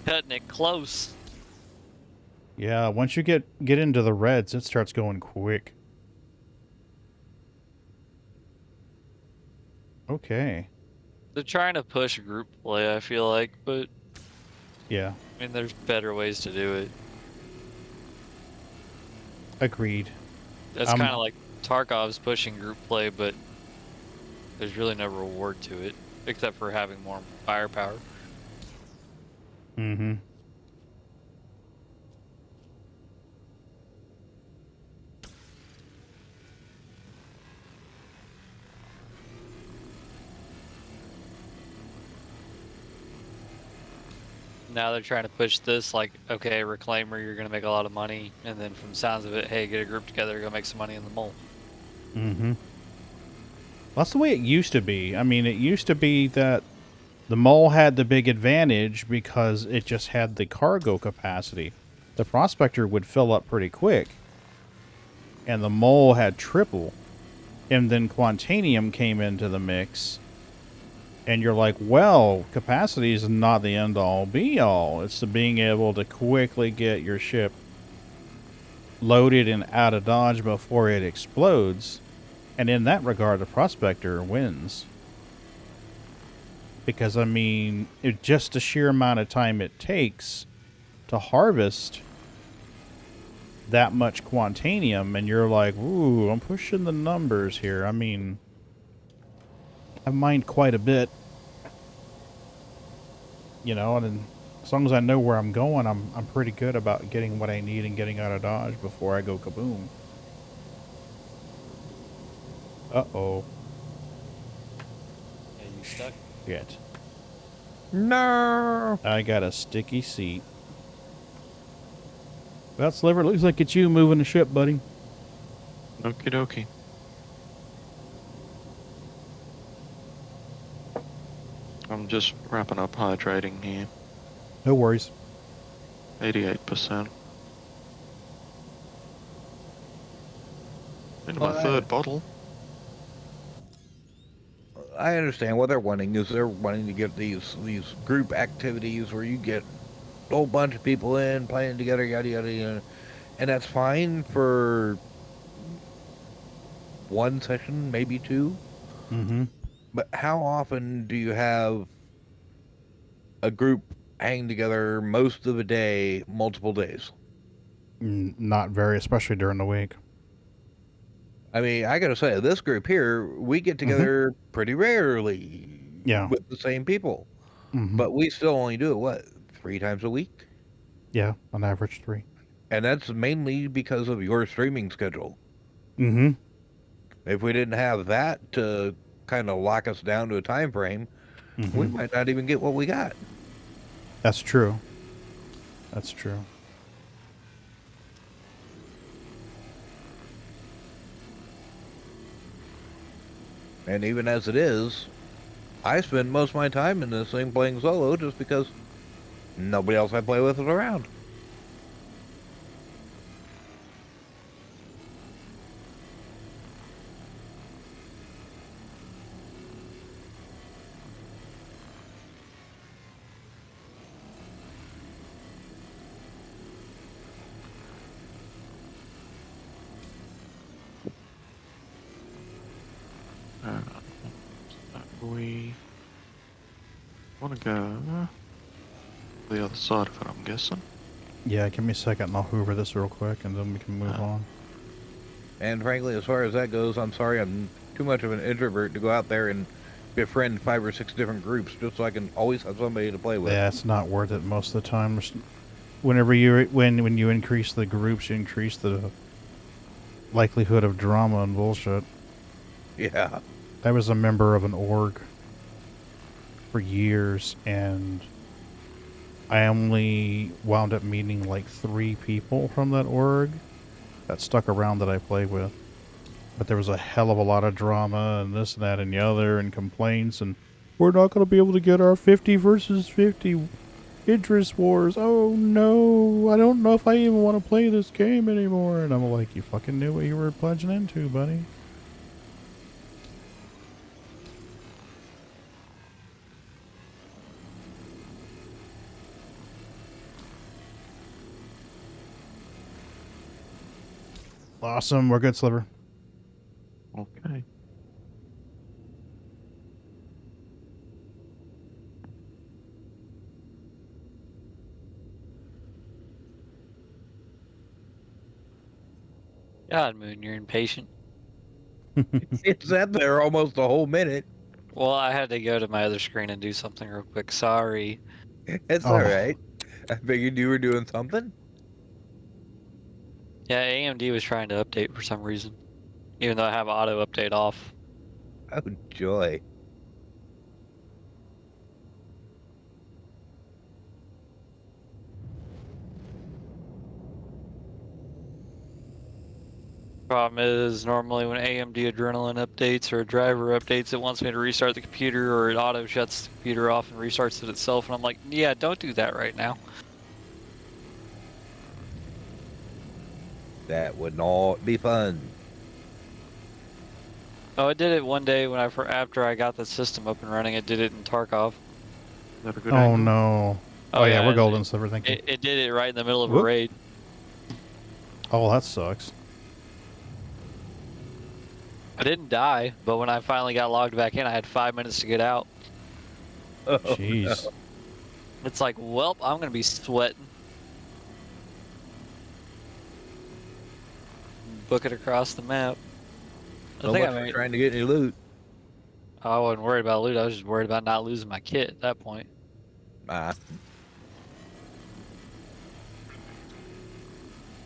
Cutting it close.
Yeah, once you get into the reds, it starts going quick. Okay.
They're trying to push group play, I feel like, but...
Yeah.
I mean, there's better ways to do it.
Agreed.
That's kind of like Tarkov's pushing group play, but there's really no reward to it, except for having more firepower.
Mm-hmm.
Now they're trying to push this, like, okay, Reclaimer, you're going to make a lot of money, and then from the sounds of it, hey, get a group together, go make some money in the Mole.
Mm-hmm. That's the way it used to be. I mean, it used to be that the Mole had the big advantage because it just had the cargo capacity. The Prospector would fill up pretty quick, and the Mole had triple. And then Quantanium came into the mix, and you're like, well, capacity is not the end-all, be-all. It's the being able to quickly get your ship loaded and out of dodge before it explodes. And in that regard, the Prospector wins. Because, I mean, just the sheer amount of time it takes to harvest that much Quantanium, and you're like, ooh, I'm pushing the numbers here. I mean, I've mined quite a bit. You know, and as long as I know where I'm going, I'm pretty good about getting what I need and getting out of dodge before I go kaboom. Uh-oh.
Yeah, you stuck?
Shit.
No.
I got a sticky seat. Well, Sliver, looks like it's you moving the ship, buddy.
Okie dokie. I'm just wrapping up hydrating here.
No worries.
88%. Into my
Well,
third bottle.
I understand what they're wanting is they're wanting to get these group activities where you get a whole bunch of people in playing together, yada yada yada, and that's fine for one session, maybe two.
Mm-hmm.
But how often do you have a group hang together most of the day, multiple days?
Not very, especially during the week.
I mean, I gotta say, this group here, we get together pretty rarely
Yeah.
with the same people,
Mm-hmm.
but we still only do it, what, 3 times a week?
Yeah, on average 3.
And that's mainly because of your streaming schedule.
Mm-hmm.
If we didn't have that to kind of lock us down to a time frame, we
Mm-hmm.
might not even get what we got.
That's true. That's true.
And even as it is, I spend most of my time in this thing playing solo just because nobody else I play with is around.
We want to go the other side of it, I'm guessing.
Yeah, give me a second and I'll hoover this real quick and then we can move on.
And frankly, as far as that goes, I'm sorry I'm too much of an introvert to go out there and befriend 5 or 6 different groups just so I can always have somebody to play with.
Yeah, it's not worth it most of the time. Whenever when you increase the groups, you increase the likelihood of drama and bullshit.
Yeah.
I was a member of an org for years, and I only wound up meeting like 3 people from that org that stuck around that I played with. But there was a hell of a lot of drama and this and that and the other and complaints, and we're not going to be able to get our 50 versus 50 interest wars. Oh no, I don't know if I even want to play this game anymore. And I'm like, you fucking knew what you were plunging into, buddy. Awesome, we're good, Sliver.
Okay.
God, Moon, you're impatient.
It sat there almost a whole minute.
Well, I had to go to my other screen and do something real quick. Sorry.
It's
Oh.
all right. I figured you were doing something.
Yeah, AMD was trying to update for some reason, even though I have auto update off.
Oh, joy.
Problem is, normally when AMD Adrenalin updates or a driver updates, it wants me to restart the computer, or it auto shuts the computer off and restarts it itself. And I'm like, yeah, don't do that right now.
That would not be fun.
Oh, it did it one day when after I got the system up and running. It did it in Tarkov.
Is that a good
Oh
angle?
no. Oh yeah, we're golden, Sliver, thank you.
It did it right in the middle of a
Whoop.
raid.
Oh, that sucks.
I didn't die, but when I finally got logged back in, I had 5 minutes to get out.
Oh,
Jeez.
no.
It's like, welp, I'm gonna be sweating. Book it across the map.
So much for trying to get any loot.
I wasn't worried about loot. I was just worried about not losing my kit at that point.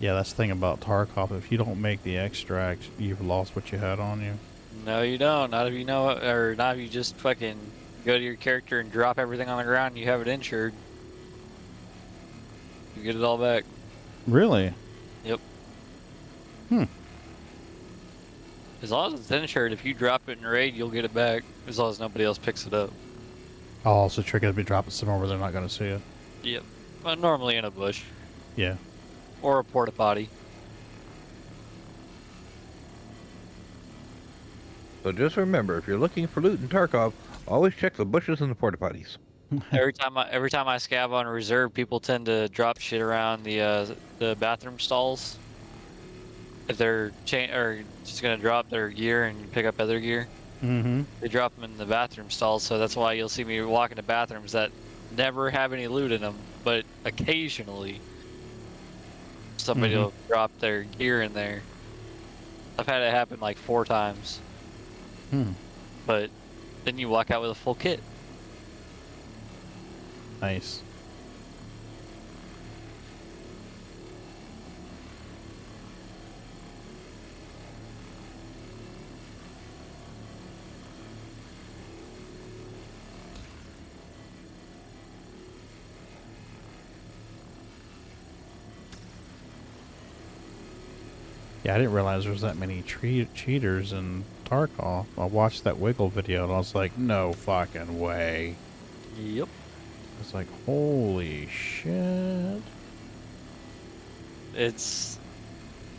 Yeah, that's the thing about Tarkov. If you don't make the extract, you've lost what you had on you.
No, you don't. Not if you know it, or not if you just fucking go to your character and drop everything on the ground and you have it insured. You get it all back.
Really?
Yep.
Hmm.
As long as it's insured, if you drop it in raid, you'll get it back. As long as nobody else picks it up.
Oh, so tricky to be dropping somewhere where they're not going to see it.
Yep. Well, normally in a bush.
Yeah.
Or a porta potty.
So just remember, if you're looking for loot in Tarkov, always check the bushes and the porta potties.
every time I scab on reserve, people tend to drop shit around the bathroom stalls. If they're or just gonna drop their gear and pick up other gear,
Mm-hmm.
they drop them in the bathroom stalls. So that's why you'll see me walk into bathrooms that never have any loot in them, but occasionally somebody will drop their gear in there. I've had it happen like 4 times.
Hmm.
But then you walk out with a full kit.
Nice. Yeah, I didn't realize there was that many cheaters in Tarkov. I watched that Wiggle video and I was like, no fucking way.
Yep.
It's like, holy shit.
It's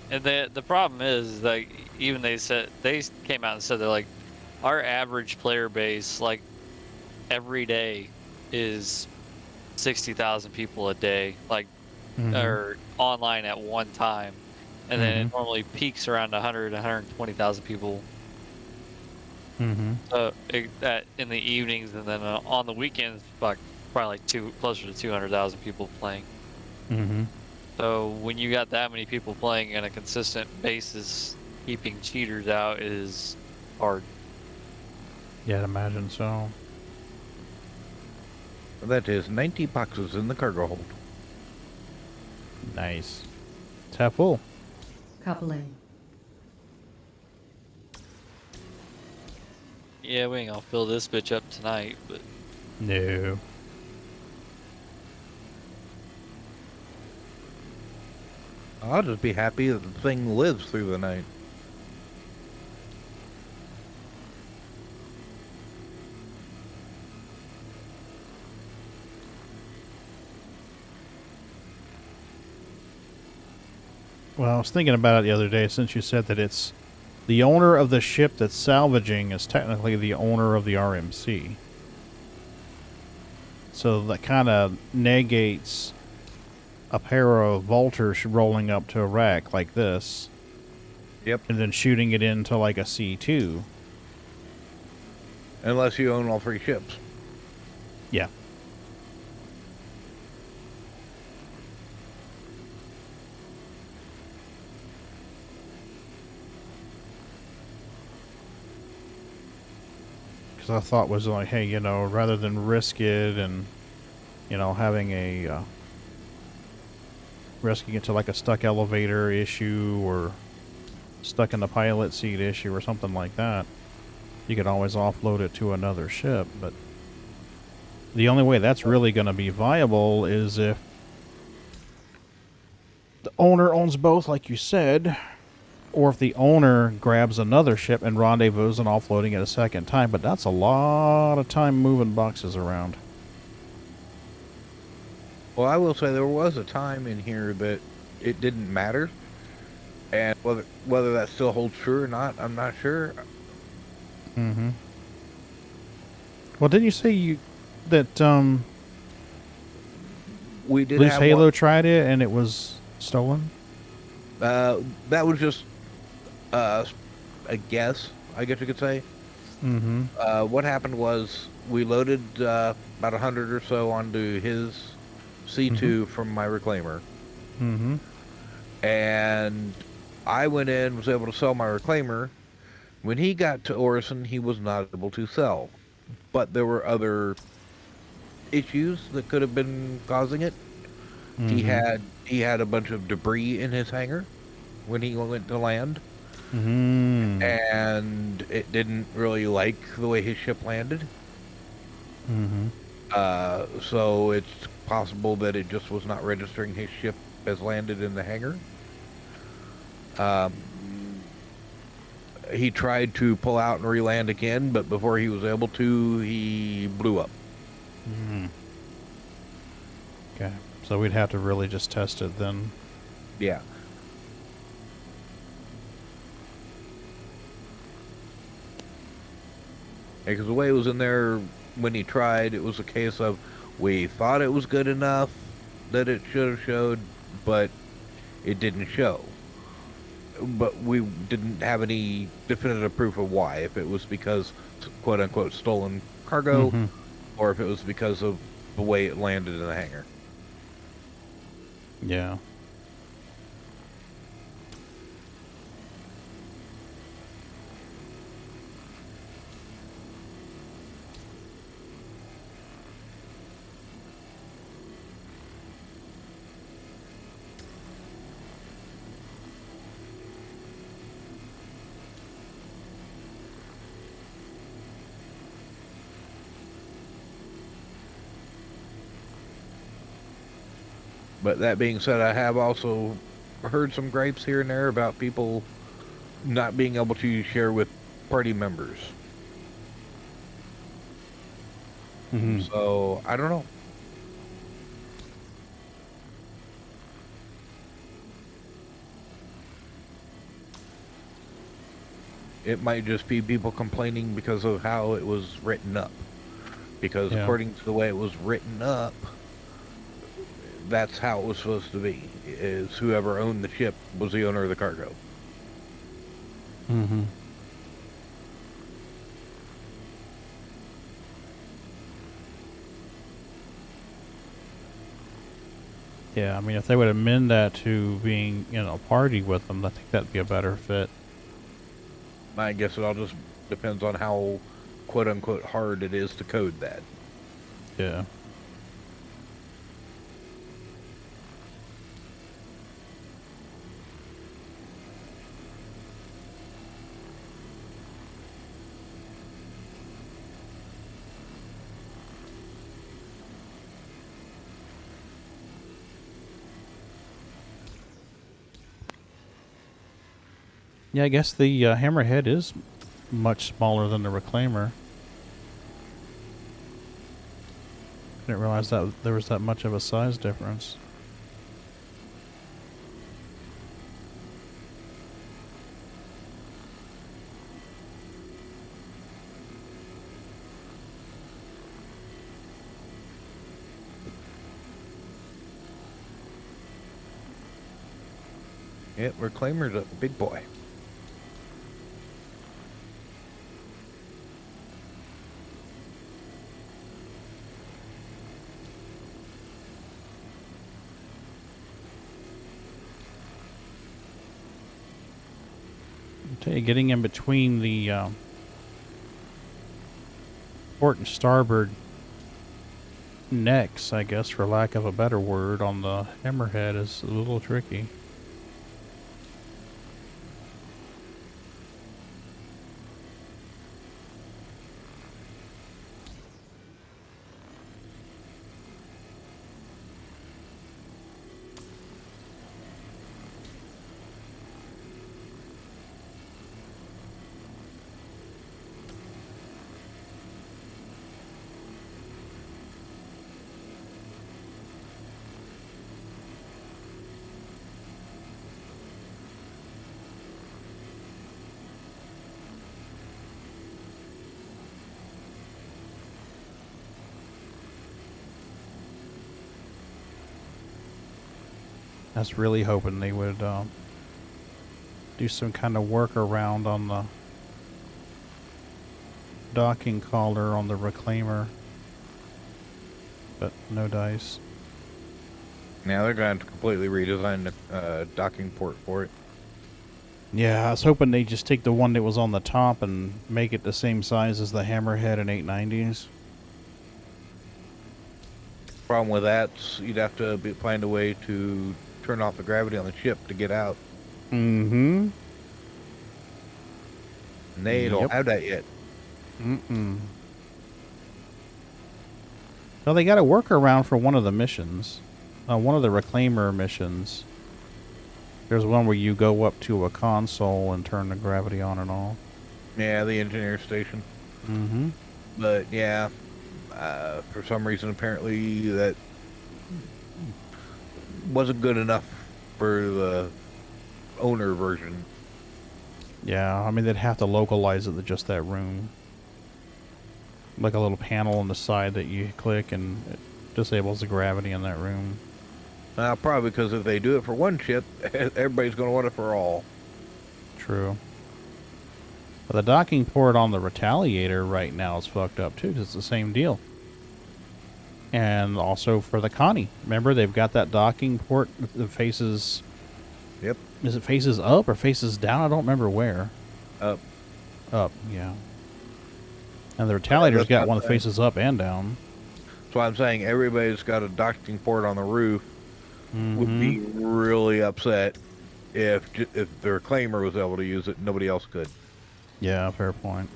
and the problem is like even they came out and said they're like our average player base like every day is 60,000 people a day like or online at one time, and then it normally peaks around 120,000 people. So that in the evenings, and then on the weekends, like probably like closer to 200,000 people playing. So when you got that many people playing on a consistent basis, keeping cheaters out is hard.
Yeah, I'd imagine so.
That is 90 boxes in the cargo hold.
Nice. It's half full.
Coupling.
Yeah, we ain't gonna fill this bitch up tonight, but
No.
I'll just be happy that the thing lives through the night.
Well, I was thinking about it the other day since you said that it's the owner of the ship that's salvaging is technically the owner of the RMC. So that kind of negates a pair of Vultures rolling up to a wreck like this.
Yep.
And then shooting it into like a C2.
Unless you own all 3 ships.
Yeah. Because I thought was like, hey, you know, rather than risk it and, you know, having a risking it to like a stuck elevator issue or stuck in the pilot seat issue or something like that, you could always offload it to another ship. But the only way that's really going to be viable is if the owner owns both, like you said, or if the owner grabs another ship and rendezvous and offloading it a second time. But that's a lot of time moving boxes around.
Well, I will say there was a time in here that it didn't matter, and whether that still holds true or not, I'm not sure.
Well, didn't you say that
We did
Loose
have
Halo
one.
tried it and it was stolen?
That was just a guess, I guess you could say. What happened was we loaded about 100 or so onto his C2 from my reclaimer. And I went in, was able to sell my reclaimer. When he got to Orison, he was not able to sell. But there were other issues that could have been causing it. He had a bunch of debris in his hangar when he went to land.
Mm-hmm.
and it didn't really like the way his ship landed.
Mm-hmm.
So it's possible that it just was not registering his ship as landed in the hangar. He tried to pull out and re-land again, but before he was able to, he blew up.
Mm-hmm. Okay. So we'd have to really just test it then.
Yeah. Because the way it was in there when he tried, it was a case of we thought it was good enough that it should have showed, but it didn't show. But we didn't have any definitive proof of why. If it was because, quote unquote, stolen cargo,
Mm-hmm.
or if it was because of the way it landed in the hangar.
Yeah.
But that being said, I have also heard some gripes here and there about people not being able to share with party members.
Mm-hmm.
So, I don't know. It might just be people complaining because of how it was written up. Because
Yeah.
according to the way it was written up, that's how it was supposed to be. Is whoever owned the ship was the owner of the cargo.
Mm-hmm. Yeah, I mean, if they would amend that to being, party with them, I think that'd be a better fit.
I guess it all just depends on how, quote unquote, hard it is to code that.
Yeah. Yeah, I guess the hammerhead is much smaller than the reclaimer. Didn't realize that there was that much of a size difference.
Yeah, Reclaimer's a big boy.
I tell you, getting in between the port and starboard necks, I guess, for lack of a better word, on the hammerhead is a little tricky. I was really hoping they would do some kind of workaround on the docking collar on the reclaimer, but no dice.
Now they're going to completely redesign the docking port for it.
Yeah, I was hoping they'd just take the one that was on the top and make it the same size as the hammerhead and 890s.
Problem with that, you'd have to find a way to turn off the gravity on the ship to get out.
Mm-hmm.
And they don't
Yep.
have that yet.
Mm-mm. Well, they got a workaround for one of the missions. One of the Reclaimer missions. There's one where you go up to a console and turn the gravity on and off.
Yeah, the engineer station.
Mm-hmm.
But yeah, for some reason apparently that wasn't good enough for the owner version.
Yeah, I mean, they'd have to localize it to just that room. Like a little panel on the side that you click and it disables the gravity in that room.
Probably because if they do it for one ship, everybody's going to want it for all.
True. But the docking port on the Retaliator right now is fucked up too, 'cause it's the same deal. And also for the Connie. Remember, they've got that docking port that faces...
Yep.
Is it faces up or faces down? I don't remember where.
Up.
Up, yeah. And the Retaliator's
that's
got
what
one
I'm
that
saying.
faces up and down.
So I'm saying everybody's got a docking port on the roof would be really upset if the Reclaimer was able to use it and nobody else could.
Yeah, fair point.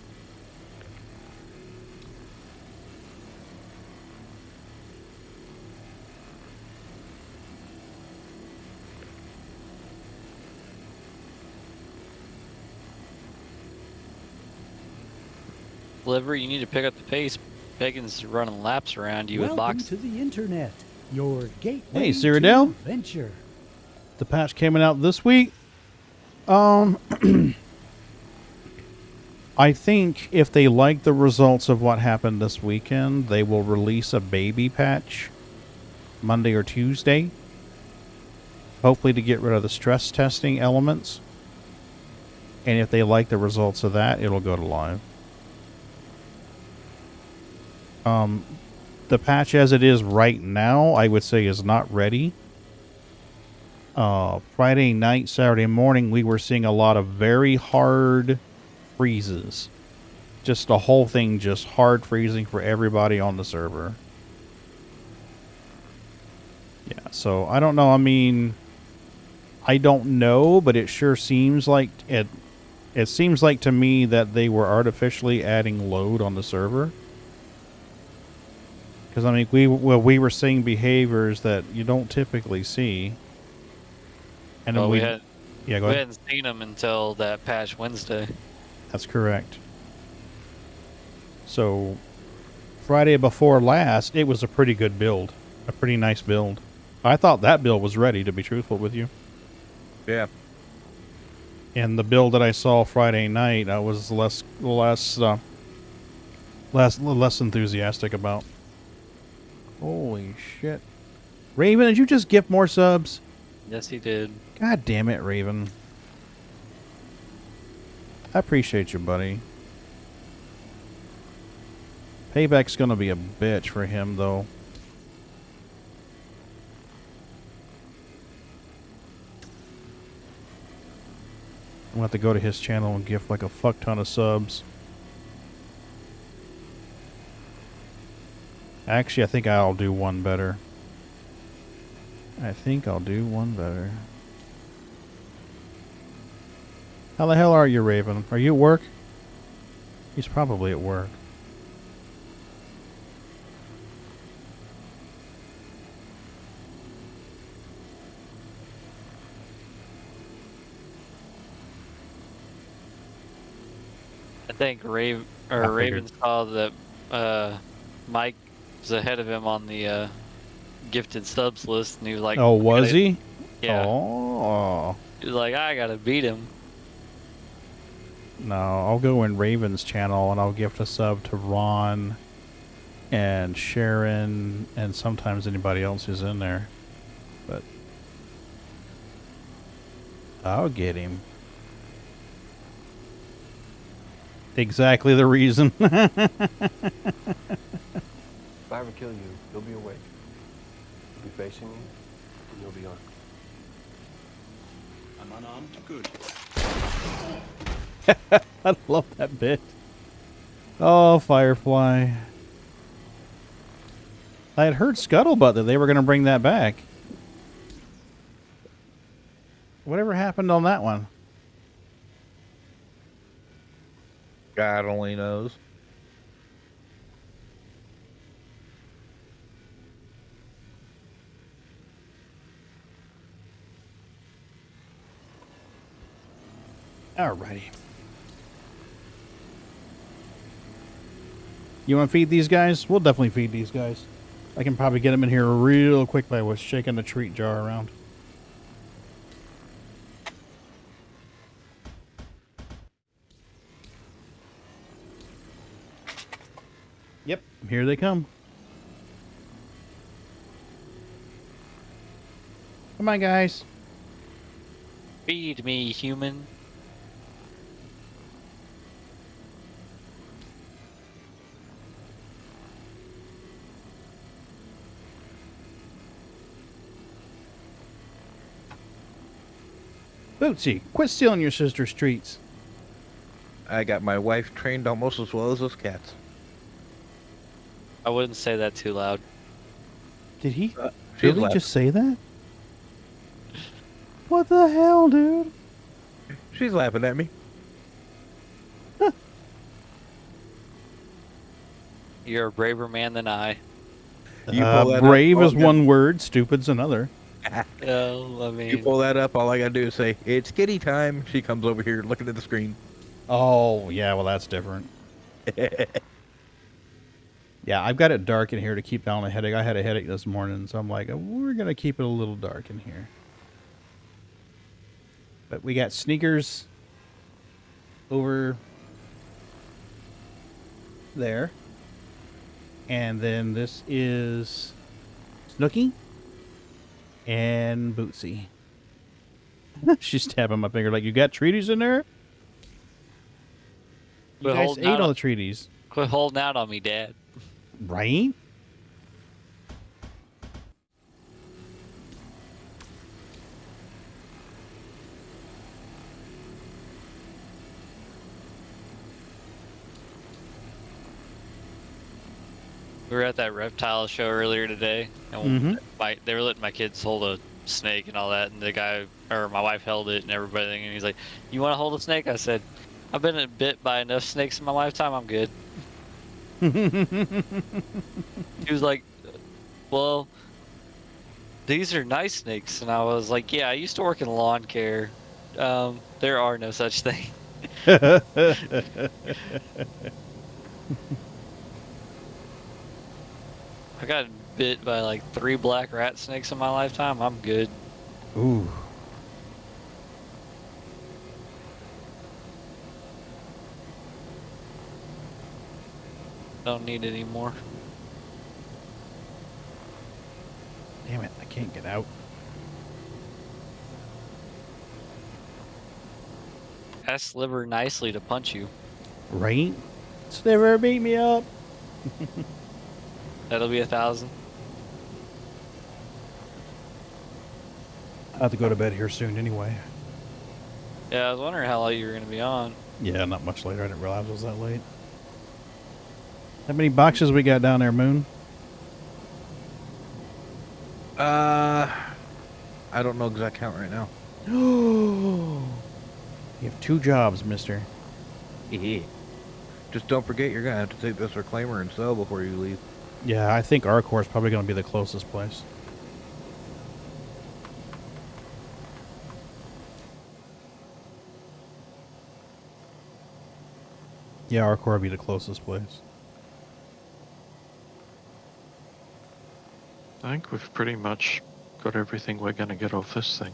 Delivery, you need to pick up the pace. Pagan's running laps around you with
Welcome
box.
to the internet, your gateway
Hey,
to
Cyrodiil.
adventure.
The patch came out this week. I think if they like the results of what happened this weekend, they will release a baby patch Monday or Tuesday. Hopefully to get rid of the stress testing elements. And if they like the results of that, it'll go to live. The patch as it is right now, I would say is not ready. Friday night, Saturday morning, we were seeing a lot of very hard freezes. Just the whole thing just hard freezing for everybody on the server. Yeah, so I don't know. I mean, I don't know, but it sure seems like it seems like to me that they were artificially adding load on the server. Because, I mean, we were seeing behaviors that you don't typically see. And then
Well, we
yeah, go
we
ahead.
hadn't seen them until that patch Wednesday.
That's correct. So, Friday before last, it was a pretty good build. A pretty nice build. I thought that build was ready, to be truthful with you.
Yeah.
And the build that I saw Friday night, I was less enthusiastic about. Holy shit. Raven, did you just gift more subs?
Yes, he did.
God damn it, Raven. I appreciate you, buddy. Payback's gonna be a bitch for him, though. I'm gonna have to go to his channel and gift like a fuck ton of subs. Actually, I think I'll do one better. I think I'll do one better. How the hell are you, Raven? Are you at work? He's probably at work.
I think Raven
figured.
saw that Mike was ahead of him on the gifted subs list, and he was like,
Oh, was he?
Yeah.
Oh.
He was like, I gotta beat him.
No, I'll go in Raven's channel and I'll gift a sub to Ron and Sharon and sometimes anybody else who's in there. But I'll get him. Exactly the reason.
If I ever kill you, you'll be awake. I'll be facing you, and you'll be on.
I'm unarmed. Good.
I love that bit. Oh, Firefly. I had heard Scuttlebutt that they were going to bring that back. Whatever happened on that one?
God only knows.
Alrighty. You want to feed these guys? We'll definitely feed these guys. I can probably get them in here real quick by shaking the treat jar around. Yep, here they come. Come on, guys.
Feed me, human.
Bootsy, quit stealing your sister's treats.
I got my wife trained almost as well as those cats.
I wouldn't say that too loud.
Did he
She's
really
laughing.
just say that? What the hell, dude?
She's laughing at me.
You're a braver man than I.
You pull that up,
Brave
all
is
I gotta-
one word, stupid's another.
Well, I
You
mean,
pull that up, all I gotta do is say, "It's kitty time." She comes over here looking at the screen.
Oh, yeah, well, that's different. Yeah, I've got it dark in here to keep down the headache. I had a headache this morning, so I'm like, we're going to keep it a little dark in here. But we got sneakers over there. And then this is Snooky and Bootsy. She's tapping my finger like, you got treaties in there? You
Quit
guys
holding
ate
out
all
on-
the treaties.
quit holding out on me, Dad.
Right?
We were at that reptile show earlier today, and
Mhm.
they were letting my kids hold a snake and all that, and the guy, or my wife, held it and everything, and he's like, "You want to hold a snake?" I said, "I've been bit by enough snakes in my lifetime. I'm good." He was like, "Well, these are nice snakes," and I was like, "Yeah, I used to work in lawn care. There are no such thing." I got bit by like 3 black rat snakes in my lifetime. I'm good.
Ooh.
Don't need any more.
Damn it, I can't get out.
Ask Sliver nicely to punch you.
Right? Sliver, beat me up.
That'll be 1,000.
I have to go to bed here soon anyway.
Yeah, I was wondering how late you were gonna be on.
Yeah, not much later. I didn't realize it was that late. How many boxes we got down there, Moon?
I don't know exact count right now.
You have 2 jobs, mister.
Just don't forget you're gonna have to take this reclaimer and sell before you leave.
Yeah, I think Arcor is probably going to be the closest place. Yeah, Arcor will be the closest place.
I think we've pretty much got everything we're going to get off this thing.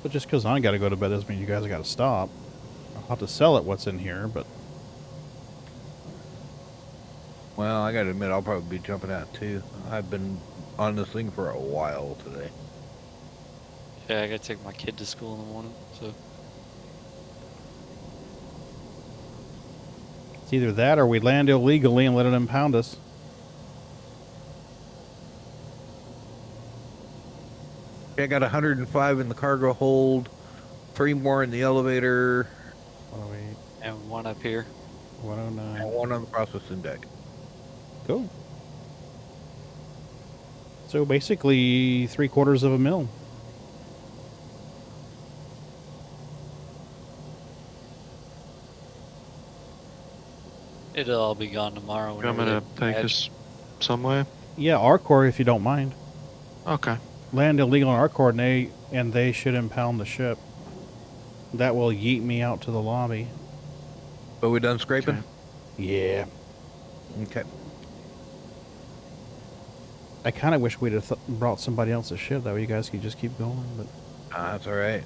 But just because I got to go to bed doesn't mean you guys got to stop. I'll have to sell it what's in here, but...
Well, I gotta admit, I'll probably be jumping out too. I've been on this thing for a while today.
Yeah, I gotta take my kid to school in the morning, so.
It's either that or we land illegally and let it impound us.
I got 105 in the cargo hold, 3 more in the elevator.
And 1 up here.
109.
And one on the processing deck.
Cool. So basically 3/4 of a mil.
It'll all be gone tomorrow.
You want me
Whenever
to
they
take us somewhere?
Yeah, Arcor, if you don't mind.
Okay.
Land illegal on our coordinate, and they should impound the ship. That will yeet me out to the lobby.
Are we done scraping?
Okay.
Yeah.
Okay.
I kind of wish we'd have brought somebody else's ship. That way you guys could just keep going. But
That's all right.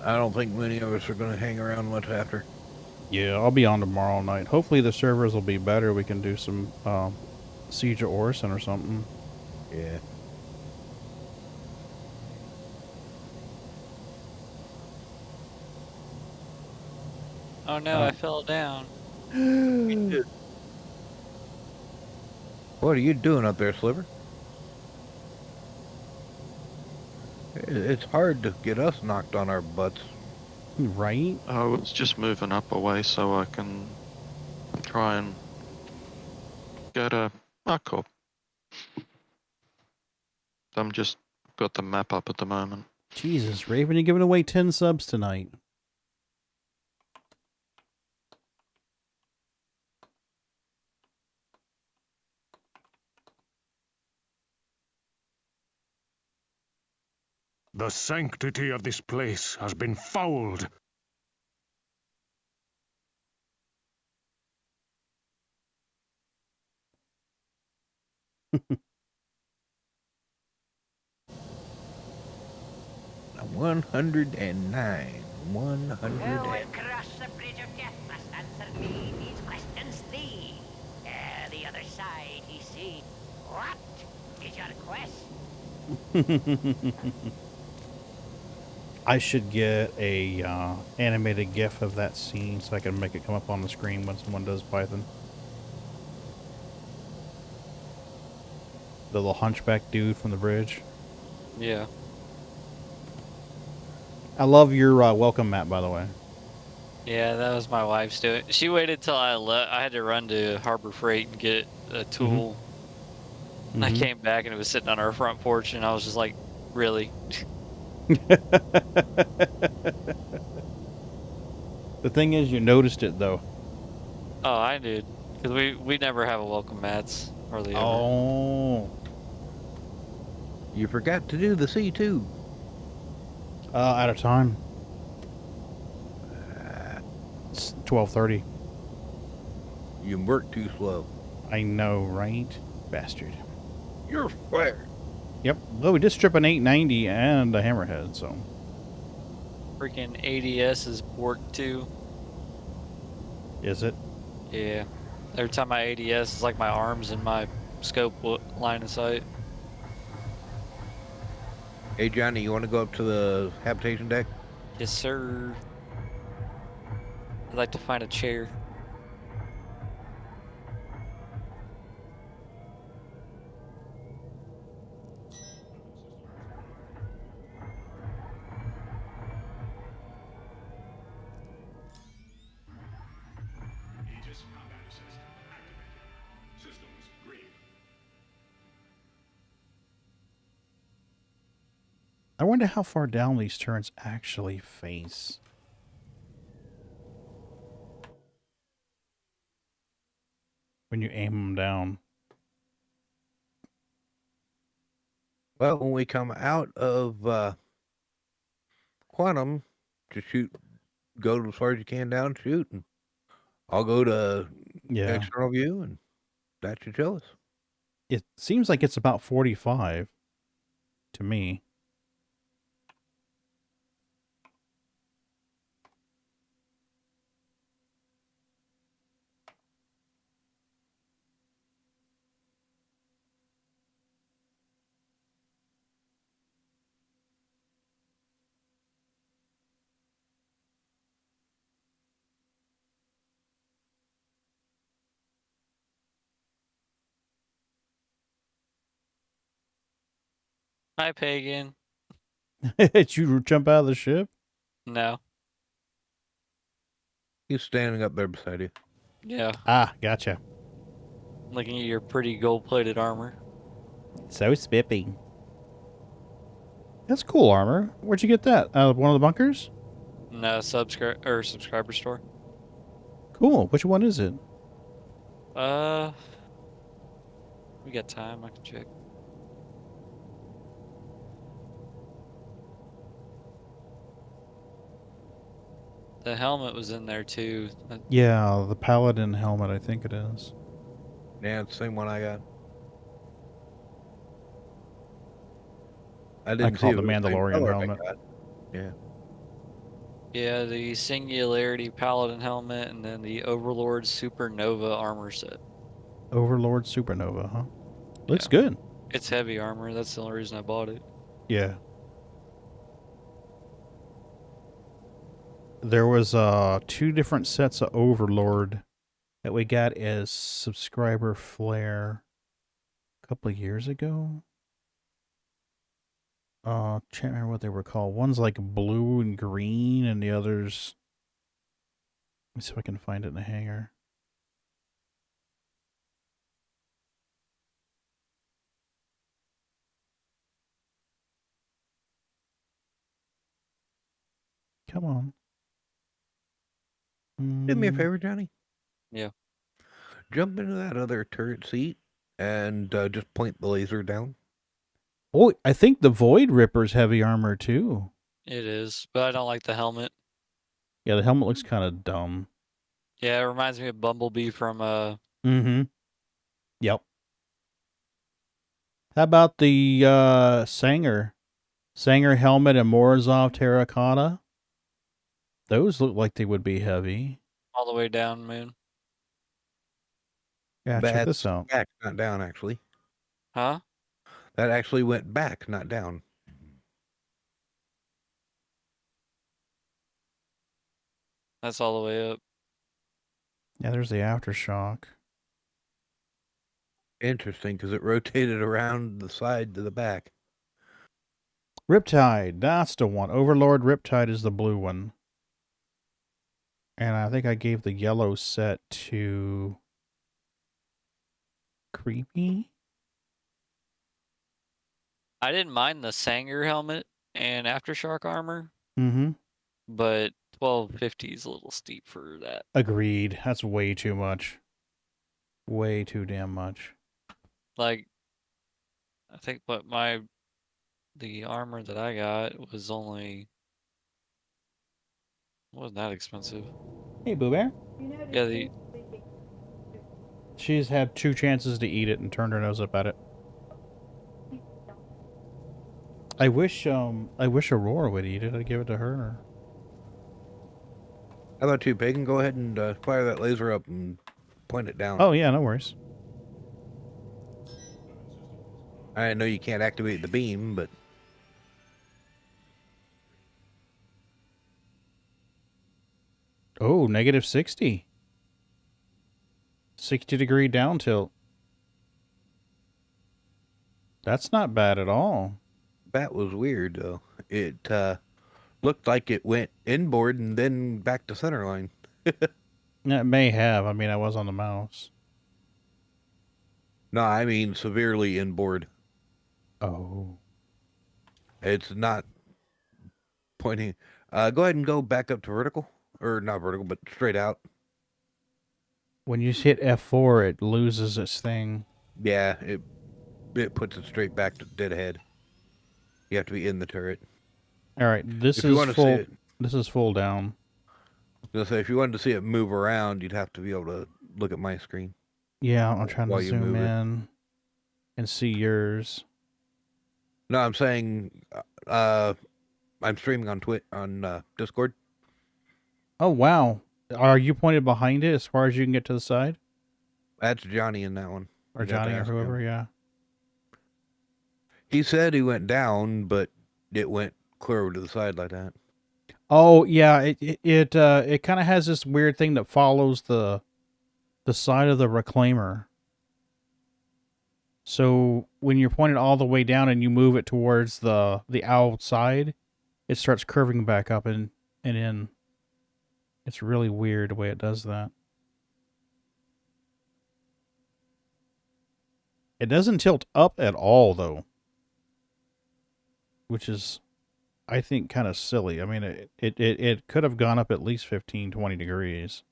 I don't think many of us are going to hang around much after.
yeah, I'll be on tomorrow night. Hopefully the servers will be better. We can do some Siege of Orison or something.
Yeah.
Oh no, I fell down.
What are you doing up there, Sliver? It's hard to get us knocked on our butts.
Right?
I was just moving up a way so I can try and go to Arcor. I'm just got the map up at the moment.
Jesus, Raven, you're giving away 10 subs tonight.
The sanctity of this place has been fouled.
$109. 109.
Cross the bridge of death must answer me these questions three. The other side, he see. What is your quest?
I should get a animated GIF of that scene so I can make it come up on the screen when someone does Python. The little hunchback dude from the bridge.
Yeah.
I love your welcome map, by the way.
Yeah, that was my wife's doing. She waited till I left. I had to run to Harbor Freight and get a tool. I came back and it was sitting on our front porch, and I was just like, really?
The thing is, you noticed it, though.
Oh, I did. Because we never have a welcome mats, hardly ever.
Oh.
You forgot to do the C2.
Out of time. It's 12:30.
You work too slow.
I know, right? Bastard.
You're fired.
Yep. Well, we did strip an 890 and a hammerhead, so.
Freaking ADS is borked too.
Is it?
Yeah. Every time I ADS, it's like my arms and my scope line of sight.
Hey, Johnny, you want to go up to the habitation deck?
Yes, sir. I'd like to find a chair.
Aegis combat assist activated. Systems green.
I wonder how far down these turrets actually face. When you aim them down.
Well, when we come out of Quantum, just shoot, go as far as you can down, shoot, and I'll go to external view, and that should show us.
It seems like it's about 45 to me.
Hi, Pagan.
Did you jump out of the ship?
No.
He's standing up there beside you.
Yeah.
Ah, gotcha.
Looking at your pretty gold-plated armor.
So spiffy. That's cool armor. Where'd you get that? Out of one of the bunkers?
No, subscriber store.
Cool. Which one is it?
We got time. I can check. The helmet was in there too.
Yeah, the paladin helmet, I think it is.
Yeah, it's the same one I got. I
I
didn't
call
see
it
it
the
was the same
Mandalorian
color
helmet.
I got. Yeah.
Yeah, the Singularity Paladin helmet and then the Overlord Supernova armor set.
Overlord Supernova, huh? Looks
Yeah.
good.
It's heavy armor. That's the only reason I bought it.
Yeah. There was 2 different sets of Overlord that we got as subscriber flare a couple of years ago. Can't remember what they were called. One's like blue and green, and the other's. Let me see if I can find it in the hangar. Come on.
Do me a favor, Johnny.
Yeah.
Jump into that other turret seat and just point the laser down.
Oh, I think the Void Ripper's heavy armor too.
It is, but I don't like the helmet.
Yeah, the helmet looks kind of dumb.
Yeah, it reminds me of Bumblebee from
Mm-hmm. Yep. How about the Sanger? Sanger helmet and Morozov terracotta? Those look like they would be heavy.
All the way down, Moon.
Yeah, check this
That's
out.
back, not down, actually.
Huh?
That actually went back, not down.
That's all the way up.
Yeah, there's the aftershock.
Interesting, because it rotated around the side to the back.
Riptide, that's the one. Overlord Riptide is the blue one. And I think I gave the yellow set to Creepy.
I didn't mind the Sanger helmet and Aftershock armor,
Mm-hmm.
but 1250 is a little steep for that.
Agreed. That's way too much. Way too damn much.
Like, I think the armor that I got was only, wasn't that expensive.
Hey, Boo Bear.
Yeah,
She's had 2 chances to eat it and turned her nose up at it. I wish Aurora would eat it. I'd give it to her.
How about you, Pagan? Go ahead and fire that laser up and point it down.
Oh, yeah, no worries.
I know you can't activate the beam, but...
Oh, negative 60. 60-degree down tilt. That's not bad at all.
That was weird, though. It looked like it went inboard and then back to centerline.
It may have. I mean, I was on the mouse.
No, I mean severely inboard.
Oh.
It's not pointing. Go ahead and go back up to vertical. Or not vertical, but straight out.
When you hit F4, it loses its thing.
Yeah, it puts it straight back to dead ahead. You have to be in the turret.
All right, this is full. This is full down.
I was gonna say, if you wanted to see it move around, you'd have to be able to look at my screen.
Yeah, I'm trying to zoom in and see yours.
No, I'm saying I'm streaming on Discord.
Oh, wow. Are you pointed behind it as far as you can get to the side?
That's Johnny in that one.
Or Johnny or whoever, yeah.
He said he went down, but it went clear over to the side like that.
Oh, yeah, it kind of has this weird thing that follows the side of the reclaimer. So when you're pointed all the way down and you move it towards the outside, it starts curving back up and in. It's really weird the way it does that. It doesn't tilt up at all, though, which is, I think, kind of silly. I mean, it could have gone up at least 15, 20 degrees.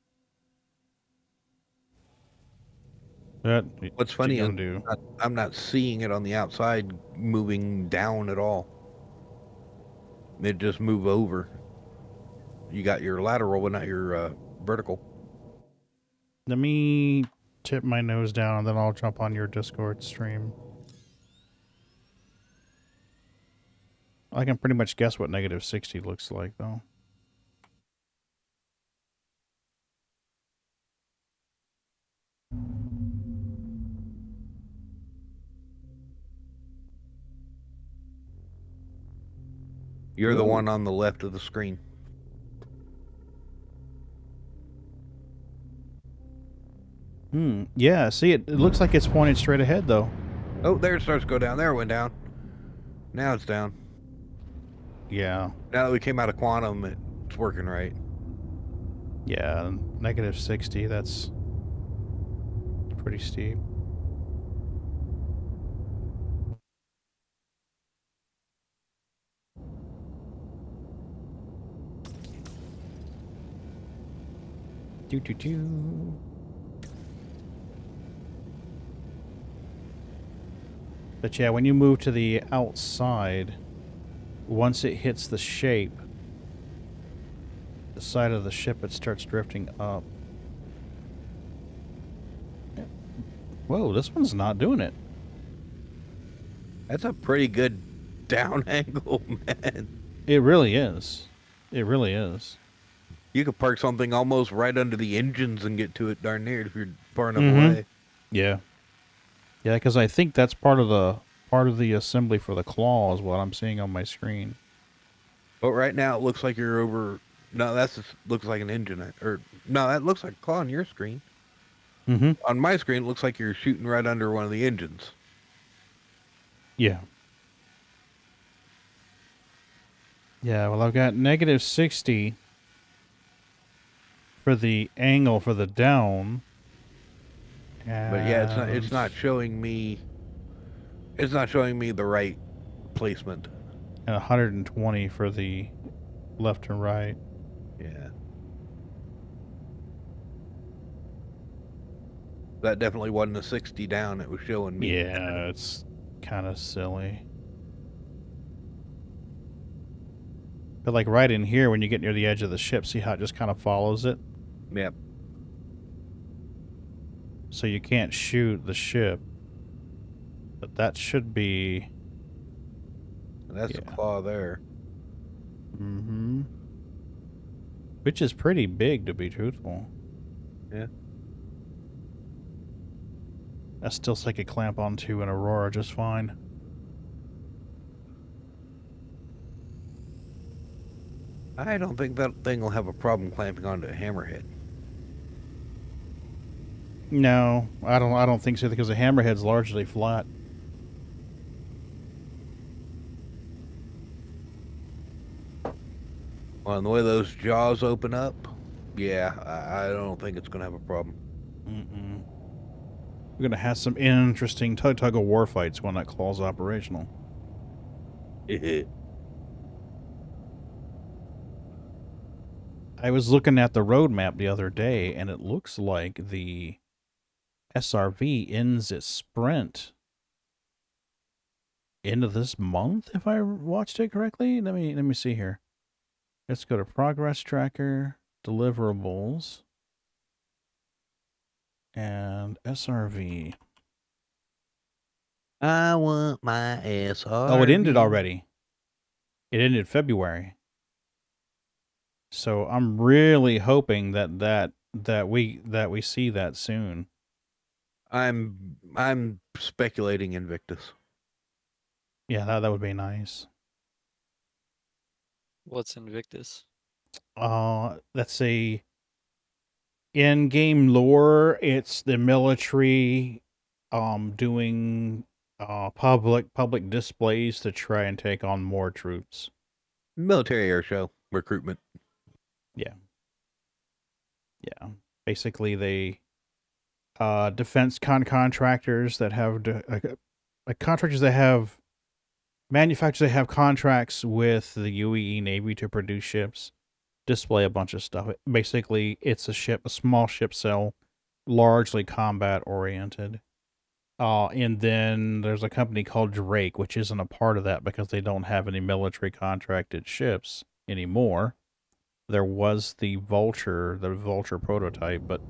That,
What's funny is
gonna do?
I'm not seeing it on the outside moving down at all. It just move over. You got your lateral, but not your vertical.
Let me tip my nose down, and then I'll jump on your Discord stream. I can pretty much guess what -60 looks like, though.
You're the
Whoa.
one on the left of the screen.
Yeah, see, it looks like it's pointed straight ahead, though.
Oh, there it starts to go down. There it went down. Now it's down.
Yeah.
Now that we came out of quantum, it's working right.
Yeah, -60, that's pretty steep. Do. But yeah, when you move to the outside, once it hits the shape, the side of the ship, it starts drifting up. Whoa, this one's not doing it.
That's a pretty good down angle, man.
It really is. It really is.
You could park something almost right under the engines and get to it darn near if you're far enough away.
Yeah. Yeah, because I think that's part of the assembly for the claw is what I'm seeing on my screen.
But right now it looks like you're over. No, that looks like an engine. Or no, that looks like a claw on your screen. On my screen, it looks like you're shooting right under one of the engines.
Yeah. Yeah, well, I've got -60 for the angle for the down.
But yeah, it's not showing me. It's not showing me the right placement.
And 120 for the left and right.
Yeah. That definitely wasn't a 60 down it was showing me.
Yeah, it's kind of silly. But like right in here, when you get near the edge of the ship, see how it just kind of follows it?
Yep.
So you can't shoot the ship. But that should be...
And that's the claw there.
Which is pretty big, to be truthful.
Yeah.
I still think it clamp onto an Aurora just fine.
I don't think that thing will have a problem clamping onto a hammerhead.
No, I don't think so, because the hammerhead's largely flat.
Well, and the way those jaws open up, yeah, I don't think it's going to have a problem.
We're going to have some interesting tug-of-war fights when that claw's operational. I was looking at the roadmap the other day, and it looks like the SRV ends its sprint end of this month, if I watched it correctly. Let me see here. Let's go to progress tracker, deliverables, and SRV.
I want my SRV.
Oh, it ended already. It ended February. So I'm really hoping that we see that soon.
I'm speculating Invictus.
Yeah, that would be nice.
What's Invictus?
Let's see. In game lore, it's the military doing public displays to try and take on more troops.
Military air show recruitment.
Yeah. Basically, they defense contractors that have contractors that have manufacturers that have contracts with the UEE Navy to produce ships display a bunch of stuff. Basically, it's a small ship cell, largely combat oriented. And then there's a company called Drake, which isn't a part of that because they don't have any military contracted ships anymore. There was the Vulture prototype, but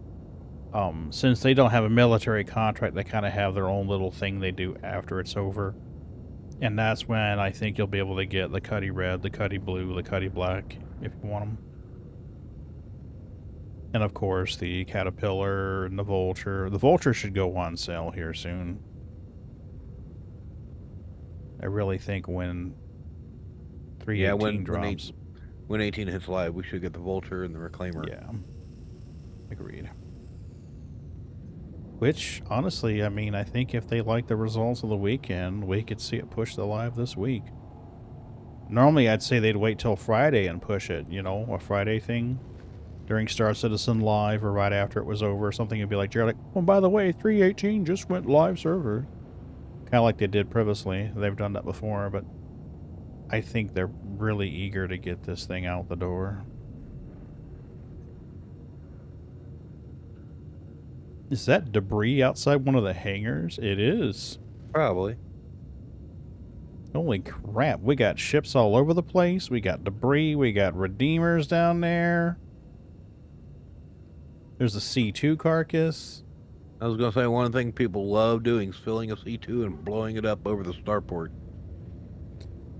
since they don't have a military contract, they kind of have their own little thing they do after it's over. And that's when I think you'll be able to get the Cuddy Red, the Cuddy Blue, the Cuddy Black, if you want them. And of course, the Caterpillar and the Vulture. The Vulture should go on sale here soon. I really think when 318 drops.
When 18 hits live, we should get the Vulture and the Reclaimer.
Yeah. Agreed. Which, honestly, I mean, I think if they like the results of the weekend, we could see it push to live this week. Normally, I'd say they'd wait till Friday and push it, you know, a Friday thing. During Star Citizen Live or right after it was over or something, it'd be like, Jared, oh, by the way, 318 just went live server. Kind of like they did previously. They've done that before, but I think they're really eager to get this thing out the door. Is that debris outside one of the hangars? It is.
Probably.
Holy crap. We got ships all over the place. We got debris. We got Redeemers down there. There's a C2 carcass.
I was going to say, one thing people love doing is filling a C2 and blowing it up over the starport.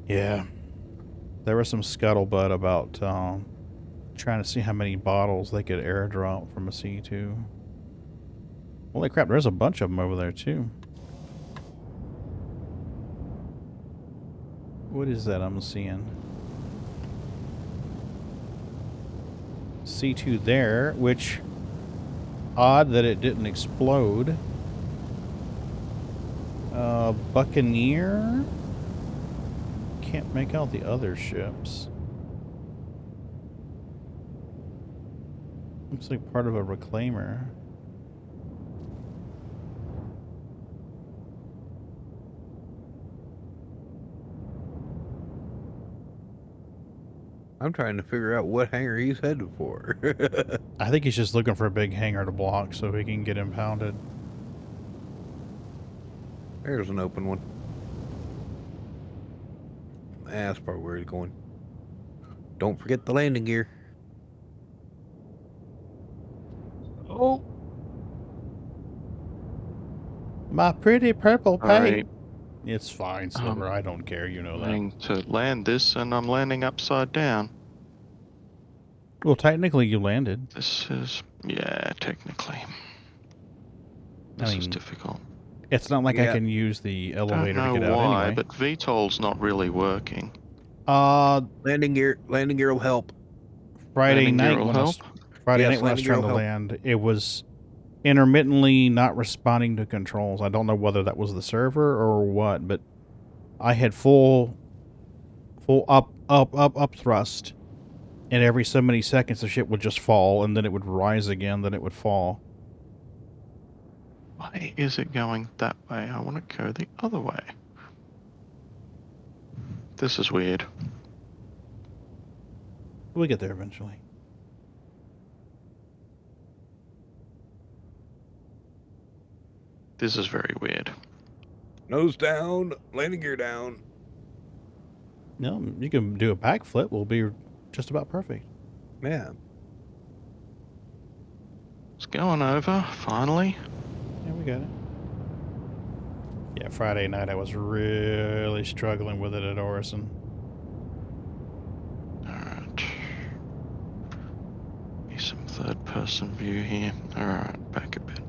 Yeah. There was some scuttlebutt about trying to see how many bottles they could airdrop from a C2. Holy crap, there's a bunch of them over there, too. What is that I'm seeing? C2 there, which... Odd that it didn't explode. Buccaneer? Can't make out the other ships. Looks like part of a reclaimer.
I'm trying to figure out what hangar he's headed for.
I think he's just looking for a big hangar to block so he can get impounded.
There's an open one. That's probably where he's going. Don't forget the landing gear.
Oh! My pretty purple paint.
Alright.
It's fine, Silver. I don't care. You know that.
Trying to land this, and I'm landing upside down.
Well, technically, you landed.
This is... yeah, technically. This is difficult.
It's not like I can use the elevator to get out
why,
anyway.
but VTOL's not really working.
Landing gear will help.
Friday
Landing gear
night
will
when I was,
help?
Friday
Yes,
night when I was
landing gear
trying to
will
land, it was intermittently not responding to controls. I don't know whether that was the server or what, but I had full up thrust, and every so many seconds the ship would just fall, and then it would rise again, then it would fall.
Why is it going that way? I want to go the other way. This is weird.
We'll get there eventually.
This is very weird.
Nose down, landing gear down.
No, you can do a backflip. Will be just about perfect.
Yeah.
It's going over, finally.
Yeah, we got it. Yeah, Friday night I was really struggling with it at Orison.
Alright. Need some third-person view here. Alright, back a bit.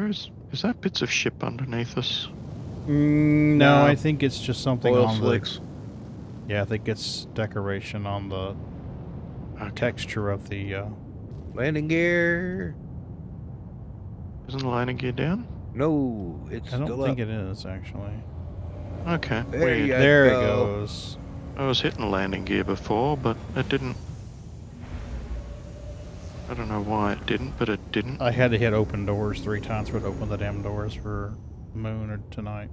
Is that bits of ship underneath us?
No, I think it's just something
Oil
on
slicks.
the... Yeah, I think it's decoration on the texture of the...
Landing gear.
Isn't the landing gear down?
No, it's
I don't
still
think
up.
it is, actually.
Okay,
There
weird.
you
There it
go.
goes.
I was hitting landing gear before, but it didn't. I don't know why it didn't, but it didn't.
I had to hit open doors 3 times for it to open the damn doors for Moon or tonight.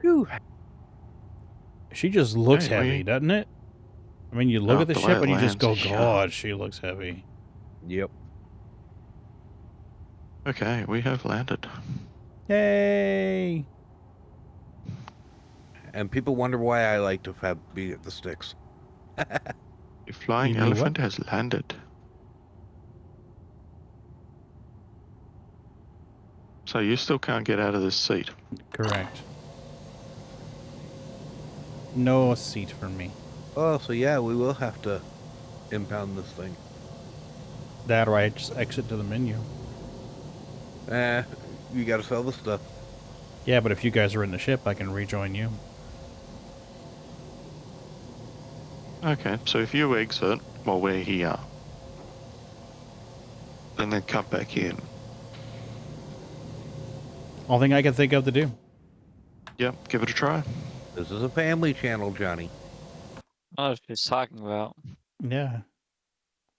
Whew.
She just looks
Hey,
heavy, doesn't it? I mean, you look at the
the way
ship
it
and you just
lands
go,
is sharp.
God, she looks heavy.
Yep.
Okay, we have landed.
Yay!
And people wonder why I like to be at the sticks.
The flying
You do what?
elephant has landed. So you still can't get out of this seat.
Correct. No seat for me.
Oh, so yeah, we will have to impound this thing.
That or I just exit to the menu.
You gotta sell the stuff.
Yeah, but if you guys are in the ship, I can rejoin you.
Okay, so if you exit while we're here, and then come back in.
Only thing I can think of to do.
Yep, give it a try.
This is a family channel, Johnny.
I don't know what she's talking about.
Yeah.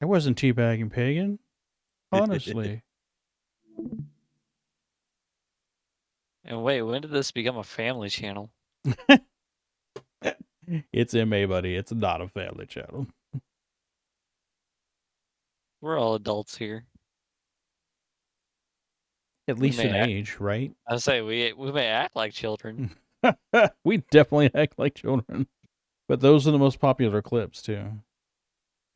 I wasn't teabagging Pagan. Honestly.
And wait, when did this become a family channel?
It's MA, buddy. It's not a family channel.
We're all adults here.
At least in age, right?
I say we may act like children.
We definitely act like children. But those are the most popular clips, too.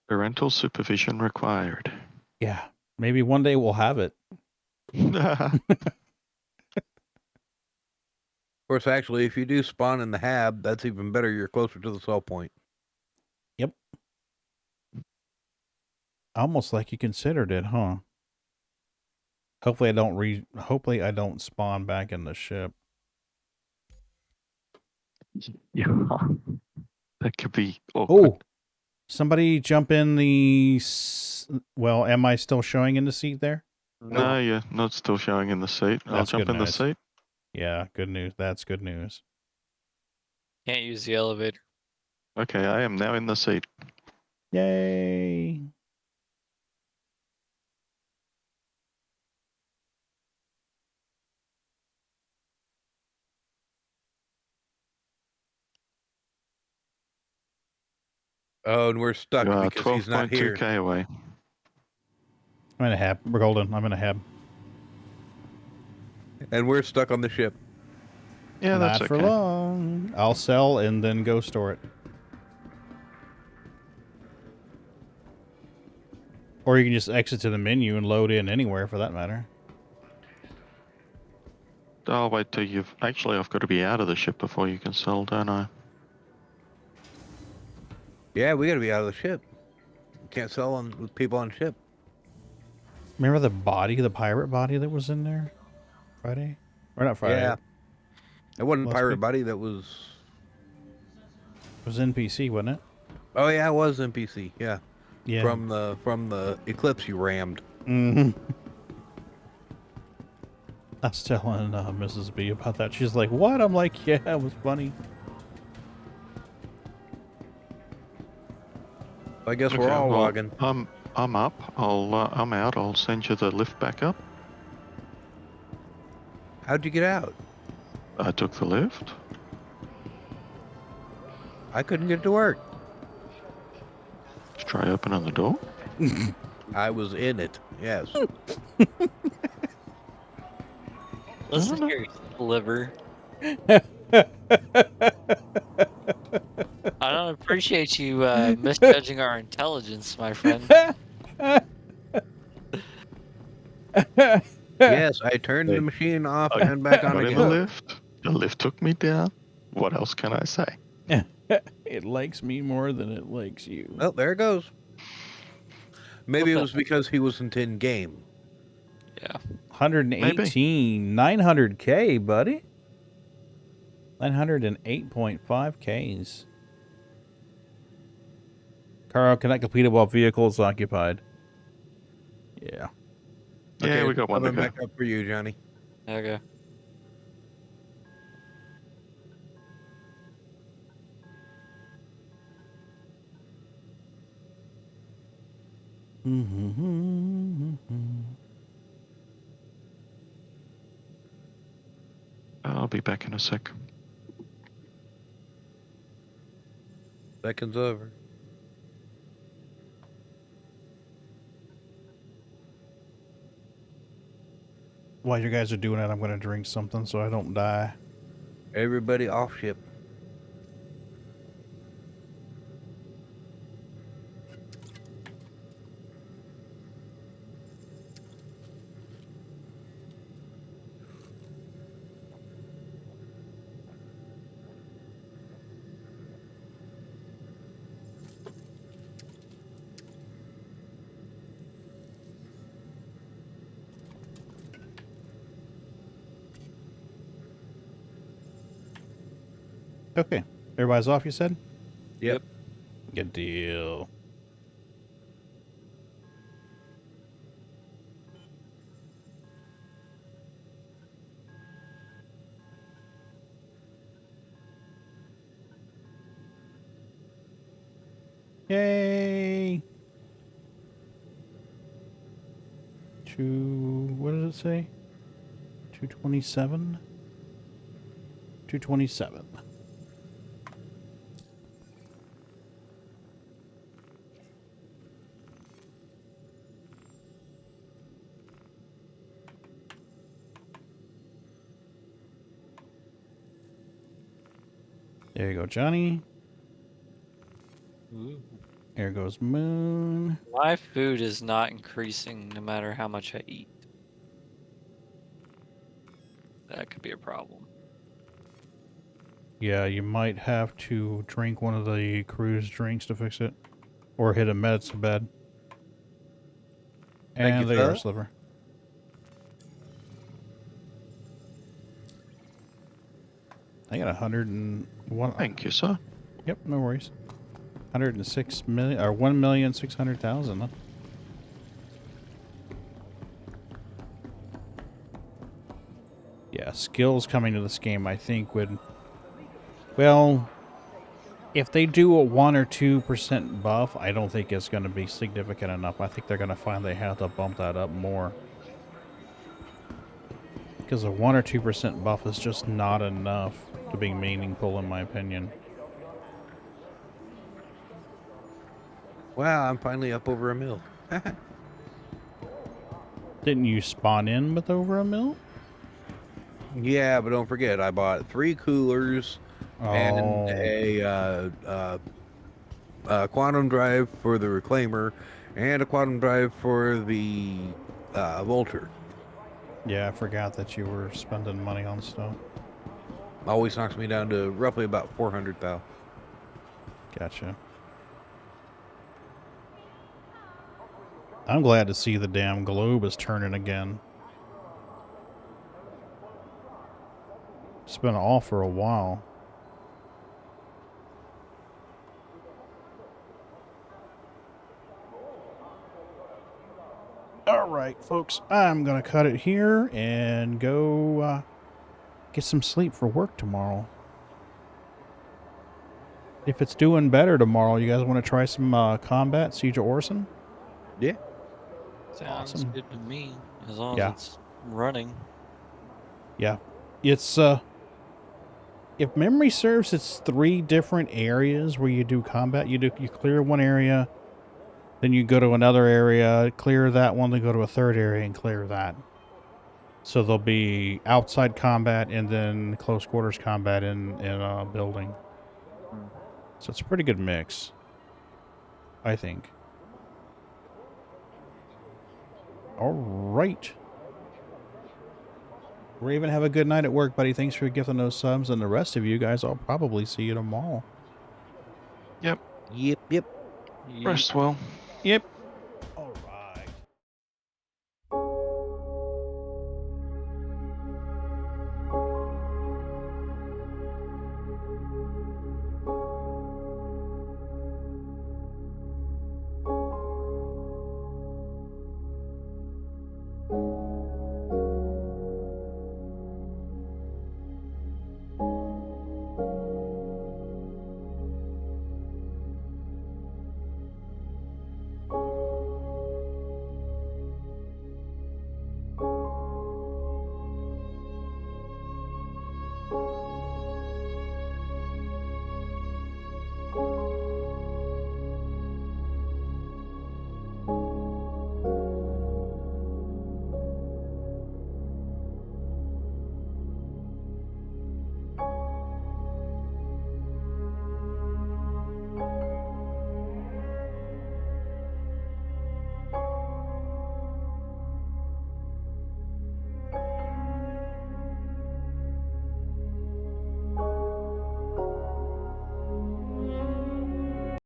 Parental supervision required.
Yeah. Maybe one day we'll have it.
Of course, actually, if you do spawn in the hab, that's even better. You're closer to the sell point.
Yep. Almost like you considered it, huh? Hopefully I don't spawn back in the ship.
Yeah. That could be awkward.
Oh, somebody jump in the... Well, am I still showing in the seat there?
No, you're not still showing in the seat. I'll
That's
jump
good
in the
news.
seat.
Yeah, good news. That's good news.
Can't use the elevator.
Okay, I am now in the seat.
Yay!
Oh, and we're stuck because he's not here.
12.2k away.
I'm in a hab. We're golden. I'm in a hab.
And we're stuck on the ship.
Yeah, that's
Not for
okay.
long. I'll sell and then go store it. Or you can just exit to the menu and load in anywhere for that matter.
I'll wait till you've... Actually, I've got to be out of the ship before you can sell, don't I?
Yeah, we gotta be out of the ship. Can't sell with people on ship.
Remember the pirate body that was in there? Friday? Or not Friday.
Yeah. It wasn't
Last
pirate
week?
body, that was...
It was NPC, wasn't it?
Oh yeah, it was NPC, yeah.
Yeah.
From the Eclipse you rammed.
Mm-hmm. I was telling Mrs. B about that. She's like, what? I'm like, yeah, it was funny.
I guess we're all
well,
logging.
I'm up. I'm out. I'll send you the lift back up.
How'd you get out?
I took the lift.
I couldn't get to work.
Let's try opening the door.
I was in it, yes.
Listen here, liver. I don't appreciate you misjudging our intelligence, my friend.
Yes, I turned the machine off and back on
got
again.
in the lift. The lift took me down. What else can I say?
It likes me more than it likes you.
Oh, there it goes. Maybe it
the-
was because he wasn't in game.
Yeah.
118, 900K, buddy. 908.5 Ks. Carl cannot complete it while vehicle is occupied. Yeah.
Yeah,
Okay,
we got one to
coming
go.
back up for you, Johnny.
Okay.
I'll be back in a sec.
Seconds over.
While you guys are doing it, I'm going to drink something so I don't die.
Everybody off ship.
Okay. Everybody's off, you said?
Yep.
Good deal. Yay! What does it say? 227? 227. There you go, Johnny.
Ooh.
There goes Moon.
My food is not increasing no matter how much I eat. That could be a problem.
Yeah, you might have to drink one of the cruise drinks to fix it. Or hit a medicine bed.
Thank
And
you,
there you are,
sir.
Sliver. I got 101.
Thank you, sir.
Yep, no worries. 106 million, or 1,600,000. Huh? Yeah, skills coming to this game, I think, would... Well, if they do a 1 or 2% buff, I don't think it's going to be significant enough. I think they're going to find they have to bump that up more. Because a 1 or 2% buff is just not enough to be meaningful, in my opinion.
Wow, I'm finally up over a mil.
Didn't you spawn in with over a mil?
Yeah, but don't forget, I bought 3 coolers and a quantum drive for the reclaimer and a quantum drive for the Vulture.
Yeah, I forgot that you were spending money on stuff.
Always knocks me down to roughly about 400 thou.
Gotcha. I'm glad to see the damn globe is turning again. It's been off for a while. Alright, folks. I'm going to cut it here and go get some sleep for work tomorrow. If it's doing better tomorrow, you guys want to try some combat, Siege of Orson?
Yeah.
Sounds
Awesome.
good to me, as long
Yeah.
as it's running.
Yeah. It's, if memory serves, it's 3 different areas where you do combat. You clear one area, then you go to another area, clear that one, then go to a third area and clear that. So there'll be outside combat and then close quarters combat in a building. So it's a pretty good mix, I think. All right. Raven, have a good night at work, buddy. Thanks for gifting those subs. And the rest of you guys, I'll probably see you tomorrow.
Yep.
Yep.
Rest well.
Yep.